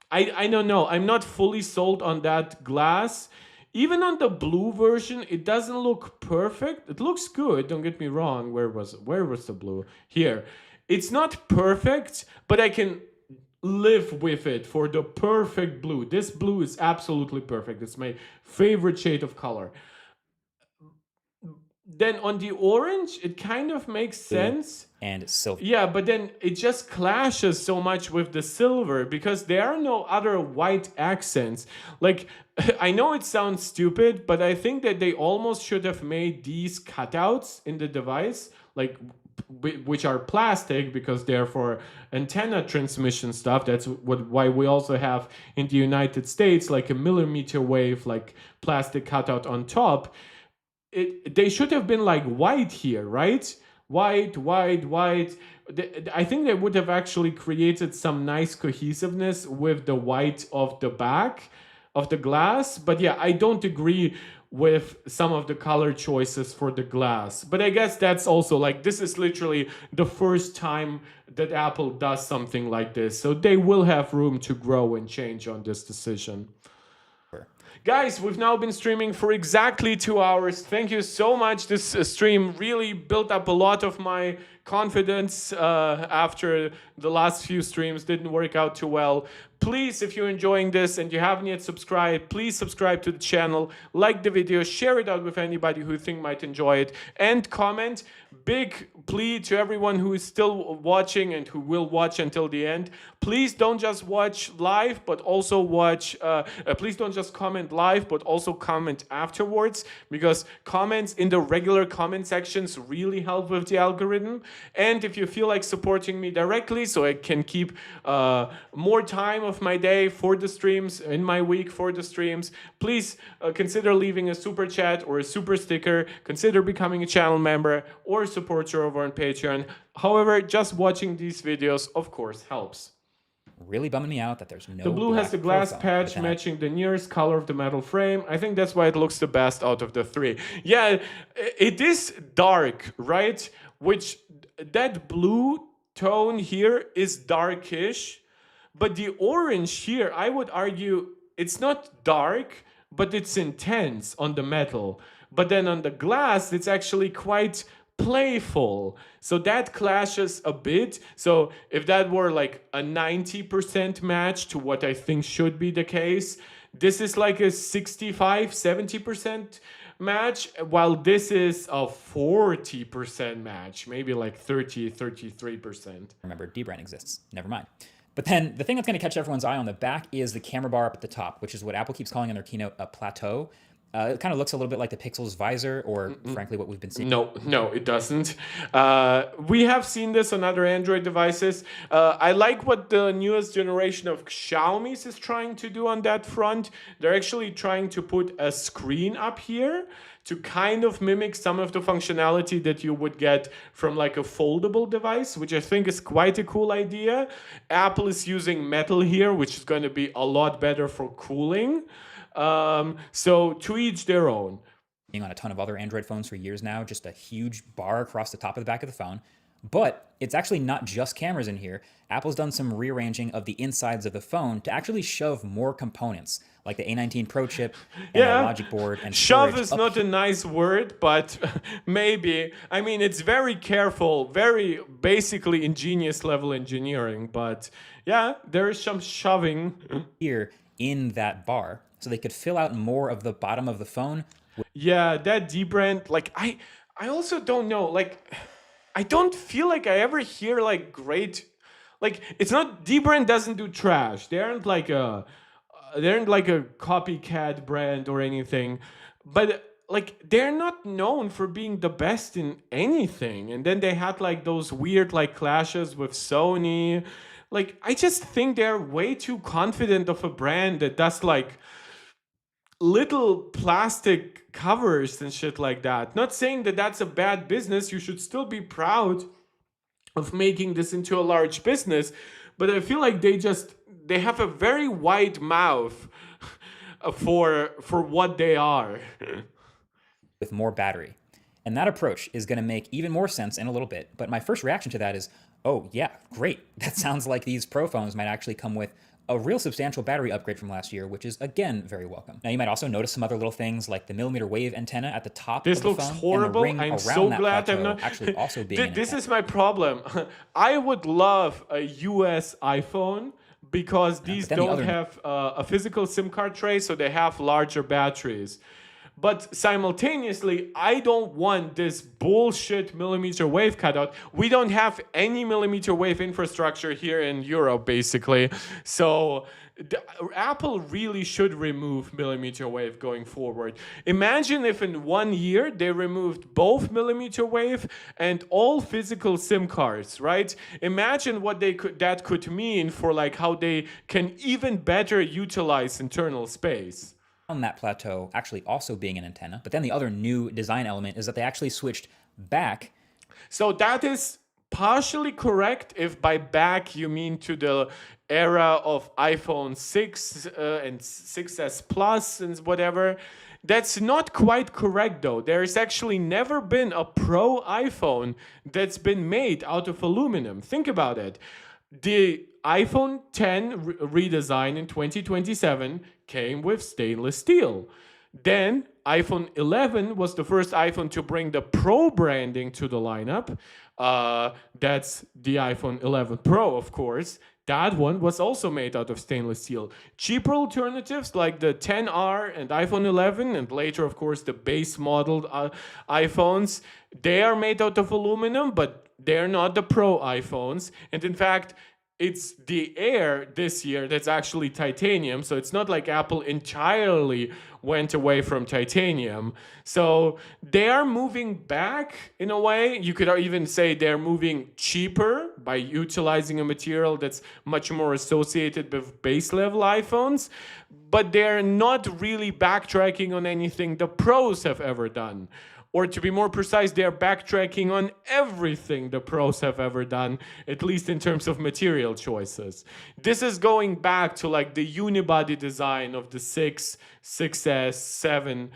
I don't know. I'm not fully sold on that glass. Even on the blue version, it doesn't look perfect. It looks good, don't get me wrong. Where was the blue? Here. It's not perfect, but I can live with it for the perfect blue. This blue is absolutely perfect. It's my favorite shade of color. Then on the orange, it kind of makes sense. And silver. Yeah, but then it just clashes so much with the silver because there are no other white accents. Like, I know it sounds stupid, but I think that they almost should have made these cutouts in the device, like which are plastic because they're for antenna transmission stuff. That's why we also have in the United States like a millimeter wave, like plastic cutout on top. They should have been like white here, right? White, white, white. I think they would have actually created some nice cohesiveness with the white of the back of the glass. But yeah, I don't agree with some of the color choices for the glass. But I guess that's also like, this is literally the first time that Apple does something like this. So they will have room to grow and change on this decision. Guys, we've now been streaming for exactly 2 hours. Thank you so much. This stream really built up a lot of my confidence after the last few streams didn't work out too well. Please, if you're enjoying this and you haven't yet subscribed, please subscribe to the channel, like the video, share it out with anybody who you think might enjoy it, and comment. Big plea to everyone who is still watching and who will watch until the end. Please don't just watch live, but also watch, please don't just comment live, but also comment afterwards, because comments in the regular comment sections really help with the algorithm. And if you feel like supporting me directly so I can keep more time of my day for the streams, in my week for the streams, please consider leaving a super chat or a super sticker, consider becoming a channel member or supporter over on Patreon. However, just watching these videos, of course, helps. Really bumming me out that there's no. The blue has the glass patch matching the nearest color of the metal frame. I think that's why it looks the best out of the three. Yeah, it is dark, right? Which that blue tone here is darkish, but the orange here, I would argue it's not dark, but it's intense on the metal. But then on the glass, it's actually quite playful. So that clashes a bit. So if that were like a 90% match to what I think should be the case, this is like a 65-70% match, while this is a 40% match, maybe like 30-33%. Remember, dbrand exists. Never mind. But then the thing that's going to catch everyone's eye on the back is the camera bar up at the top, which is what Apple keeps calling in their keynote a plateau. It kind of looks a little bit like the Pixel's visor, or frankly, what we've been seeing. No, it doesn't. We have seen this on other Android devices. I like what the newest generation of Xiaomi's is trying to do on that front. They're actually trying to put a screen up here to kind of mimic some of the functionality that you would get from like a foldable device, which I think is quite a cool idea. Apple is using metal here, which is going to be a lot better for cooling. So to each their own. On a ton of other Android phones for years now, just a huge bar across the top of the back of the phone. But it's actually not just cameras in here. Apple's done some rearranging of the insides of the phone to actually shove more components, like the A19 Pro chip and the logic board. And shove is not a nice word, but maybe. I mean, it's very careful, very basically ingenious level engineering. But yeah, there is some shoving here in that bar, so they could fill out more of the bottom of the phone. Yeah, that dbrand, like I also don't know, like I don't feel like I ever hear like great, like it's not, dbrand doesn't do trash. They aren't like a copycat brand or anything, but like they're not known for being the best in anything. And then they had like those weird like clashes with Sony. Like I just think they're way too confident of a brand that does like little plastic covers and shit like that. Not saying that that's a bad business. You should still be proud of making this into a large business, but I feel like they have a very wide mouth for what they are. With more battery. And that approach is going to make even more sense in a little bit. But my first reaction to that is, oh yeah, great. That sounds like these Pro phones might actually come with a real substantial battery upgrade from last year, which is again very welcome. Now you might also notice some other little things like the millimeter wave antenna at the top This of the looks phone, horrible. and the ring I'm around so that glad I'm plateau not. actually also being an This antenna. is my problem. I would love a US iPhone because these then the don't other- have a physical SIM card tray, so they have larger batteries. But simultaneously, I don't want this bullshit millimeter wave cutout. We don't have any millimeter wave infrastructure here in Europe, basically. So Apple really should remove millimeter wave going forward. Imagine if in 1 year they removed both millimeter wave and all physical SIM cards, right? Imagine what that could mean for like how they can even better utilize internal space. On that plateau actually also being an antenna. But then the other new design element is that they actually switched back. So that is partially correct if by back you mean to the era of iPhone 6 and 6S Plus and whatever. That's not quite correct though. There's actually never been a Pro iPhone that's been made out of aluminum. Think about it. The iPhone 10 redesign in 2027 came with stainless steel. Then iPhone 11 was the first iPhone to bring the Pro branding to the lineup. That's the iPhone 11 Pro, of course. That one was also made out of stainless steel. Cheaper alternatives like the 10R and iPhone 11, and later, of course, the base modeled iPhones, they are made out of aluminum, but they're not the Pro iPhones. And in fact, it's the Air this year that's actually titanium. So it's not like Apple entirely went away from titanium. So they are moving back in a way. You could even say they're moving cheaper by utilizing a material that's much more associated with base level iPhones. But they're not really backtracking on anything the Pros have ever done. Or to be more precise, they're backtracking on everything the Pros have ever done, at least in terms of material choices. This is going back to like the unibody design of the 6, 6S, 7,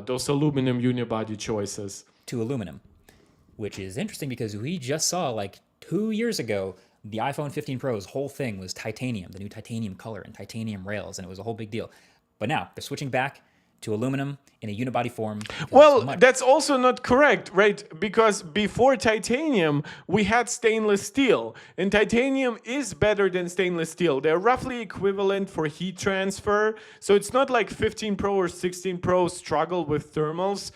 those aluminum unibody choices. To aluminum, which is interesting because we just saw like 2 years ago, the iPhone 15 Pro's whole thing was titanium, the new titanium color and titanium rails, and it was a whole big deal. But now they're switching back to aluminum in a unibody form. Well, that's also not correct, right? Because before titanium, we had stainless steel. And titanium is better than stainless steel. They're roughly equivalent for heat transfer. So it's not like 15 Pro or 16 Pro struggle with thermals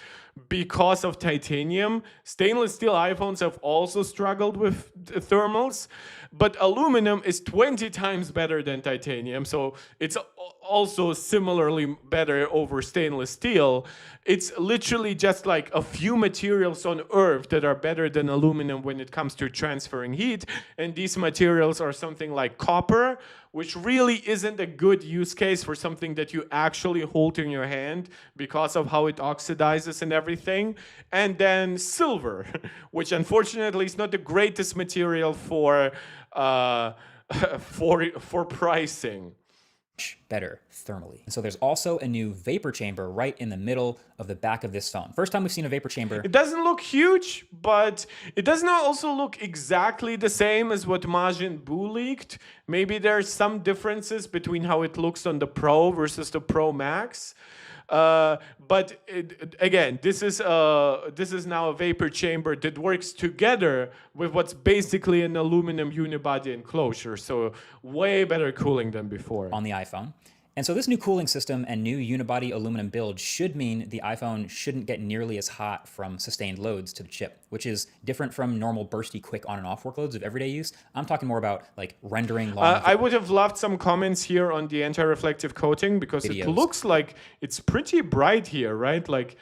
because of titanium. Stainless steel iPhones have also struggled with thermals. But aluminum is 20 times better than titanium. So it's also similarly better over stainless steel. It's literally just like a few materials on Earth that are better than aluminum when it comes to transferring heat. And these materials are something like copper, which really isn't a good use case for something that you actually hold in your hand because of how it oxidizes and everything. And then silver, which unfortunately is not the greatest material for pricing. Better thermally. And so there's also a new vapor chamber right in the middle of the back of this phone. First time we've seen a vapor chamber. It doesn't look huge, but it does not also look exactly the same as what Majin Buu leaked. Maybe there's some differences between how it looks on the Pro versus the Pro Max. But again, this is now a vapor chamber that works together with what's basically an aluminum unibody enclosure. So way better cooling than before. On the iPhone. And so this new cooling system and new unibody aluminum build should mean the iPhone shouldn't get nearly as hot from sustained loads to the chip, which is different from normal bursty quick on and off workloads of everyday use. I'm talking more about like rendering long. I would have loved some comments here on the anti-reflective coating because videos. It looks like it's pretty bright here, right? Like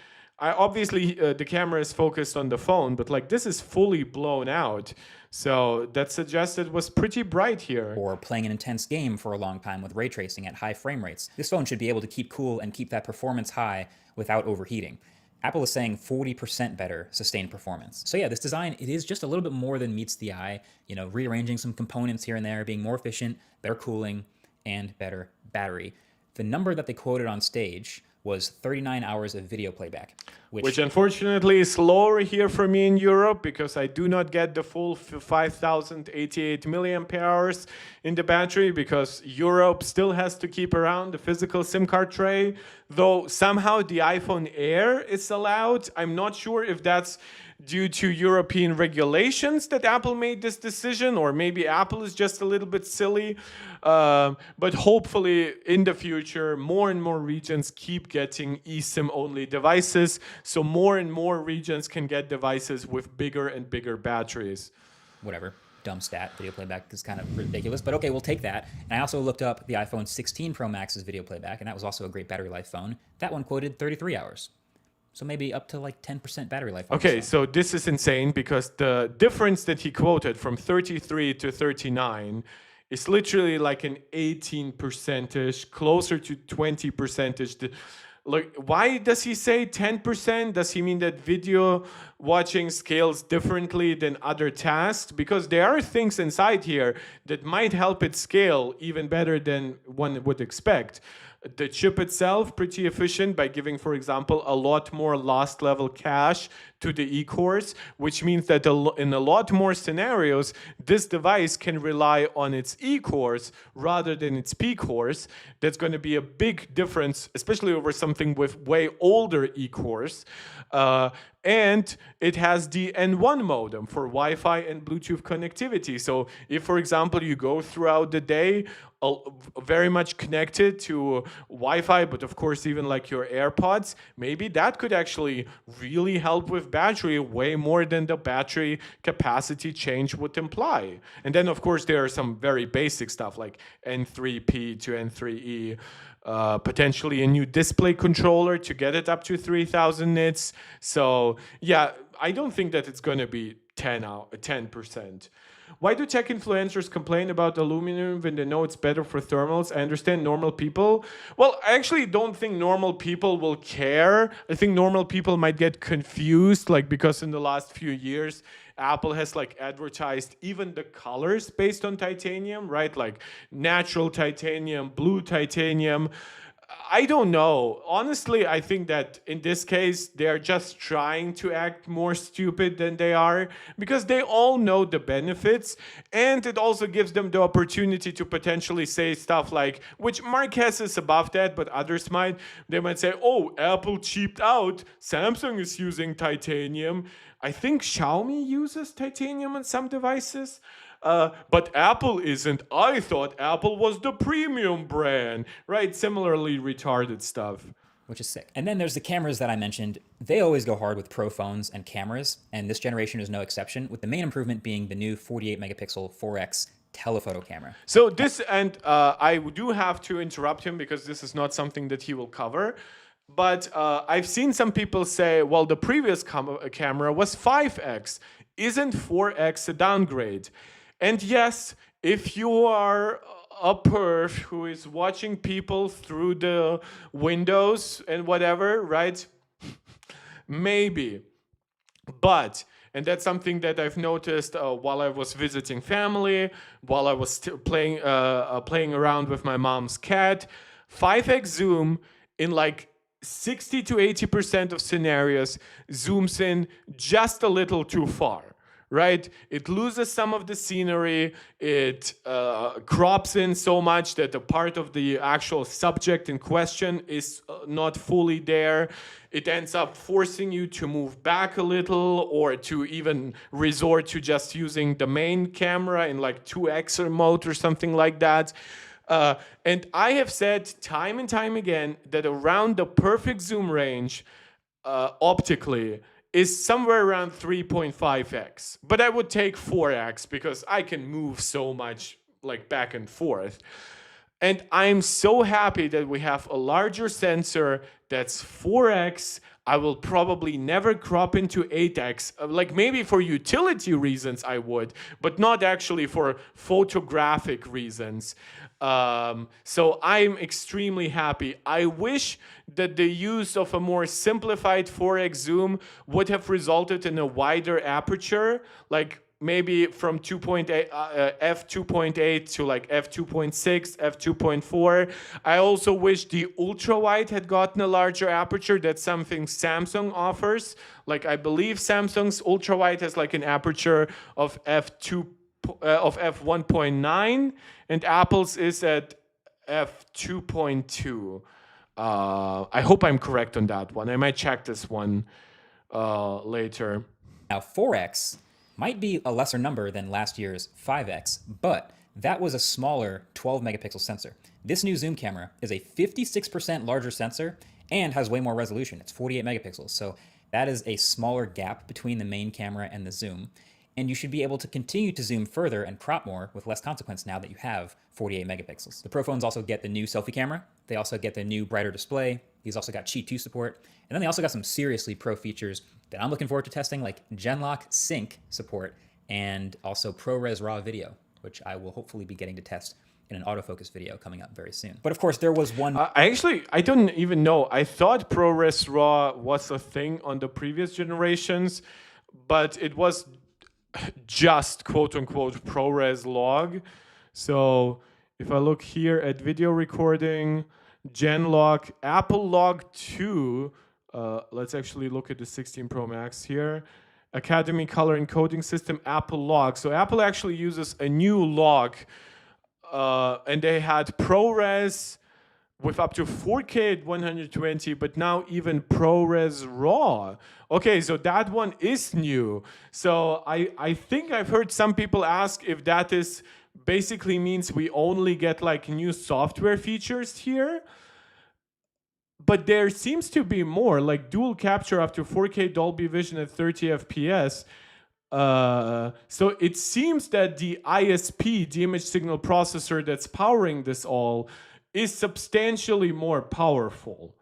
obviously the camera is focused on the phone, but like this is fully blown out. So that suggests it was pretty bright here. Or playing an intense game for a long time with ray tracing at high frame rates. This phone should be able to keep cool and keep that performance high without overheating. Apple is saying 40% better sustained performance. So yeah, this design, it is just a little bit more than meets the eye, you know, rearranging some components here and there, being more efficient, better cooling, and better battery. The number that they quoted on stage was 39 hours of video playback. Which unfortunately is lower here for me in Europe because I do not get the full 5088 milliampere hours in the battery because Europe still has to keep around the physical SIM card tray. Though somehow the iPhone Air is allowed. I'm not sure if that's due to European regulations that Apple made this decision, or maybe Apple is just a little bit silly. But hopefully in the future, more and more regions keep getting eSIM only devices. So more and more regions can get devices with bigger and bigger batteries. Whatever. Dumb stat. Video playback is kind of ridiculous, but okay, we'll take that. And I also looked up the iPhone 16 Pro Max's video playback, and that was also a great battery life phone. That one quoted 33 hours. So maybe up to like 10% battery life. Okay, so this is insane because the difference that he quoted from 33 to 39 is literally like an 18%, closer to 20%. Like, why does he say 10%? Does he mean that video watching scales differently than other tasks? Because there are things inside here that might help it scale even better than one would expect. The chip itself, pretty efficient by giving, for example, a lot more last level cache to the eCores, which means that in a lot more scenarios, this device can rely on its eCores rather than its P-cores. That's going to be a big difference, especially over something with way older eCores. And it has the N1 modem for Wi-Fi and Bluetooth connectivity. So if, for example, you go throughout the day very much connected to Wi-Fi, but of course even like your AirPods, maybe that could actually really help with battery way more than the battery capacity change would imply. And then of course there are some very basic stuff like N3P to N3E, potentially a new display controller to get it up to 3000 nits. So yeah, I don't think that it's going to be 10%. Why do tech influencers complain about aluminum when they know it's better for thermals? I understand normal people. Well, I actually don't think normal people will care. I think normal people might get confused, like because in the last few years, Apple has like advertised even the colors based on titanium, right? Like natural titanium, blue titanium. I don't know. Honestly, I think that in this case, they're just trying to act more stupid than they are because they all know the benefits, and it also gives them the opportunity to potentially say stuff like, which Marquez is above that, but others might. They might say, oh, Apple cheaped out. Samsung is using titanium. I think Xiaomi uses titanium on some devices. But Apple isn't. I thought Apple was the premium brand, right? Similarly retarded stuff. Which is sick. And then there's the cameras that I mentioned. They always go hard with Pro phones and cameras, and this generation is no exception, with the main improvement being the new 48 megapixel 4X telephoto camera. So this, and I do have to interrupt him because this is not something that he will cover. But I've seen some people say, well, the previous camera was 5X. Isn't 4X a downgrade? And yes, if you are a perv who is watching people through the windows and whatever, right? Maybe. But, and that's something that I've noticed while I was visiting family, while I was playing around with my mom's cat, 5x zoom in like 60 to 80% of scenarios zooms in just a little too far. Right? It loses some of the scenery. It crops in so much that a part of the actual subject in question is not fully there. It ends up forcing you to move back a little or to even resort to just using the main camera in like 2x mode or something like that. And I have said time and time again that around the perfect zoom range, optically, is somewhere around 3.5x. But I would take 4x because I can move so much like back and forth. And I'm so happy that we have a larger sensor that's 4x. I will probably never crop into 8x. Like maybe for utility reasons I would, but not actually for photographic reasons. So I'm extremely happy. I wish that the use of a more simplified 4x zoom would have resulted in a wider aperture, like maybe from 2.8 f2.8 to like f2.6, f2.4. I also wish the ultra wide had gotten a larger aperture. That's something Samsung offers. Like I believe Samsung's ultra wide has like an aperture of f1.9, and Apple's is at f2.2. I hope I'm correct on that one. I might check this one later. Now, 4x might be a lesser number than last year's 5x, but that was a smaller 12 megapixel sensor. This new zoom camera is a 56% larger sensor and has way more resolution. It's 48 megapixels. So that is a smaller gap between the main camera and the zoom. And you should be able to continue to zoom further and crop more with less consequence now that you have 48 megapixels. The Pro phones also get the new selfie camera. They also get the new brighter display. These also got Qi 2 support. And then they also got some seriously pro features that I'm looking forward to testing, like Genlock Sync support and also ProRes RAW video, which I will hopefully be getting to test in an autofocus video coming up very soon. But of course, there was one... I don't even know. I thought ProRes RAW was a thing on the previous generations, but it was just quote-unquote ProRes log. So if I look here at video recording, Genlock, Apple Log 2, let's actually look at the 16 Pro Max here. Academy Color Encoding System, Apple Log. So Apple actually uses a new log, and they had ProRes with up to 4K at 120, but now even ProRes RAW. Okay, so that one is new. So I think I've heard some people ask if that is basically means we only get like new software features here. But there seems to be more, like dual capture up to 4K Dolby Vision at 30 FPS. So it seems that the ISP, the image signal processor that's powering this all, is substantially more powerful.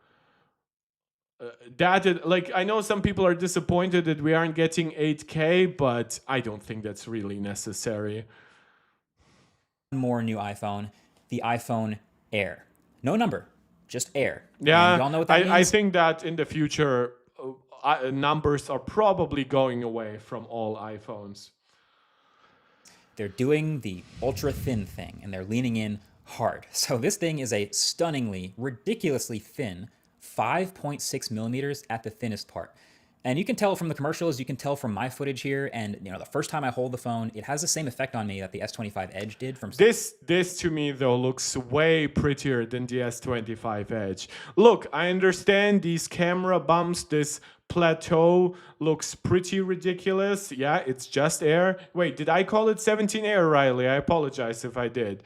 I know some people are disappointed that we aren't getting 8K, but I don't think that's really necessary. More new iPhone, the iPhone Air. No number, just Air. Yeah, y'all know what that means? I think that in the future, numbers are probably going away from all iPhones. They're doing the ultra thin thing, and they're leaning in hard. So this thing is a stunningly, ridiculously thin 5.6 millimeters at the thinnest part. And you can tell from the commercials, you can tell from my footage here, and the first time I hold the phone, it has the same effect on me that the S25 Edge did from... This to me, though, looks way prettier than the S25 Edge. Look, I understand these camera bumps, this plateau looks pretty ridiculous. Yeah, it's just Air. Wait, did I call it 17 Air, Riley? I apologize if I did.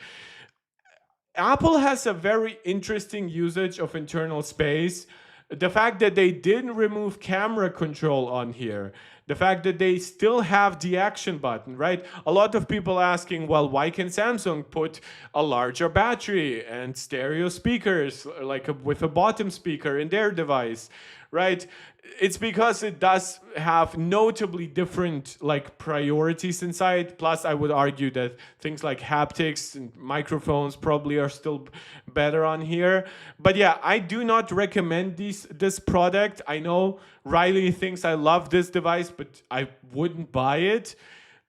Apple has a very interesting usage of internal space. The fact that they didn't remove camera control on here, the fact that they still have the action button, right? A lot of people asking, well, why can Samsung put a larger battery and stereo speakers, like with a bottom speaker in their device, right? It's because it does have notably different like priorities inside. Plus, I would argue that things like haptics and microphones probably are still better on here. But yeah, I do not recommend this product. I know Riley thinks I love this device, but I wouldn't buy it.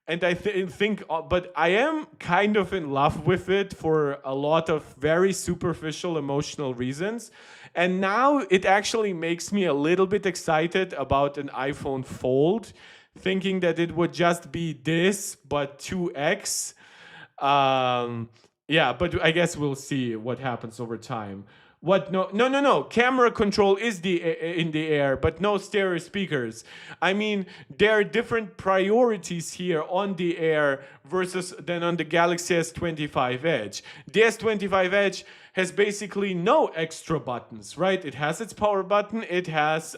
And I think, but I am kind of in love with it for a lot of very superficial emotional reasons. And now it actually makes me a little bit excited about an iPhone Fold, thinking that it would just be this, but 2x. Yeah, but I guess we'll see what happens over time. What? No. Camera control is in the Air, but no stereo speakers. I mean, there are different priorities here on the Air versus than on the Galaxy S25 Edge. The S25 Edge has basically no extra buttons, right? It has its power button, it has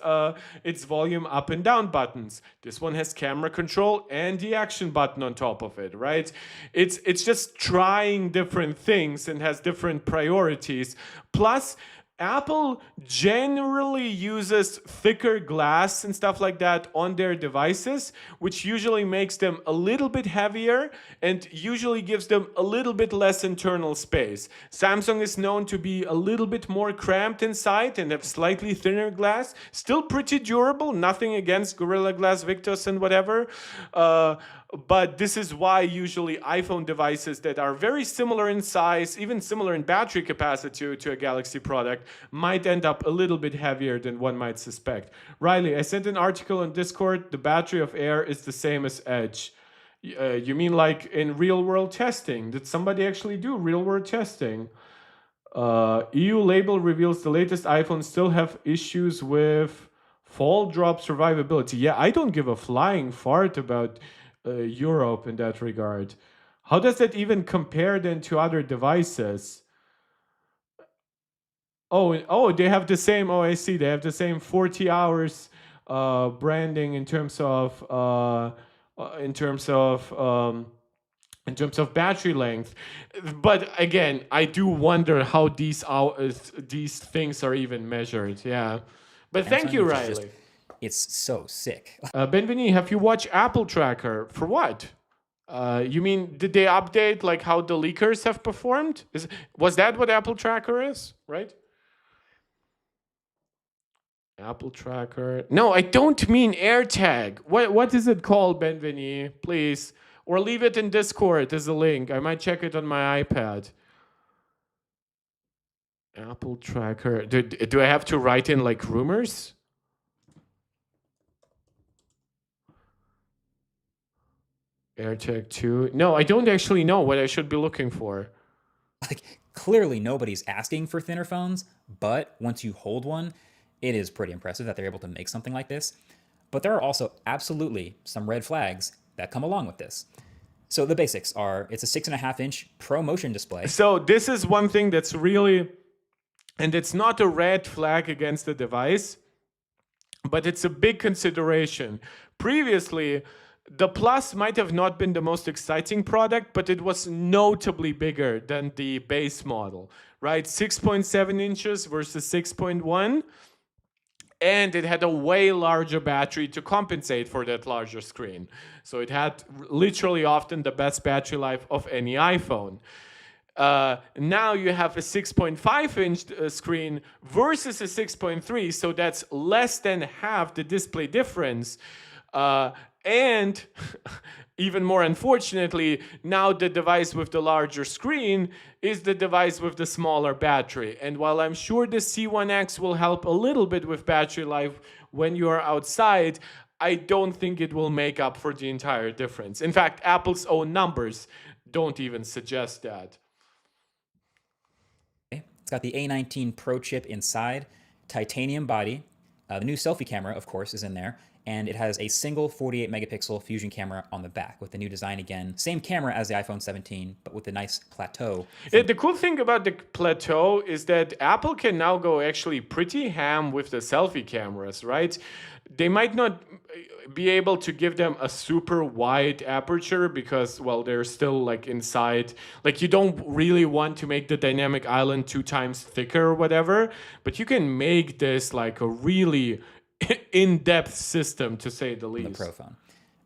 its volume up and down buttons. This one has camera control and the action button on top of it, right? It's just trying different things and has different priorities. Plus, Apple generally uses thicker glass and stuff like that on their devices, which usually makes them a little bit heavier and usually gives them a little bit less internal space. Samsung is known to be a little bit more cramped inside and have slightly thinner glass. Still pretty durable, nothing against Gorilla Glass Victus and whatever. But this is why usually iPhone devices that are very similar in size, even similar in battery capacity to a Galaxy product, might end up a little bit heavier than one might suspect. Riley, I sent an article on Discord. The battery of Air is the same as Edge. You mean like in real world testing? Did somebody actually do real world testing? EU label reveals the latest iPhones still have issues with fall drop survivability. Yeah, I don't give a flying fart about Europe in that regard. How does that even compare then to other devices? Oh, they have the same. Oh, I see. They have the same 40 hours branding in terms of in terms of in terms of battery length. But again, I do wonder how these things are even measured. Yeah. But thank Samsung, you, which is just, Riley. it's so sick. Benveni, have you watched Apple Tracker? For what? You mean, did they update like how the leakers have performed? Was that what Apple Tracker is? Right? Apple Tracker. No, I don't mean AirTag. What is it called, Benveni? Please. Or leave it in Discord as a link. I might check it on my iPad. Apple Tracker. Do I have to write in like rumors? AirTag 2. No, I don't actually know what I should be looking for. Like, clearly nobody's asking for thinner phones, but once you hold one, it is pretty impressive that they're able to make something like this. But there are also absolutely some red flags that come along with this. So the basics are it's a 6.5-inch Pro Motion display. So this is one thing that's really, and it's not a red flag against the device, but it's a big consideration. Previously, the Plus might have not been the most exciting product, but it was notably bigger than the base model, right? 6.7 inches versus 6.1. And it had a way larger battery to compensate for that larger screen. So it had literally often the best battery life of any iPhone. Now you have a 6.5-inch screen versus a 6.3, so that's less than half the display difference. And even more unfortunately, now the device with the larger screen is the device with the smaller battery. And while I'm sure the C1X will help a little bit with battery life when you are outside, I don't think it will make up for the entire difference. In fact, Apple's own numbers don't even suggest that. It's got the A19 Pro chip inside, titanium body. The new selfie camera, of course, is in there. And it has a single 48 megapixel fusion camera on the back with the new design again. Same camera as the iPhone 17, but with a nice plateau. Yeah, the cool thing about the plateau is that Apple can now go actually pretty ham with the selfie cameras, right? They might not be able to give them a super wide aperture because, well, they're still like inside. Like you don't really want to make the dynamic island 2 times thicker or whatever, but you can make this like a really in-depth system, to say the least. The Pro phone.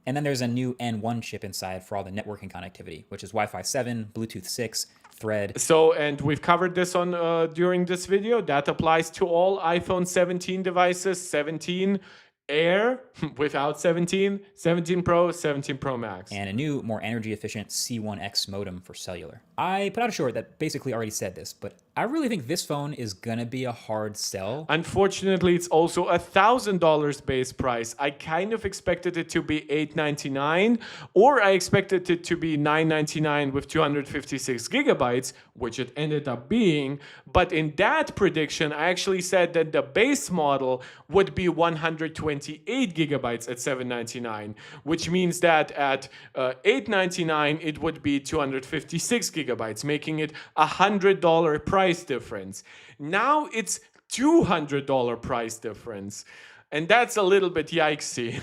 And then there's a new N1 chip inside for all the networking connectivity, which is Wi-Fi 7, Bluetooth 6, Thread. So, and we've covered this on during this video. That applies to all iPhone 17 devices, 17 Air without 17, 17 Pro, 17 Pro Max. And a new, more energy-efficient C1X modem for cellular. I put out a short that basically already said this, but I really think this phone is gonna be a hard sell. Unfortunately, it's also $1,000 base price. I kind of expected it to be $899, or I expected it to be $999 with 256 gigabytes, which it ended up being. But in that prediction, I actually said that the base model would be 128 gigabytes at $799, which means that at $899, it would be 256 gigabytes, making it $100 price difference. Now it's $200 price difference. And that's a little bit yikesy.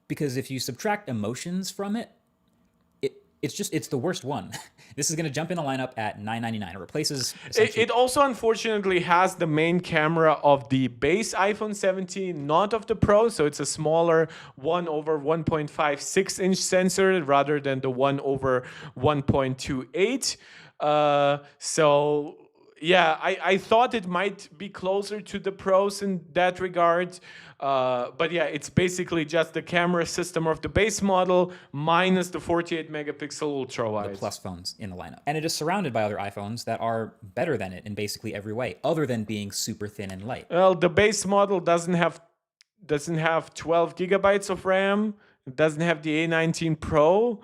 Because if you subtract emotions from it, it's the worst one. This is going to jump in the lineup at $999. It replaces It also unfortunately has the main camera of the base iPhone 17, not of the Pro. So it's a smaller 1 over 1.56 inch sensor rather than the 1 over 1.28. So yeah, I thought it might be closer to the Pros in that regard. But yeah, it's basically just the camera system of the base model minus the 48 megapixel ultra wide. Plus phones in the lineup. And it is surrounded by other iPhones that are better than it in basically every way, other than being super thin and light. Well, the base model doesn't have 12 gigabytes of RAM. It doesn't have the A19 Pro.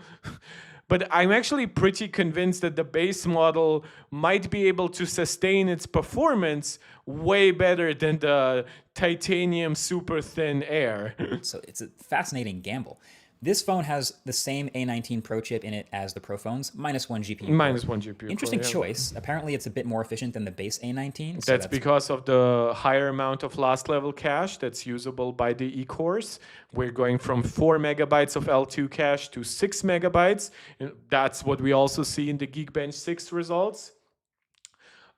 But I'm actually pretty convinced that the base model might be able to sustain its performance way better than the titanium super thin Air. So it's a fascinating gamble. This phone has the same A19 Pro chip in it as the Pro phones, minus 1 GPU. Minus 1 GPU. Interesting choice. Apparently, it's a bit more efficient than the base A19. So that's because of the higher amount of last level cache that's usable by the eCores. We're going from 4 megabytes of L2 cache to 6 megabytes. And that's what we also see in the Geekbench 6 results.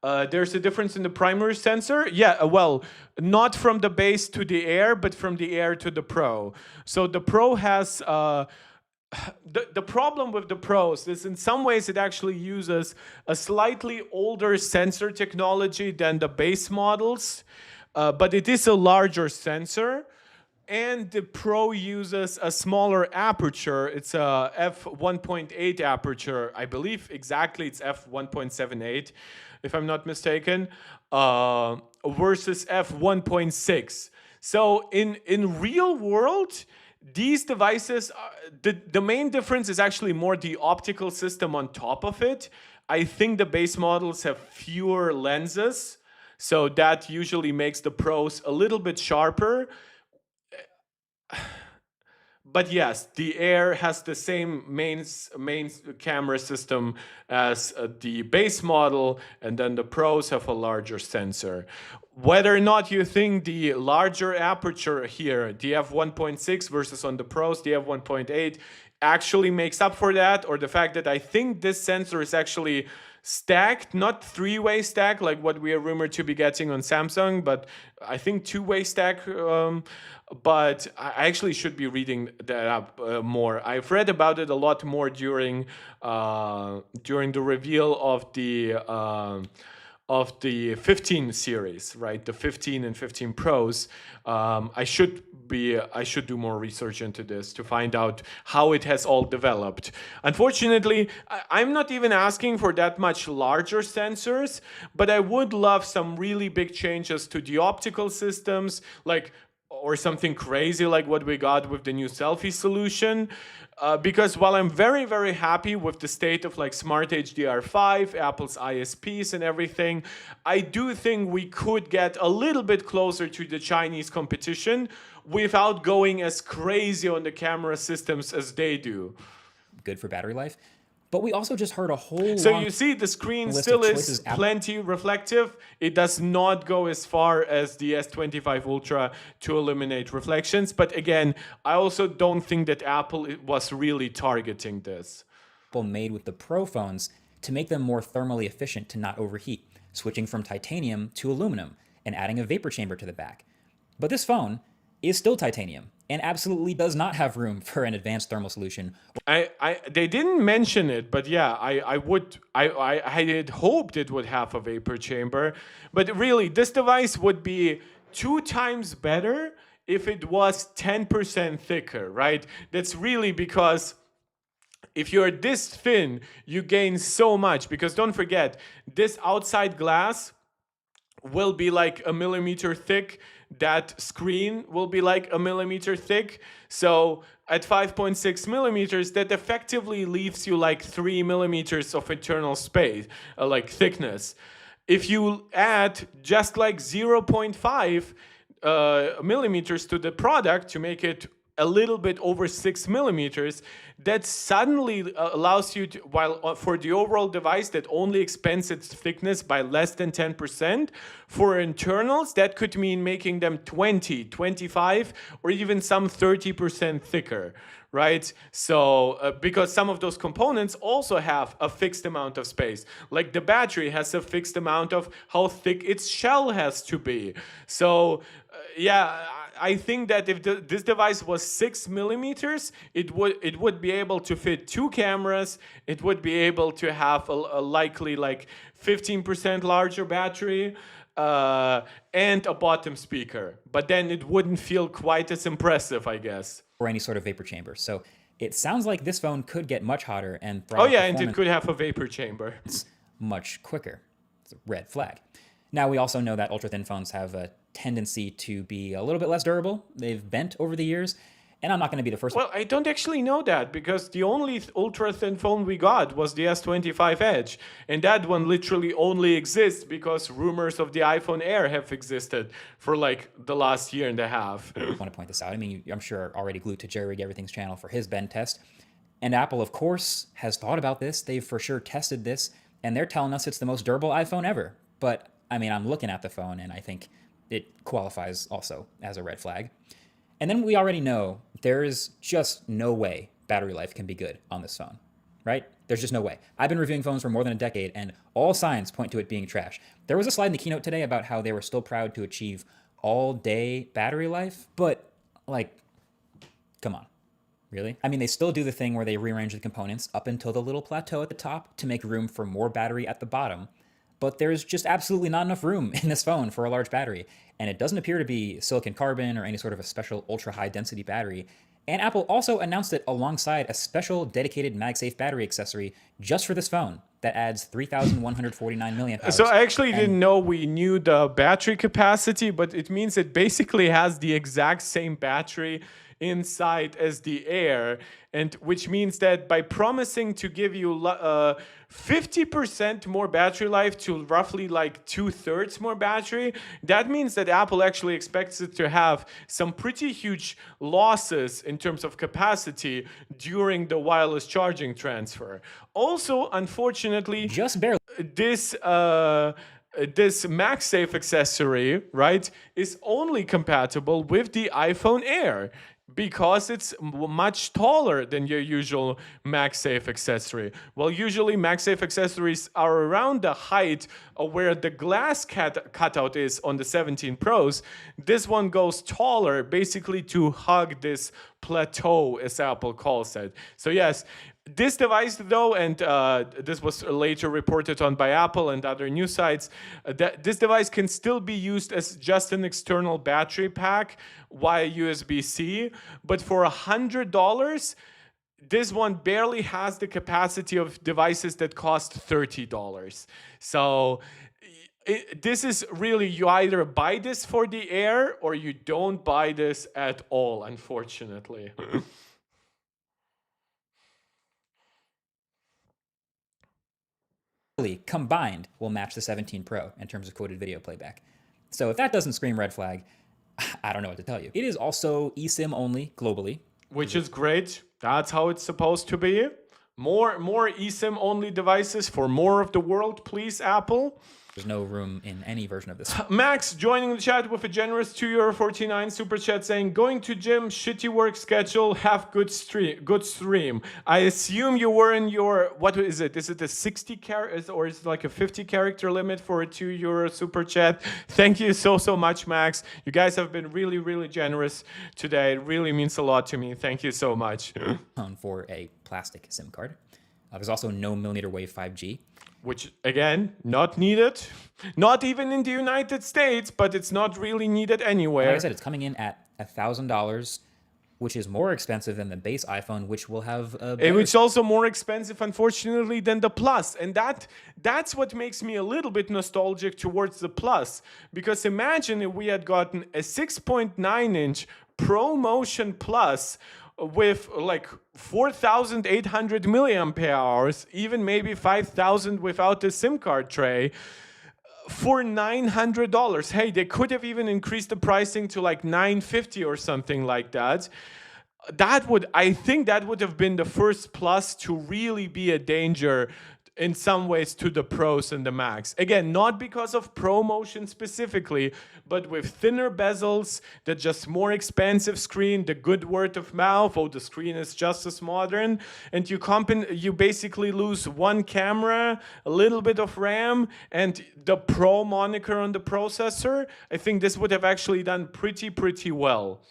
There's a difference in the primary sensor. Yeah, well, not from the base to the Air, but from the Air to the Pro. So the Pro has... The problem with the Pros is in some ways it actually uses a slightly older sensor technology than the base models, but it is a larger sensor. And the Pro uses a smaller aperture. It's a f1.8 aperture. I believe exactly it's f1.78, if I'm not mistaken, versus f1.6. So in real world, these devices, the main difference is actually more the optical system on top of it. I think the base models have fewer lenses, so that usually makes the Pros a little bit sharper. But yes, the Air has the same main camera system as the base model, and then the Pros have a larger sensor. Whether or not you think the larger aperture here, the f1.6 versus on the Pros, the f1.8, actually makes up for that, or the fact that I think this sensor is actually stacked, not three-way stack like what we are rumored to be getting on Samsung, but I think two-way stack. But I actually should be reading that up more. I've read about it a lot more during the reveal of the 15 series, right? The 15 and 15 Pros. I should do more research into this to find out how it has all developed. Unfortunately, I'm not even asking for that much larger sensors, but I would love some really big changes to the optical systems, or something crazy like what we got with the new selfie solution. Because while I'm very, very happy with the state of Smart HDR5, Apple's ISPs and everything, I do think we could get a little bit closer to the Chinese competition without going as crazy on the camera systems as they do. Good for battery life. But we also just heard a whole So you see, the screen still is plenty reflective. It does not go as far as the S25 Ultra to eliminate reflections. But again, I also don't think that Apple was really targeting this. Made with the Pro phones to make them more thermally efficient to not overheat, switching from titanium to aluminum and adding a vapor chamber to the back. But this phone is still titanium and absolutely does not have room for an advanced thermal solution. They didn't mention it, but yeah, I had hoped it would have a vapor chamber. But really, this device would be 2 times better if it was 10% thicker, right? That's really because if you're this thin, you gain so much. Because don't forget, this outside glass will be like a millimeter thick. That screen will be like a millimeter thick. So at 5.6 millimeters, that effectively leaves you like 3 millimeters of internal space, thickness. If you add just like 0.5 millimeters to the product to make it a little bit over 6 millimeters, that suddenly allows you to, while for the overall device that only expands its thickness by less than 10%, for internals, that could mean making them 20, 25, or even some 30% thicker, right? So because some of those components also have a fixed amount of space, like the battery has a fixed amount of how thick its shell has to be. So yeah, I think that if this device was 6 millimeters, it would be able to fit 2 cameras. It would be able to have a likely like 15% larger battery. And a bottom speaker, but then it wouldn't feel quite as impressive, I guess. Or any sort of vapor chamber. So it sounds like this phone could get much hotter and oh yeah, and it could have a vapor chamber. Much quicker. It's a red flag. Now we also know that ultra thin phones have a tendency to be a little bit less durable. They've bent over the years. And I'm not going to be the first one. Well, I don't actually know that because the only ultra-thin phone we got was the S25 Edge. And that one literally only exists because rumors of the iPhone Air have existed for like the last year and a half. I want to point this out. I mean, I'm sure already glued to Jerry Rig Everything's channel for his bend test. And Apple, of course, has thought about this. They've for sure tested this. And they're telling us it's the most durable iPhone ever. But, I mean, I'm looking at the phone and I think it qualifies also as a red flag. And then we already know there's just no way battery life can be good on this phone, right? There's just no way. I've been reviewing phones for more than a decade, and all signs point to it being trash. There was a slide in the keynote today about how they were still proud to achieve all-day battery life, but, like, come on. Really? I mean, they still do the thing where they rearrange the components up until the little plateau at the top to make room for more battery at the bottom. But there's just absolutely not enough room in this phone for a large battery. And it doesn't appear to be silicon carbon or any sort of a special ultra high density battery. And Apple also announced it alongside a special dedicated MagSafe battery accessory just for this phone that adds 3,149 milliamp hours. So I actually didn't know we knew the battery capacity, but it means it basically has the exact same battery inside as the Air, and which means that by promising to give you 50% more battery life to roughly like 2/3 more battery, that means that Apple actually expects it to have some pretty huge losses in terms of capacity during the wireless charging transfer. Also, unfortunately, just barely. This MagSafe accessory, right, is only compatible with the iPhone Air because it's much taller than your usual MagSafe accessory. Well, usually MagSafe accessories are around the height of where the glass cutout is on the 17 Pros. This one goes taller, basically to hug this plateau, as Apple calls it. So yes, this device, though, and this was later reported on by Apple and other news sites, that this device can still be used as just an external battery pack via USB-C, but for $100, this one barely has the capacity of devices that cost $30. So this is really, you either buy this for the Air or you don't buy this at all, unfortunately. Combined will match the 17 Pro in terms of quoted video playback. So if that doesn't scream red flag, I don't know what to tell you. It is also eSIM only globally, which is great. That's how it's supposed to be. More eSIM only devices for more of the world, please, Apple. There's no room in any version of this. Max joining the chat with a generous €2.49 super chat saying, going to gym, shitty work schedule, have good stream. I assume you were in your, what is it? Is it a 60 character or is it like a 50 character limit for a €2 super chat? Thank you so much, Max. You guys have been really generous today. It really means a lot to me. Thank you so much. For a plastic SIM card. There's also no millimeter wave 5G. Which, again, not needed. Not even in the United States, but it's not really needed anywhere. Like I said, it's coming in at $1,000, which is more expensive than the base iPhone, which will have a better... It's also more expensive, unfortunately, than the Plus. And that's what makes me a little bit nostalgic towards the Plus. Because imagine if we had gotten a 6.9-inch ProMotion Plus with like 4,800 milliampere hours, even maybe 5,000 without the SIM card tray, for $900. Hey, they could have even increased the pricing to like $950 or something like that. I think that would have been the first plus to really be a danger in some ways to the pros and the Macs. Again, not because of ProMotion specifically, but with thinner bezels, the just more expensive screen, the good word of mouth, oh, the screen is just as modern, and you basically lose one camera, a little bit of RAM, and the Pro moniker on the processor. I think this would have actually done pretty well.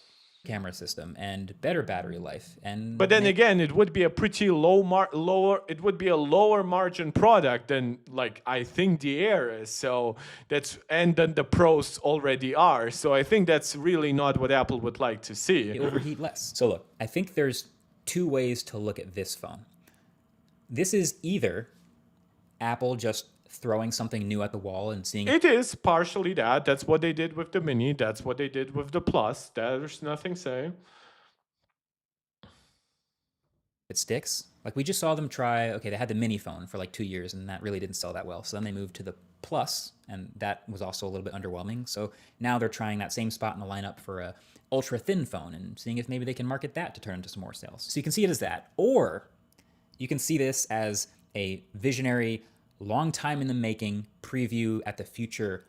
Camera system and better battery life. And But then again, it would be a pretty lower. It would be a lower margin product than like I think the Air is. So and then the Pros already are. So I think that's really not what Apple would like to see. they overheat less. So look, I think there's two ways to look at this phone. This is either Apple just throwing something new at the wall and seeing It is partially that. That's what they did with the Mini. That's what they did with the Plus. There's nothing saying. it sticks. Like we just saw them try, okay, they had the Mini phone for like 2 years and that really didn't sell that well. So then they moved to the Plus and that was also a little bit underwhelming. So now they're trying that same spot in the lineup for a ultra thin phone and seeing if maybe they can market that to turn into some more sales. So you can see it as that. Or you can see this as a visionary, long time in the making preview at the future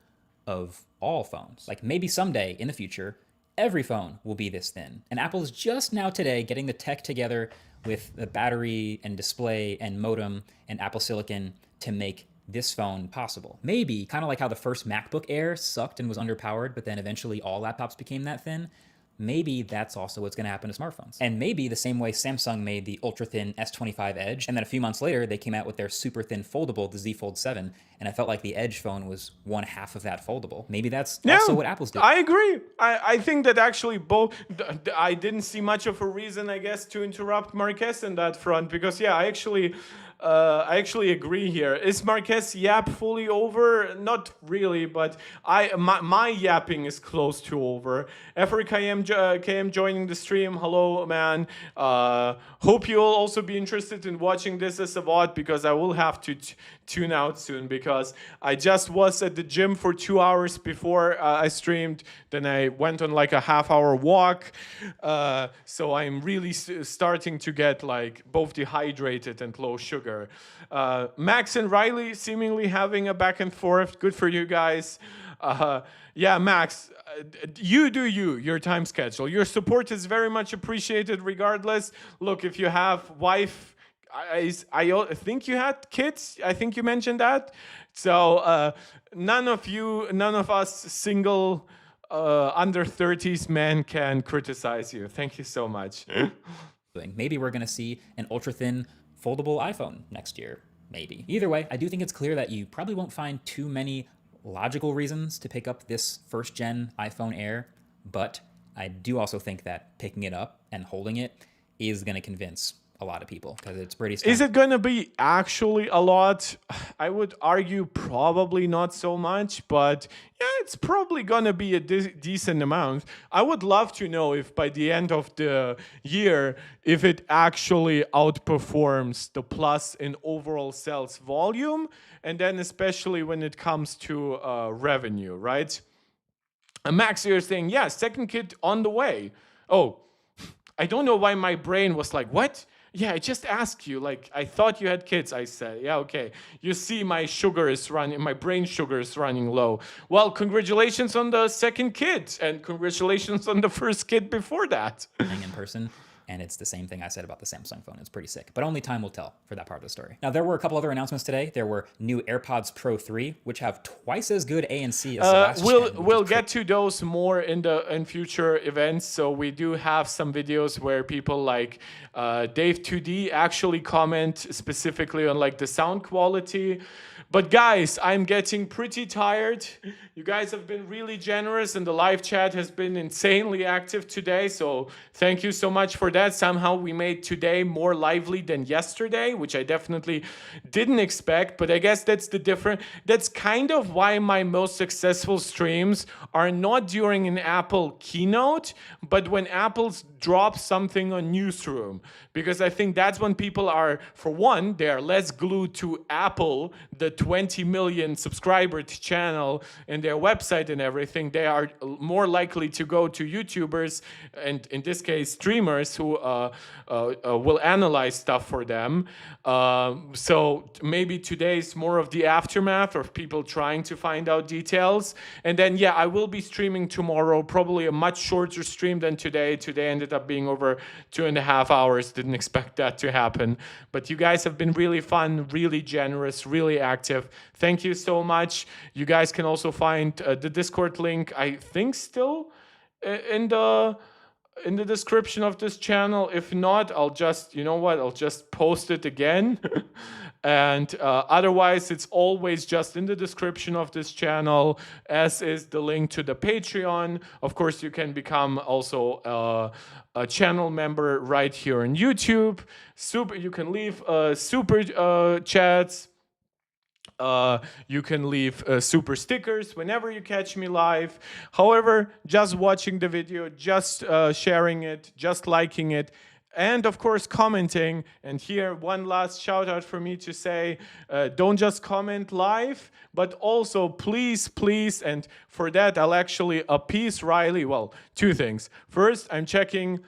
of all phones. Like maybe someday in the future, every phone will be this thin. And Apple's just now today getting the tech together with the battery and display and modem and Apple Silicon to make this phone possible. Maybe kind of like how the first MacBook Air sucked and was underpowered, but then eventually all laptops became that thin. Maybe that's also what's going to happen to smartphones. And maybe the same way Samsung made the ultra-thin S25 Edge, and then a few months later, they came out with their super-thin foldable, the Z Fold 7, and I felt like the Edge phone was one half of that foldable. Maybe that's also what Apple's doing. I agree. I think that actually both... I didn't see much of a reason, I guess, to interrupt Marques in that front, because, yeah, I actually agree here. Is Marques yap fully over? Not really, but my yapping is close to over. Efri KM joining the stream. Hello, man. Hope you'll also be interested in watching this as a VOD because I will have to tune out soon because I just was at the gym for 2 hours before I streamed. Then I went on like a half-hour walk. So I'm really starting to get like both dehydrated and low sugar. Max and Riley seemingly having a back and forth. Good for you guys. Yeah, Max, you do your time schedule. Your support is very much appreciated regardless. Look, if you have wife, I think you had kids. I think you mentioned that. So none of us single under 30s men can criticize you. Thank you so much. Maybe we're going to see an ultra-thin foldable iPhone next year. Maybe. Either way, I do think it's clear that you probably won't find too many logical reasons to pick up this first-gen iPhone Air, but I do also think that picking it up and holding it is going to convince a lot of people because it's pretty stunning. Is it going to be actually a lot? I would argue probably not so much, but yeah, it's probably going to be a decent amount. I would love to know if by the end of the year, if it actually outperforms the Plus in overall sales volume, and then especially when it comes to revenue, right? And Max, you're saying, yeah, second kid on the way. Oh, I don't know why my brain was like, what? Yeah, I just asked you, like, I thought you had kids. I said, yeah, okay. You see my brain sugar is running low. Well, congratulations on the second kid, and congratulations on the first kid before that. In person. And it's the same thing I said about the Samsung phone. It's pretty sick. But only time will tell for that part of the story. Now, there were a couple other announcements today. There were new AirPods Pro 3, which have twice as good ANC as the last gen. We'll get to those more in future events. So we do have some videos where people like Dave 2D actually comment specifically on like the sound quality. But guys, I'm getting pretty tired. You guys have been really generous and the live chat has been insanely active today. So thank you so much for that. Somehow we made today more lively than yesterday, which I definitely didn't expect. But I guess that's kind of why my most successful streams are not during an Apple keynote, but when Apple drops something on Newsroom. Because I think that's when people are, for one, they are less glued to Apple, the 20 million subscriber channel and their website and everything. They are more likely to go to YouTubers and in this case streamers who who will analyze stuff for them. So maybe today's more of the aftermath of people trying to find out details. And then, yeah, I will be streaming tomorrow, probably a much shorter stream than today. Today ended up being over 2.5 hours. Didn't expect that to happen. But you guys have been really fun, really generous, really active. Thank you so much. You guys can also find the Discord link, I think, still in the description of this channel. If not, I'll just, you know what, I'll just post it again. And otherwise, it's always just in the description of this channel, as is the link to the Patreon. Of course, you can become also a channel member right here on YouTube. You can leave super chats. You can leave super stickers whenever you catch me live. However, just watching the video, just sharing it, just liking it, and of course commenting. And here, one last shout out for me to say, don't just comment live, but also please, and for that I'll actually appease Riley. Well, two things. First, I'm checking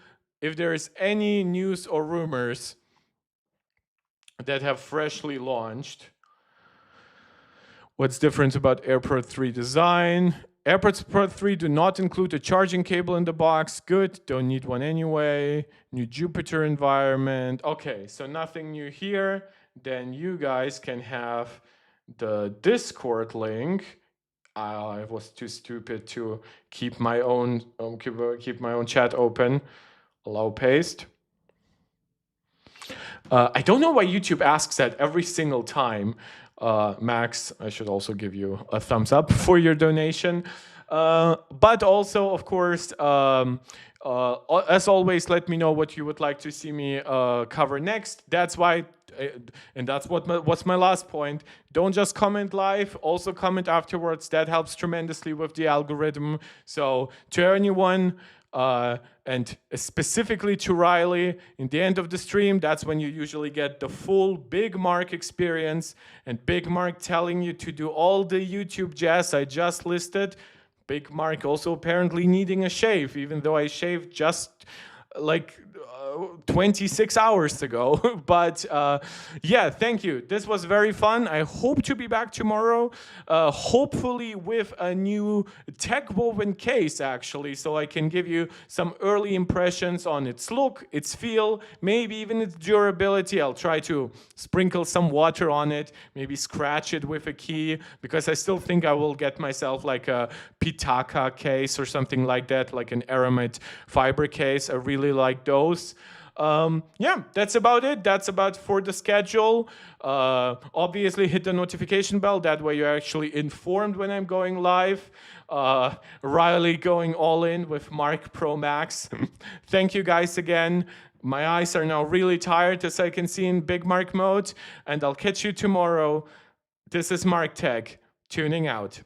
if there's any news or rumors that have freshly launched. What's different about AirPod 3 design? AirPods Pro 3 do not include a charging cable in the box. Good, don't need one anyway. New Jupyter environment. Okay, so nothing new here. Then you guys can have the Discord link. I was too stupid to keep my own chat open. Allow paste. I don't know why YouTube asks that every single time. Max, I should also give you a thumbs up for your donation. But also, of course, as always, let me know what you would like to see me cover next. That's why, and that's what's my last point. Don't just comment live, also comment afterwards. That helps tremendously with the algorithm. So to anyone, and specifically to Riley, in the end of the stream, that's when you usually get the full Big Mark experience, and Big Mark telling you to do all the YouTube jazz I just listed. Big Mark also apparently needing a shave, even though I shaved just like 26 hours ago. But yeah, thank you. This was very fun. I hope to be back tomorrow, hopefully with a new tech woven case, actually, so I can give you some early impressions on its look, its feel, maybe even its durability. I'll try to sprinkle some water on it, maybe scratch it with a key, because I still think I will get myself like a Pitaka case or something like that, like an aramid fiber case. I really like those. Yeah, that's about it. That's about for the schedule. Obviously, hit the notification bell. That way you're actually informed when I'm going live. Riley going all in with Mark Pro Max. Thank you guys again. My eyes are now really tired, as I can see in Big Mark mode. And I'll catch you tomorrow. This is Mark Tech, tuning out.